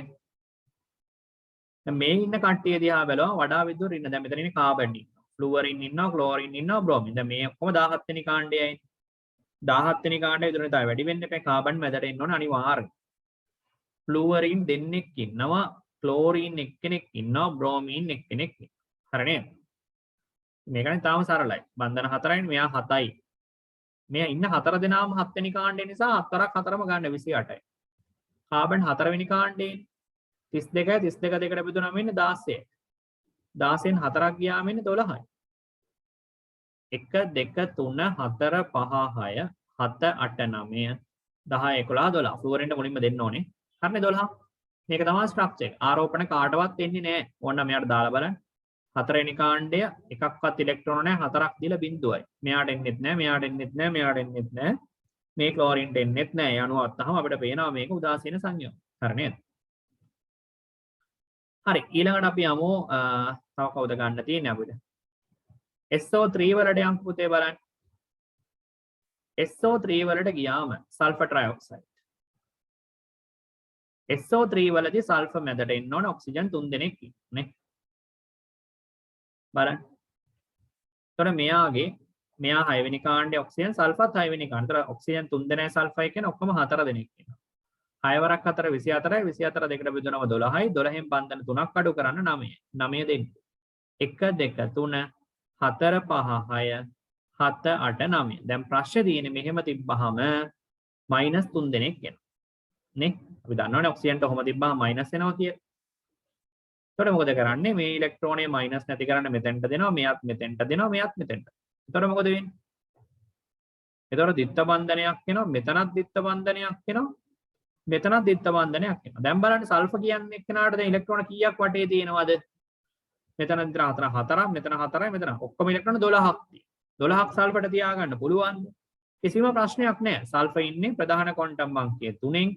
දැන් මේ ඉන්න කට්ටිය දිහා බැලුවම වඩා විදුර ඉන්න. දැන් මෙතන ඉන්නේ කාබන් ඉන්නවා. ෆ්ලුවරින් ඉන්නවා, ක්ලෝරින් ඉන්නවා, බ්‍රෝමින්. දැන් මේ ඔක්කොම 17 වෙනි කාණ්ඩයයි. 17 වෙනි කාණ්ඩයේ විදුලනතාවය වැඩි වෙන්න එපා. කාබන් මැදට එන්න ඕන අනිවාර්යයෙන්. ෆ්ලුවරින් දෙන්නෙක් ඉන්නවා, ක්ලෝරින් එක්කෙනෙක් ඉන්නවා, බ්‍රෝමින් එක්කෙනෙක් ඉන්නවා. හරි නේද? මේකනේ තාම සරලයි. බන්ධන 4යි මෙයා 7යි. මෙයා ඉන්න 4 දෙනාම 7 වෙනි කාණ්ඩේ නිසා 4ක් 4ම ගන්න 28යි. කාබන් 4 වෙනි කාණ්ඩේ 32යි 32 දෙකට බෙදුනම ඉන්නේ 16යි. 16න් 4ක් ගියාම ඉන්නේ 12යි. 1 2 3 4 5 6 7 8 9 10 11 12 ෆ්ලුවරින්ට මුලින්ම දෙන්න ඕනේ. හරිනේ 12. මේක තමයි ස්ට්‍රක්චර් එක. ආරෝපණ කාටවත් එන්නේ නැහැ. ඕන්න මෙයාට දාලා බලන්න. 4 වෙනි කාණ්ඩය එකක්වත් ඉලෙක්ට්‍රෝන නැහැ 4ක් දීලා බිඳුවයි. මෙයාට එන්නෙත් නැහැ, මෙයාට එන්නෙත් නැහැ, මෙයාට එන්නෙත් නැහැ. මේ ක්ලෝරින්ට එන්නෙත් නැහැ. ඒ අණුව අත්තහම අපිට පේනවා මේක උදාසීන සංයෝග. හරි නේද? හරි ඊළඟට අපි යමු තව කවුද ගන්න තියෙන්නේ අපිට? SO3 වලට යම් පුතේ බලන්න. SO3 වලට ගියාම සල්ෆර් ට්‍රයිऑක්සයිඩ්. SO3 වලදී සල්ෆර් මැදට එන්න ඕන ඔක්සිජන් 3 දෙනෙක් නේ. බලන්න. එතකොට මෙයා 6 වෙනි කාණ්ඩයේ ඔක්සිජන් සල්ෆර්ත් 6 වෙනි කාණ්ඩ. එතකොට ඔක්සිජන් 3 දෙනයි සල්ෆරයි කියන ඔක්කොම 4 දෙනෙක් ඉන්නවා. 6 වරක් 4 24යි 24 දෙකට බෙදුනම 12යි 12න් බන්ධන 3ක් අඩු කරන්න 9යි 9 දෙන්නේ 1 2 3 4 5 6 7 8 9 දැන් ප්‍රශ්නේ තියෙන්නේ මෙහෙම තිබ්බහම -3 දෙනෙක් එනවා නේ අපි දන්නවනේ ඔක්සිජන්ට කොහොම තිබ්බහම මයිනස් එනවා කියලා. එතකොට මොකද කරන්නේ මේ ඉලෙක්ට්‍රෝනේ මයිනස් නැති කරන්න මෙතෙන්ට දෙනවා මෙයත් මෙතෙන්ට දෙනවා මෙයත් මෙතෙන්ට. එතකොට මොකද වෙන්නේ? එතකොට දිත්ත බන්ධනයක් එනවා මෙතනත් දිත්ත බන්ධනයක් එනවා මෙතනත් දිත්ත බන්ධනයක් එනවා. දැන් බලන්න සල්ෆර් කියන්නේ එක්කෙනාට දැන් ඉලෙක්ට්‍රෝන කීයක් වටේ තියෙනවද? මෙතන විතර 4ක් මෙතන 4යි මෙතන ඔක්කොම ඉලෙක්ට්‍රෝන 12ක් තියෙනවා. 12ක් සල්ෆර්ට තියාගන්න පුළුවන්ද? කිසිම ප්‍රශ්නයක් නැහැ. සල්ෆර් ඉන්නේ ප්‍රධාන ක්වොන්ටම් අංකය 3න්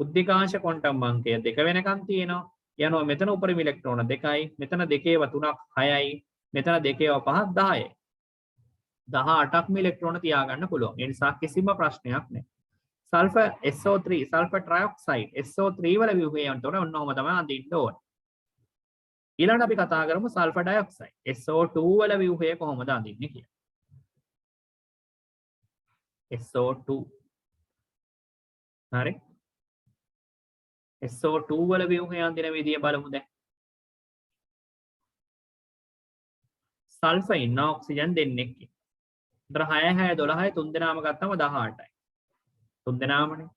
උද්දීකාංශ ක්වොන්ටම් අංකය 2 වෙනකන් තියෙනවා. යනවා මෙතන උපරිම ඉලෙක්ට්‍රෝන 2යි මෙතන 2ව 3ක් 6යි මෙතන 2ව 5ක් 10යි 18ක්ම ඉලෙක්ට්‍රෝන තියාගන්න පුළුවන්. ඒ නිසා කිසිම ප්‍රශ්නයක් නැහැ. සල්ෆර් SO3 සල්ෆර් ට්‍රයිऑක්සයිඩ් SO3 වල ව්‍යුහයන්ට ඔන්න ඔහොම තමයි අඳින්න ඕනේ. ඊළඟට අපි කතා කරමු සල්ෆර් ඩයොක්සයිඩ් SO2 වල ව්‍යුහය කොහොමද අඳින්නේ කියලා. SO2 හරි SO2 වල ව්‍යුහය අඳින විදිය බලමු දැන්. සල්ෆර් ඉන්න ඔක්සිජන් දෙන්නෙක්. ඒතර 6 6 12යි 3 දෙනාම ගත්තම 18යි. 3 දෙනාමනේ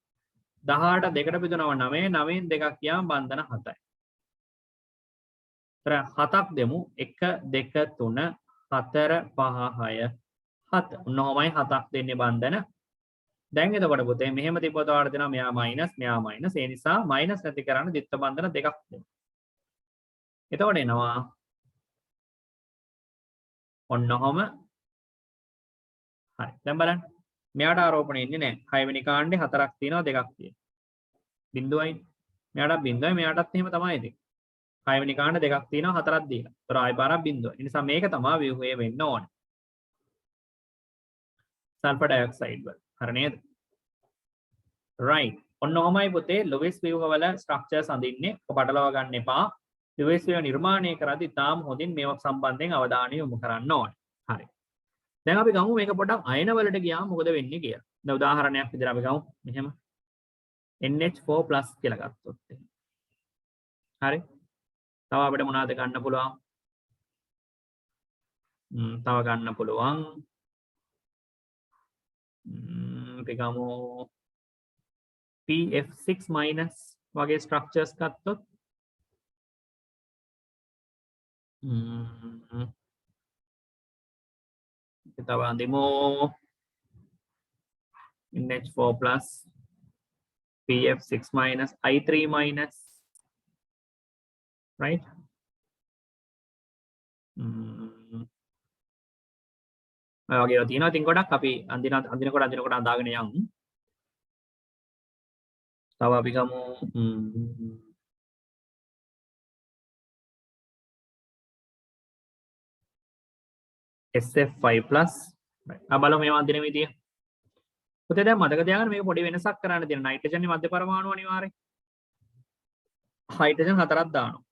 18 දෙකට බෙදුනම 9 9න් දෙකක් ගියාම බන්ධන 7යි. ඒතර 7ක් දෙමු 1 2 3 4 5 6 7 ඔන්නෝමයි 7ක් දෙන්නේ බන්ධන. දැන් එතකොට පුතේ මෙහෙම තිබ්බොත් ඔයාලට දෙනවා මෙයා මයිනස් මෙයා මයිනස්. ඒ නිසා මයිනස් නැති කරන්න දිත්ත බන්ධන දෙකක් දෙමු. එතකොට එනවා ඔන්නෝම හරි. දැන් බලන්න මෙයාට ආරෝපණය ඉන්නේ නැහැ. 6 වෙනි කාණ්ඩේ 4ක් තියෙනවා 2ක් තියෙනවා. බිඳුවයි. මෙයාටත් බිඳුවයි මෙයාටත් එහෙම තමයි ඉතින්. 6 වෙනි කාණ්ඩ 2ක් තියෙනවා 4ක් දීලා. ඒතර ආයි පාරක් බිඳුවයි. ඒ නිසා මේක තමයි ව්‍යුහය වෙන්න ඕනේ. සල්ෆර් ඩයොක්සයිඩ් වල. හරි නේද? right. ඔන්න ඔහමයි පුතේ ලුයිස් ව්‍යුහ වල ස්ට්‍රක්චර්ස් අඳින්නේ. ඔක පටලවා ගන්න එපා. ලුයිස් ව්‍යුහ නිර්මාණය කරද්දී තාම හොඳින් මේවා සම්බන්ධයෙන් අවධානය යොමු කරන්න ඕනේ. හරි. දැන් අපි ගමු මේක පොඩ්ඩක් අයන වලට ගියාම මොකද වෙන්නේ කියලා. දැන් උදාහරණයක් විදිහට අපි ගමු මෙහෙම NH4+ කියලා ගත්තොත් එහෙනම්. හරි. තව අපිට මොනවද ගන්න පුළුවන්? තව ගන්න පුළුවන්. අපි ගමු PF6- වගේ ස්ට්‍රක්චර්ස් ගත්තොත් තව අඳිමු NH4+ PF6- I3-, right? ඔය වගේ තියෙනවා. ඉතින් ගොඩක් අපි අඳිනකොට අඳාගෙන යමු. තව අපි ගමු SF5+. බලමු මේවා අඳින විදිය. පුතේ දැන් මතක තියාගන්න මේක පොඩි වෙනසක් කරන්න තියෙන. නයිට්‍රජන් මධ්‍ය පරමාණු අනිවාර්යයෙන්. හයිඩ්‍රජන් 4ක් දානවා.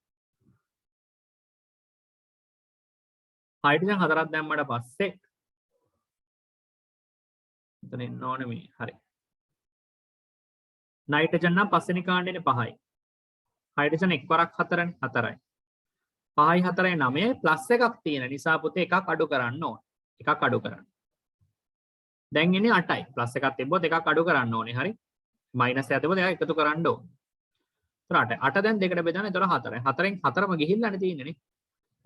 හයිඩ්‍රජන් 4ක් දැම්මට පස්සේ එතන එන්න ඕනේ මේ. හරි. නයිට්‍රජන් නම් පස්වෙනි කාණ්ඩේනේ 5යි. හයිඩ්‍රජන් එක් වරක් 4නේ 4යි. 5යි 4යි 9යි ප්ලස් එකක් තියෙන නිසා පුතේ එකක් අඩු කරන්න ඕනේ. එකක් අඩු කරන්න. දැන් ඉන්නේ 8යි. ප්ලස් එකක් තිබ්බොත් එකක් අඩු කරන්න ඕනේ. හරි. මයිනස් එකක් තිබ්බොත් එකක් එකතු කරන්න ඕනේ. ඒතර 8යි. 8 දැන් දෙකට බෙදන්න. ඒතර 4යි. 4න් 4ම ගිහිල්ලානේ තියෙන්නේ නේ.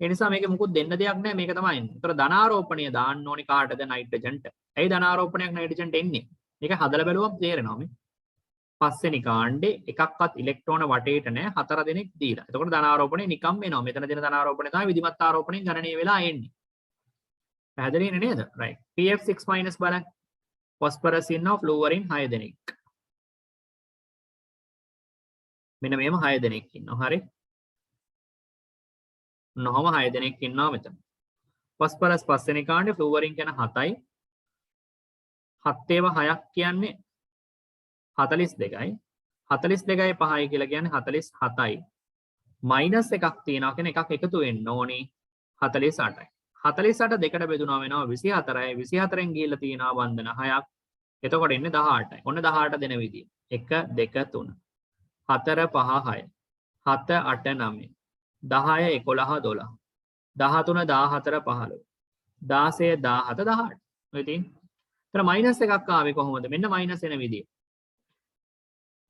ඒ නිසා මේකේ මුකුත් දෙන්න දෙයක් නැහැ. මේක තමයි එන්නේ. ඒතර ධනාරෝපණය දාන්න ඕනේ කාටද? නයිට්‍රජන්ට. ඇයි ධනාරෝපණයක් නයිට්‍රජන්ට එන්නේ? මේක හදලා බැලුවම තේරෙනවා මේ. පස්වෙනි කාණ්ඩේ එකක්වත් ඉලෙක්ට්‍රෝන වටේට නැහැ 4 දෙනෙක් දීලා. එතකොට ධනාරෝපණය නිකම් වෙනවා. මෙතන දෙන ධනාරෝපණය තමයි විධිමත් ආරෝපණයෙන් ගණනය වෙලා එන්නේ. පැහැදිලිනේ නේද? right. PF6- බලන්න. phosphorus ඉන්නවා fluorine 6 දෙනෙක්. මෙන්න මේම 6 දෙනෙක් ඉන්නවා. හරි. නොහොම 6 දෙනෙක් ඉන්නවා මෙතන. ෆොස්ෆරස් පස්වෙනි කාණ්ඩේ ෆ්ලූවරින් කියන 7යි 7 ඒවා 6ක් කියන්නේ 42යි 42යි 5යි කියලා කියන්නේ 47යි මයිනස් එකක් තියෙනවා කියන එකක් එකතු වෙන්න ඕනේ 48යි 48 දෙකට බෙදුනා වෙනවා 24යි 24න් ගිහිල්ලා තියෙනවා බන්ධන 6ක් එතකොට එන්නේ 18යි ඔන්න 18 දෙන විදිය 1 2 3 4 5 6 7 8 9 10 11 12 13 14 15 16 17 18 ඔය තියෙන්නේ. ඒතර මයිනස් එකක් ආවේ කොහොමද? මෙන්න මයිනස් එන විදිය.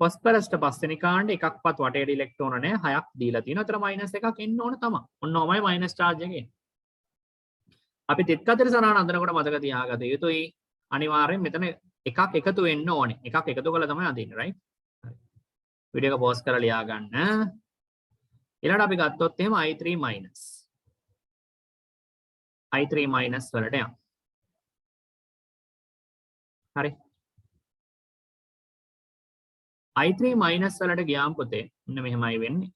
ෆොස්ෆරස්ට පස්වෙනි කාණ්ඩේ එකක්වත් වටේට ඉලෙක්ට්‍රෝන නැහැ 6ක් දීලා තියෙනවා. ඒතර මයිනස් එකක් එන්න ඕන තමයි. ඔන්න ඔමයි මයිනස් charge එක එන්නේ. අපි තිත් කතර සරහන අඳනකොට මතක තියාගත යුතුයි. අනිවාර්යෙන් මෙතන එකක් එකතු වෙන්න ඕනේ. එකක් එකතු කරලා තමයි අඳින්නේ, right? හරි. වීඩියෝ එක පෝස් කරලා ලියා ගන්න. ඊළඟට අපි ගත්තොත් එහෙම i3 minus i3 minus වලට යමු. හරි. i3 minus වලට ගියාම පුතේ මෙන්න මෙහෙමයි වෙන්නේ.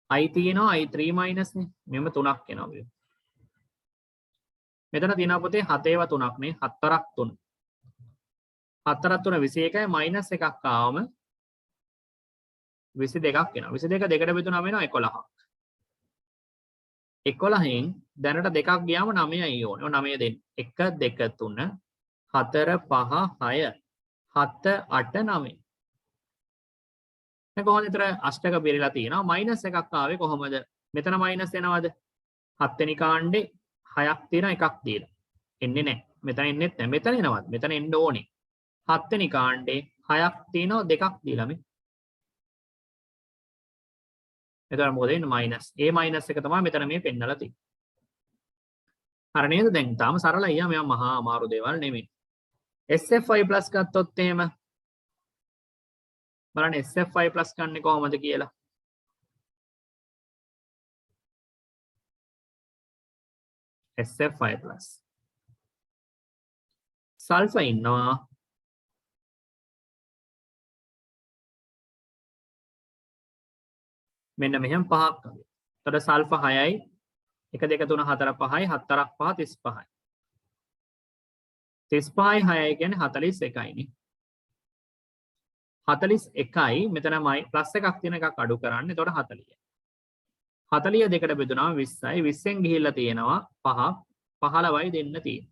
i තියෙනවා i3 minus නේ. මෙන්න 3ක් එනවා. මෙතන තියෙනවා පුතේ 7 ඒවා 3ක් නේ. 4ක් 3. 4ක් 3 21යි minus එකක් ආවම 22ක් එනවා. 22 දෙකට බෙදුනම වෙනවා 11ක්. 11න් දැනට දෙකක් ගියාම 9යි ඕනේ. ඔය 9 දෙන්න. 1 2 3 4 5 6 7 8 9. දැන් කොහොමද විතර අෂ්ටක පිරিলা තියෙනවා. මයිනස් එකක් ආවේ කොහොමද? මෙතන මයිනස් එනවද? 7 වෙනි කාණ්ඩේ 6ක් තියෙන එකක් දීලා. එන්නේ නැහැ. මෙතන එන්නේත් නැහැ. මෙතන එනවද? මෙතන එන්න ඕනේ. 7 වෙනි කාණ්ඩේ 6ක් තියෙනවා දෙකක් දීලා මේ. එතකොට මොකද වෙන්නේ? මයිනස්. ඒ මයිනස් එක තමයි මෙතන මේ පෙන්නලා තියෙන්නේ. හරි නේද? දැන් තාම සරලයි. යා මේවා මහා අමාරු දේවල් නෙමෙයි. SFI+ ගත්තොත් එහෙම බලන්න SFI+ ගන්නේ කොහොමද කියලා. SFI+. සල්ෆර් ඉන්නවා. මෙන්න මෙහෙම පහක් වගේ. එතකොට සල්ෆර් 6යි 1 2 3 4 5යි 7 4ක් 5 35යි. 35යි 6යි කියන්නේ 41යි නේ. 41යි මෙතන ප්ලස් එකක් තියෙන එකක් අඩු කරන්න. එතකොට 40යි. 40 දෙකට බෙදුනම 20යි. 20ෙන් ගිහිල්ලා තියෙනවා 5ක් 15යි දෙන්න තියෙනවා.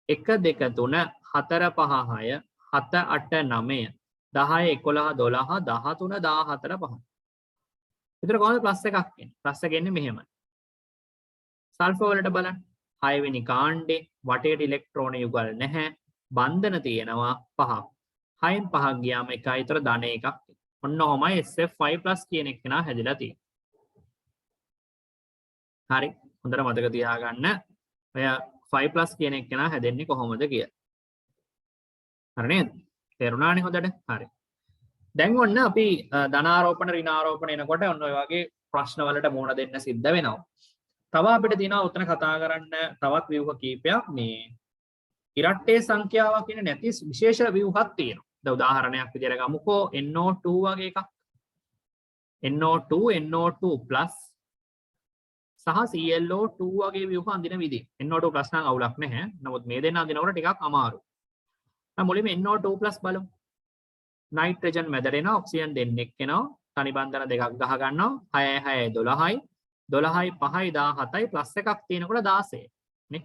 1 2 3 4 5 6 7 8 9 10 11 12 13 14 5. එතකොට කොහොමද ප්ලස් එකක් එන්නේ? ප්ලස් එක එන්නේ මෙහෙමයි. සල්ෆර් වලට බලන්න. 6 වෙනි කාණ්ඩේ වටේට ඉලෙක්ට්‍රෝන යුගල් නැහැ. බන්ධන තියෙනවා 5ක්. 6න් 5ක් ගියාම 1යි. ඒතර ධන එකක්. ඔන්න ඔහමයි SF5+ කියන එක නා හැදිලා තියෙන්නේ. හරි. හොඳට මතක තියාගන්න. ඔය 5+ කියන එක නා හැදෙන්නේ කොහොමද කියලා. හරි නේද? තේරුණානේ හොඳට? හරි. දැන් ඔන්න අපි ධනාරෝපණ ඍණාරෝපණ එනකොට ඔන්න ඔය වගේ ප්‍රශ්න වලට මුහුණ දෙන්න සිද්ධ වෙනවා. තව අපිට තියෙනවා උතන කතා කරන්න තවත් ව්‍යුහ කීපයක් මේ ඉරට්ටේ සංඛ්‍යාවක් කියන නැති විශේෂ ව්‍යුහක් තියෙනවා. දැන් උදාහරණයක් විදිහට ගමුකෝ NO2 වගේ එකක්. NO2 NO2+ සහ ClO2 වගේ ව්‍යුහ අඳින විදිහ. NO2+ නම් අවුලක් නැහැ. නමුත් මේ දෙන්න අඳිනකොට ටිකක් අමාරුයි. දැන් මුලින්ම NO2+ බලමු. නයිට්‍රජන් මැදරෙනවා ඔක්සිජන් දෙන්නෙක් එනවා. තනි බන්ධන දෙකක් ගහ ගන්නවා. 6 6 12යි 12යි 5යි 17යි ප්ලස් එකක් තියෙනකොට 16 නේ.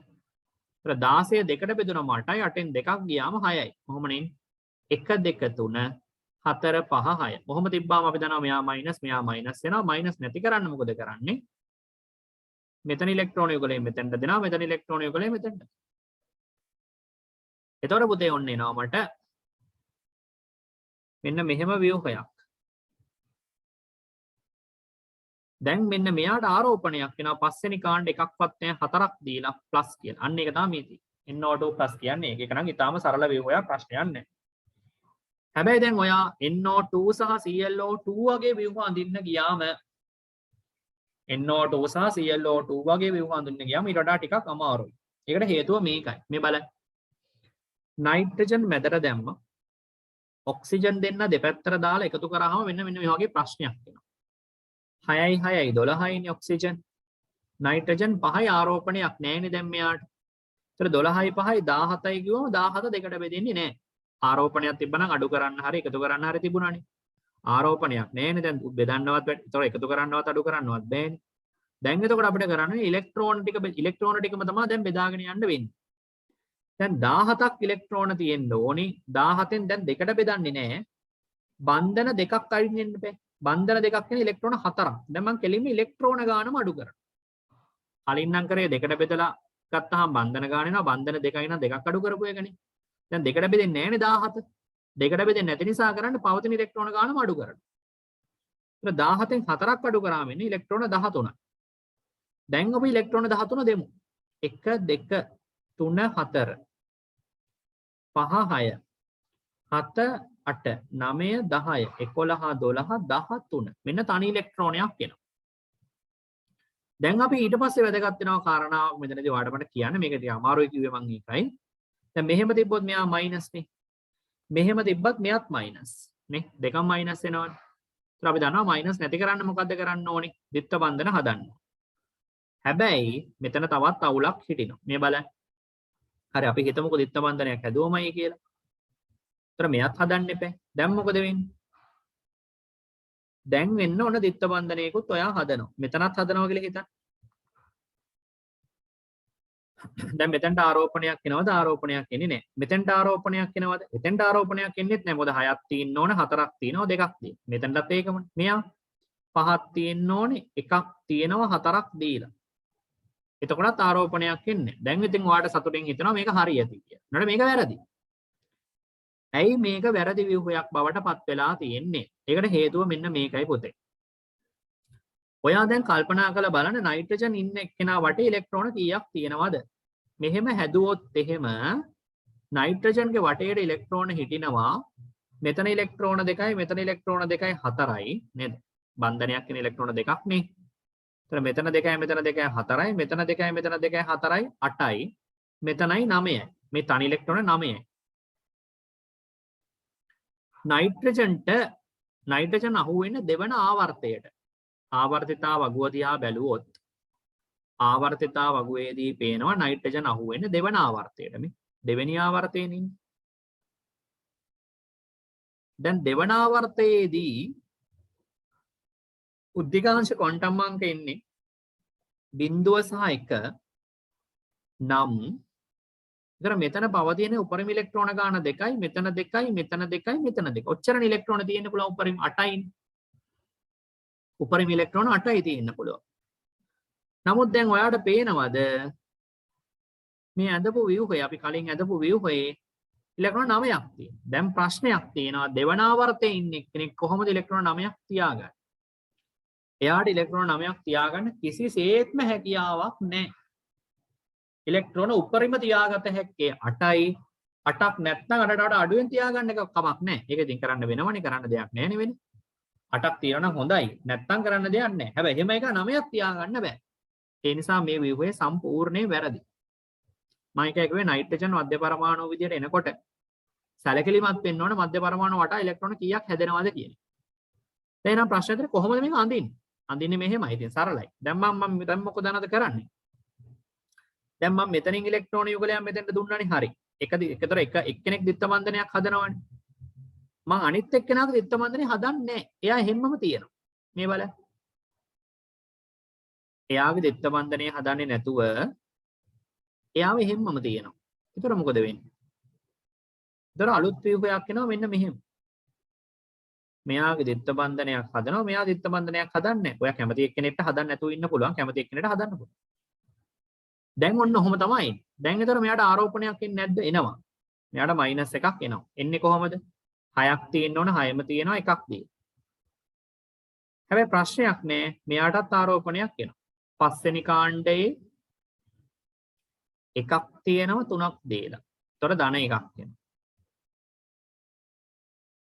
ඒතර 16 දෙකට බෙදුනම 8යි 8ෙන් දෙකක් ගියාම 6යි. කොහොම නේ? 1 2 3 4 5 6. කොහොම තිබ්බාම අපි දන්නවා මෙයා මයිනස් මෙයා මයිනස් වෙනවා. මයිනස් නැති කරන්න මොකද කරන්නේ? මෙතන ඉලෙක්ට්‍රෝන යුගලයෙන් මෙතෙන්ට දෙනවා. මෙතන ඉලෙක්ට්‍රෝන යුගලයෙන් මෙතෙන්ට. එතකොට පුතේ ඔන්න එනවා මට මෙන්න මෙහෙම ව්‍යුහයක්. දැන් මෙන්න මෙයාට ආරෝපණයක් වෙනවා පස්වෙනි කාණ්ඩ එකක්වත් නැහැ 4ක් දීලා ප්ලස් කියලා. අන්න ඒක තමයි මේ තියෙන්නේ. NO2+ කියන්නේ ඒක නම් ඊටාම සරල ව්‍යුහයක් ප්‍රශ්නයක් නැහැ. හැබැයි දැන් ඔයා NO2 සහ ClO2 වගේ ව්‍යුහ අඳින්න ගියාම NO2 සහ ClO2 වගේ ව්‍යුහ අඳින්න ගියාම ඊට වඩා ටිකක් අමාරුයි. ඒකට හේතුව මේකයි. මේ බලන්න. නයිට්‍රජන් මැදට දැම්ම ඔක්සිජන් දෙන්න දෙපැත්තට දාලා එකතු කරාම මෙන්න මේ වගේ ප්‍රශ්නයක් එනවා. 6යි 6යි 12යිනේ ඔක්සිජන්. නයිට්‍රජන් 5යි ආරෝපණයක් නැහැනේ දැන් මෙයාට. ඒතර 12යි 5යි 17යි කිව්වම 17 දෙකට බෙදෙන්නේ නැහැ. ආරෝපණයක් තිබ්බනම් අඩු කරන්න හරි එකතු කරන්න හරි තිබුණානේ. ආරෝපණයක් නැහැනේ දැන් බෙදන්නවත් බැහැ. ඒතර එකතු කරන්නවත් අඩු කරන්නවත් බෑනේ. දැන් එතකොට අපිට කරන්නේ ඉලෙක්ට්‍රෝන ටිකම තමයි දැන් බෙදාගෙන යන්න වෙන්නේ. දැන් 17ක් ඉලෙක්ට්‍රෝන තියෙන්න ඕනි. 17න් දැන් දෙකට බෙදන්නේ නැහැ. බන්ධන දෙකක් අයින් වෙන්න බෑ. බන්ධන දෙකක් කියන්නේ ඉලෙක්ට්‍රෝන 4ක්. දැන් මම කෙලින්ම ඉලෙක්ට්‍රෝන ගානම අඩු කරනවා. කලින් නම් කරේ දෙකට බෙදලා ගත්තාම බන්ධන ගාන එනවා. බන්ධන දෙකයි නම් දෙකක් අඩු කරපු එකනේ. දැන් දෙකට බෙදෙන්නේ නැහැනේ 17. දෙකට බෙදෙන්නේ නැති නිසා කරන්නේ පවතින ඉලෙක්ට්‍රෝන ගානම අඩු කරනවා. ඒත් 17න් 4ක් අඩු කරාම ඉන්නේ ඉලෙක්ට්‍රෝන 13යි. දැන් අපි ඉලෙක්ට්‍රෝන 13 දෙමු. 1 2 3 4 5 6 7 8 9 10 11 12 13 මෙන්න තනි ඉලෙක්ට්‍රෝනයක් එනවා. දැන් අපි ඊට පස්සේ වැදගත් වෙනවා කාරණාවක් මෙතනදී ඔයාලට මට කියන්න මේක ටික අමාරුයි කිව්වේ මම ඒකයි. දැන් මෙහෙම තිබ්බොත් මෙයා මයිනස් නේ. මෙහෙම තිබ්බත් මෙයාත් මයිනස් නේ. දෙකම මයිනස් වෙනවනේ. ඒත් අපි දන්නවා මයිනස් නැති කරන්න මොකද්ද කරන්න ඕනේ? ද්විත්ව බන්ධන හදන්න. හැබැයි මෙතන තවත් අවුලක් හිටිනවා. මේ බලන්න. හරි අපි හිතමුකෝ ද්විත්ව බන්ධනයක් හැදුවමයි කියලා. ඒතර මෙයත් හදන්න එපා. දැන් මොකද වෙන්නේ? දැන් වෙන්න ඕන ද්විත්ව බන්ධනයකුත් ඔයා හදනවා. මෙතනත් හදනවා කියලා හිතන්න. දැන් මෙතනට ආරෝපණයක් එනවද? ආරෝපණයක් එන්නේ නැහැ. මෙතනට ආරෝපණයක් එනවද? එතනට ආරෝපණයක් එන්නේත් නැහැ. මොකද 6ක් තියෙන්න ඕන, 4ක් තියෙනවා, 2ක් තියෙනවා. මෙතනටත් ඒකමනේ. මෙයා 5ක් තියෙන්න ඕනේ, 1ක් තියෙනවා, 4ක් දීලා. එතකොටත් ආරෝපණයක් එන්නේ. දැන් ඉතින් ඔයාලට සතුටින් හිතනවා මේක හරියටි කියලා. නේද? මේක වැරදි. ඇයි මේක වැරදි ව්‍යුහයක් බවට පත් වෙලා තියෙන්නේ? ඒකට හේතුව මෙන්න මේකයි පුතේ. ඔයා දැන් කල්පනා කරලා බලන්න නයිට්‍රජන් ඉන්න එක්කෙනා වටේ ඉලෙක්ට්‍රෝන කීයක් තියෙනවද? මෙහෙම හැදුවොත් එහෙම නයිට්‍රජන්ගේ වටේට ඉලෙක්ට්‍රෝන හිටිනවා. මෙතන ඉලෙක්ට්‍රෝන දෙකයි, මෙතන ඉලෙක්ට්‍රෝන දෙකයි 4යි නේද? බන්ධනයක් කියන ඉලෙක්ට්‍රෝන දෙකක් නේ. එතන මෙතන දෙකයි, මෙතන දෙකයි 4යි, මෙතන දෙකයි, මෙතන දෙකයි 4යි 8යි, මෙතනයි 9යි. මේ තනි ඉලෙක්ට්‍රෝන 9යි. නයිට්‍රජන් අහුවෙන්නේ දෙවන ආවර්තයට. ආවර්තිතා වගුව දිහා බැලුවොත් ආවර්තිතා වගුවේදී පේනවා නයිට්‍රජන් අහුවෙන්නේ දෙවන ආවර්තයට. මේ දෙවෙනි ආවර්තයේනේ. දැන් දෙවන ආවර්තයේදී උද්දිකාංශ ක්වොන්ටම් අංක එන්නේ 0 සහ 1 නම් ඉතින් මෙතන පවතින උපරිම ඉලෙක්ට්‍රෝන ගාන දෙකයි, මෙතන දෙකයි, මෙතන දෙකයි, මෙතන දෙක. ඔච්චරනේ ඉලෙක්ට්‍රෝන තියෙන්න පුළුවන් උපරිම 8යි. උපරිම ඉලෙක්ට්‍රෝන 8යි තියෙන්න පුළුවන්. නමුත් දැන් ඔයාලට පේනවද මේ ඇඳපු ව්‍යුහය අපි කලින් ඇඳපු ව්‍යුහයේ ඉලෙක්ට්‍රෝන 9ක් තියෙනවා. දැන් ප්‍රශ්නයක් තියෙනවා දෙවන ආවර්තයේ ඉන්න කෙනෙක් කොහොමද ඉලෙක්ට්‍රෝන 9ක් තියාගන්නේ? එයාට ඉලෙක්ට්‍රෝන 9ක් තියාගන්න කිසිසේත්ම හැකියාවක් නැහැ. ඉලෙක්ට්‍රෝන උපරිම තියාගත හැක්කේ 8යි. 8ක් නැත්නම් අඩට වඩා අඩුවෙන් තියාගන්න එක කමක් නැහැ. ඒක ඉතින් කරන්න වෙනවනේ, කරන්න දෙයක් නැහැ නේ වෙන්නේ. 8ක් තියනවා නම් හොඳයි. නැත්නම් කරන්න දෙයක් නැහැ. හැබැයි එහෙම එක 9ක් තියාගන්න බෑ. ඒ නිසා මේ ව්‍යුහය සම්පූර්ණයෙන් වැරදි. මම එක කිව්වේ නයිට්‍රජන් මධ්‍ය පරමාණු විදියට එනකොට සැලකිලිමත් වෙන්න ඕන මධ්‍ය පරමාණු වටා ඉලෙක්ට්‍රෝන කීයක් හැදෙනවද කියන එක. දැන් නම් ප්‍රශ්නෙට කොහොමද මේක අඳින්නේ? අඳින්නේ මෙහෙමයි. ඉතින් සරලයි. දැන් මම දැන් මොකද කරන්නේ? දැන් මම මෙතනින් ඉලෙක්ට්‍රෝන යුගලයක් මෙතෙන්ට දුන්නානේ. හරි. එකතර එක්කෙනෙක් ද්විත්ව බන්ධනයක් හදනවානේ. මම අනිත් එක්කෙනාගේ ද්විත්ව බන්ධනය හදන්නේ නැහැ. එයා හැමම තියෙනවා. මේ බලන්න. එයාගේ ද්විත්ව බන්ධනය හදන්නේ නැතුව එයාව හැමම තියෙනවා. ඒතර මොකද වෙන්නේ? ඒතර අලුත් ව්‍යුහයක් එනවා මෙන්න මෙහෙම. මෙයාගේ ද්විත්ව බන්ධනයක් හදනවා, මෙයා ද්විත්ව බන්ධනයක් හදන්නේ නැහැ. ඔයා කැමති එක්කෙනෙක්ට හදන්න නැතුව ඉන්න පුළුවන්. කැමති එක්කෙනෙක්ට හදන්න පුළුවන්. දැන් ඔන්න ඔහොම තමයි. දැන් ඒතර මෙයාට ආරෝපණයක් එන්නේ නැද්ද? එනවා. මෙයාට මයිනස් එකක් එනවා. එන්නේ කොහොමද? 6ක් තියෙන්න ඕන, 6ම තියෙනවා, එකක් දී. හැබැයි ප්‍රශ්නයක් නෑ. මෙයාටත් ආරෝපණයක් එනවා. පස්වෙනි කාණ්ඩයේ එකක් තියෙනවා, 3ක් දීලා. ඒතර ධන එකක් එනවා.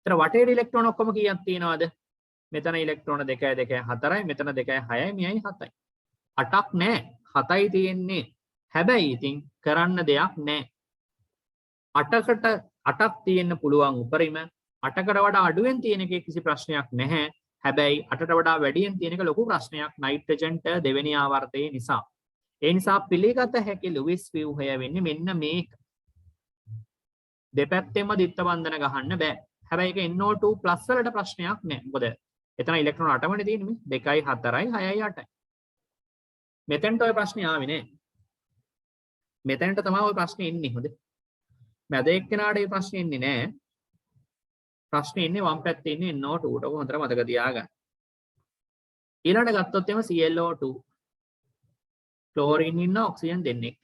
ඒතර වටේට ඉලෙක්ට්‍රෝන ඔක්කොම කීයක් තියෙනවද? මෙතන ඉලෙක්ට්‍රෝන 2යි 2යි 4යි, මෙතන 2යි 6යි, මෙයයි 7යි. 8ක් නෑ. 7යි තියෙන්නේ. හැබැයි ඉතින් කරන්න දෙයක් නෑ. 8ක් තියෙන්න පුළුවන් උපරිම. 8කට වඩා අඩුවෙන් තියෙන එකේ කිසි ප්‍රශ්නයක් නැහැ. හැබැයි 8ට වඩා වැඩියෙන් තියෙන එක ලොකු ප්‍රශ්නයක් නයිට්‍රජන්ට දෙවෙනි ආවර්තයේ නිසා. ඒ නිසා පිළිගත හැකි ලුයිස් ව්‍යුහය වෙන්නේ මෙන්න මේක. දෙපැත්තෙම දිත්ත බන්ධන ගහන්න බෑ. හැබැයි ඒක NO2+ වලට ප්‍රශ්නයක් නෑ. මොකද එතන ඉලෙක්ට්‍රෝන 8මනේ තියෙන්නේ මේ 2යි 4යි 6යි 8යි. මෙතෙන්ට ඔය ප්‍රශ්නේ ආවේ නෑ. මෙතෙන්ට තමයි ඔය ප්‍රශ්නේ එන්නේ. හොඳ. මැද එක්කෙනාට මේ ප්‍රශ්නේ එන්නේ නෑ. ප්‍රශ්නේ ඉන්නේ වම් පැත්තේ ඉන්නේ NO2ට. ඔක හොඳට මතක තියාගන්න. ඊළඟට ගත්තොත් එම ClO2 ක්ලෝරින් ඉන්න ඔක්සිජන් දෙන්නෙක්.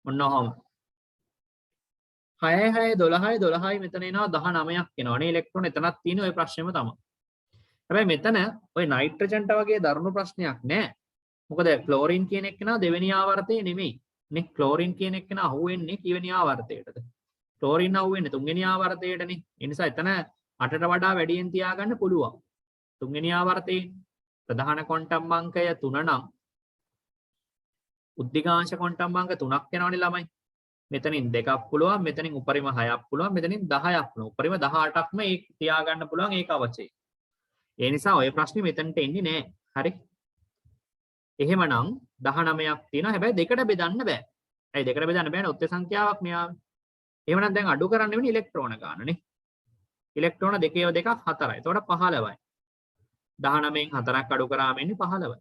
ඔන්න ඔහම 6 6 12 12 මෙතන එනවා 19ක් එනවනේ ඉලෙක්ට්‍රෝන එතනක් තියෙන ඔය ප්‍රශ්නේම තමයි. හැබැයි මෙතන ඔය නයිට්‍රජන්ට වගේ දරුණු ප්‍රශ්නයක් නෑ. මොකද ක්ලෝරින් කියන එක නා දෙවෙනි ආවර්තයේ නෙමෙයි. නේ ක්ලෝරින් කියන එක නා අහුවෙන්නේ කීවෙනි ආවර්තයටද? ක්ලෝරින් අහුවෙන්නේ තුන්වෙනි ආවර්තයටනේ. ඒ නිසා එතන 8ට වඩා වැඩියෙන් තියාගන්න පුළුවන්. තුන්වෙනි ආවර්තයේ ප්‍රධාන ක්වොන්ටම් අංකය 3 නම් උද්දිකාංශ ක්වොන්ටම් අංක 3ක් වෙනවනේ ළමයි. මෙතනින් 2ක් පුළුවන්, මෙතනින් උපරිම 6ක් පුළුවන්, මෙතනින් 10ක් පුළුවන්. උපරිම 18ක්ම ඒ තියාගන්න පුළුවන් ඒක අවශ්‍යයි. ඒ නිසා ඔය ප්‍රශ්නේ මෙතනට එන්නේ නෑ. හරි. එහෙමනම් 19ක් තියෙනවා. හැබැයි දෙකට බෙදන්න බෑ. ඇයි දෙකට බෙදන්න බෑනේ? ඔත්ත සංඛ්‍යාවක් මෙයා. එහෙමනම් දැන් අඩු කරන්න වෙන්නේ ඉලෙක්ට්‍රෝන ගානනේ. ඉලෙක්ට්‍රෝන 2 2ක් 4යි. එතකොට 15යි. 19න් 4ක් අඩු කරාම එන්නේ 15යි.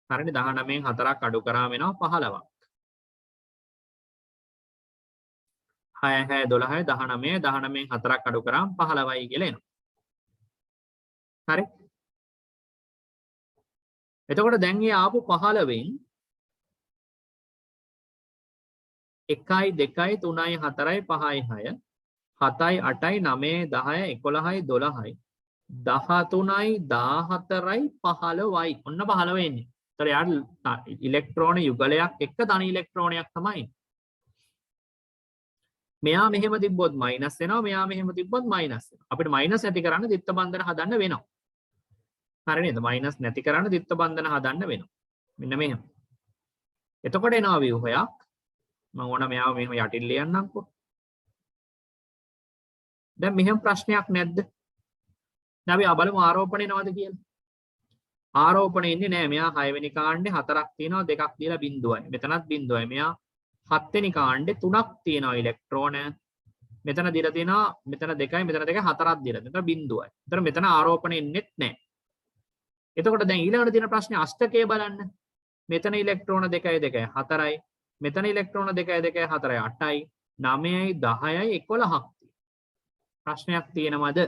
හරිනේ 19න් 4ක් අඩු කරාම එනවා 15ක්. 6 6 12 19 19න් 4ක් අඩු කරාම 15යි කියලා එනවා. හරි. එතකොට දැන් මේ ආපු 15න් 1යි 2යි 3යි 4යි 5යි 6 7යි 8යි 9යි 10යි 11යි 12යි 13යි 14යි 15යි ඔන්න 15 එන්නේ. ඒතර යාට ඉලෙක්ට්‍රෝන යුගලයක් එක්ක තනි ඉලෙක්ට්‍රෝනයක් තමයි. මෙයා මෙහෙම තිබ්බොත් මයිනස් වෙනවා, මෙයා මෙහෙම තිබ්බොත් මයිනස් වෙනවා. අපිට මයිනස් නැති කරන්න දිත්ත බන්ධන හදන්න වෙනවා. හරි නේද? මයිනස් නැති කරන්න දිත්ත බන්ධන හදන්න වෙනවා. මෙන්න මෙහෙම. එතකොට එනවා ව්‍යුහයක්. මම ඕන මෙයාව මෙහෙම යටින් ලියන්නම්කෝ. දැන් මෙහෙම ප්‍රශ්නයක් නැද්ද? දැන් අපි බලමු ආරෝපණය නවද කියලා. ආරෝපණය ඉන්නේ නෑ. මෙයා 6 වෙනි කාණ්ඩේ 4ක් තියෙනවා, 2ක් දීලා බිඳුවයි. මෙතනත් බිඳුවයි. මෙයා 7 වෙනි කාණ්ඩේ 3ක් තියෙනවා ඉලෙක්ට්‍රෝන. මෙතන දීලා තියෙනවා මෙතන 2යි, මෙතන 2යි 4ක් දීලා. මෙතන බිඳුවයි. ඒතර මෙතන ආරෝපණය ඉන්නෙත් නෑ. එතකොට දැන් ඊළඟට තියෙන ප්‍රශ්නේ අෂ්ටකය බලන්න. මෙතන ඉලෙක්ට්‍රෝන 2යි 2යි 4යි. මෙතන ඉලෙක්ට්‍රෝන 2යි 2යි 4යි 8යි 9යි 10යි 11ක්. ප්‍රශ්නයක් තියෙනවද?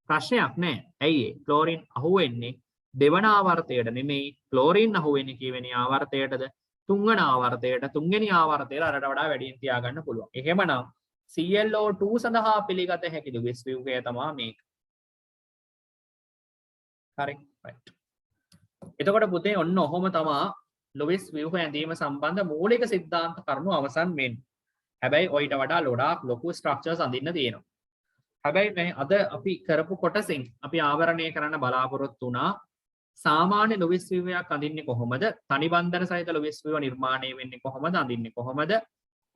ප්‍රශ්නයක් නෑ. ඇයි ඒ? ක්ලෝරින් අහුවෙන්නේ දෙවන ආවර්තයට නෙමෙයි. ක්ලෝරින් අහුවෙන්නේ කීවෙනි ආවර්තයටද? තුන්වන ආවර්තයට. තුන්වෙනි ආවර්තයට අරට වඩා වැඩියෙන් තියාගන්න පුළුවන්. එහෙමනම් ClO2 සඳහා පිළිගත හැකි ලුයිස් ව්‍යුහය තමයි මේක. හරි. right. එතකොට පුතේ ඔන්න ඔහොම තමයි ලුයිස් ව්‍යුහය ඇඳීම සම්බන්ධ මූලික සිද්ධාන්ත කරුණු අවසන් වෙන්නේ. හැබැයි ඔයිට වඩා ගොඩාක් ලොකු ස්ට්‍රක්චර්ස් අඳින්න තියෙනවා. හැබැයි මේ අද අපි කරපු කොටසින් අපි ආවරණය කරන්න බලාපොරොත්තු වුණා සාමාන්‍ය ලුයිස් ව්‍යුහයක් අඳින්නේ කොහොමද? තනි බන්ධන සහිත ලුයිස් ව්‍යුහ නිර්මාණය වෙන්නේ කොහොමද? අඳින්නේ කොහොමද?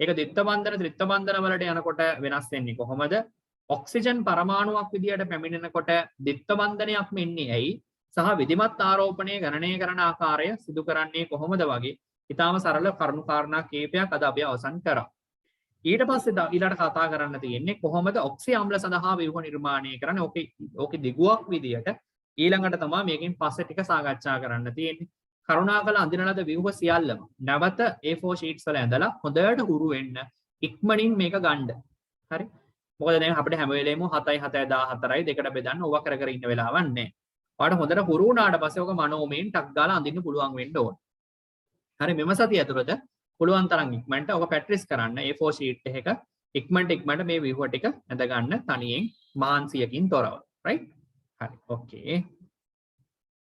ඒක ද්විත්ව බන්ධන ත්‍රිත්ව බන්ධන වලට යනකොට වෙනස් වෙන්නේ කොහොමද? ඔක්සිජන් පරමාණුවක් විදියට පැමිණෙනකොට ද්විත්ව බන්ධනයක්ම ඉන්නේ ඇයි? සහ විධිමත් ආරෝපණය ගණනය කරන ආකාරය සිදු කරන්නේ කොහොමද වගේ ඊටාම සරල කරුණු කාරණා කීපයක් අද අපි අවසන් කරා. ඊට පස්සේ ඊළඟට කතා කරන්න තියෙන්නේ කොහොමද ඔක්සි අම්ල සඳහා ව්‍යුහ නිර්මාණය කරන්නේ. ඕකේ දිගුවක් විදියට ඊළඟට තමයි මේකෙන් පස්සේ ටික සාකච්ඡා කරන්න තියෙන්නේ. කරුණාකර අඳින ලද ව්‍යුහ සියල්ලම නැවත A4 sheets වල ඇඳලා හොඳට හුරු වෙන්න ඉක්මනින් මේක ගන්න. හරි? මොකද දැන් අපිට හැම වෙලේම 7යි 7යි 14යි දෙකට බෙදන්න ඕවා කර කර ඉන්න වෙලාවක් නැහැ. ඔයාලට හොඳට හුරු වුණාට පස්සේ ඔක මනෝමයෙන් ටක් ගාලා අඳින්න පුළුවන් වෙන්න ඕන. හරි මෙම සතිය ඇතුළත පුළුවන් තරම් ඉක්මනට ඔක පැට්‍රිස් කරන්න A4 sheet එක ඉක්මනට මේ ව්‍යුහ ටික ඇඳ ගන්න තනියෙන් මාන්සියකින් තොරව. right? හරි. okay.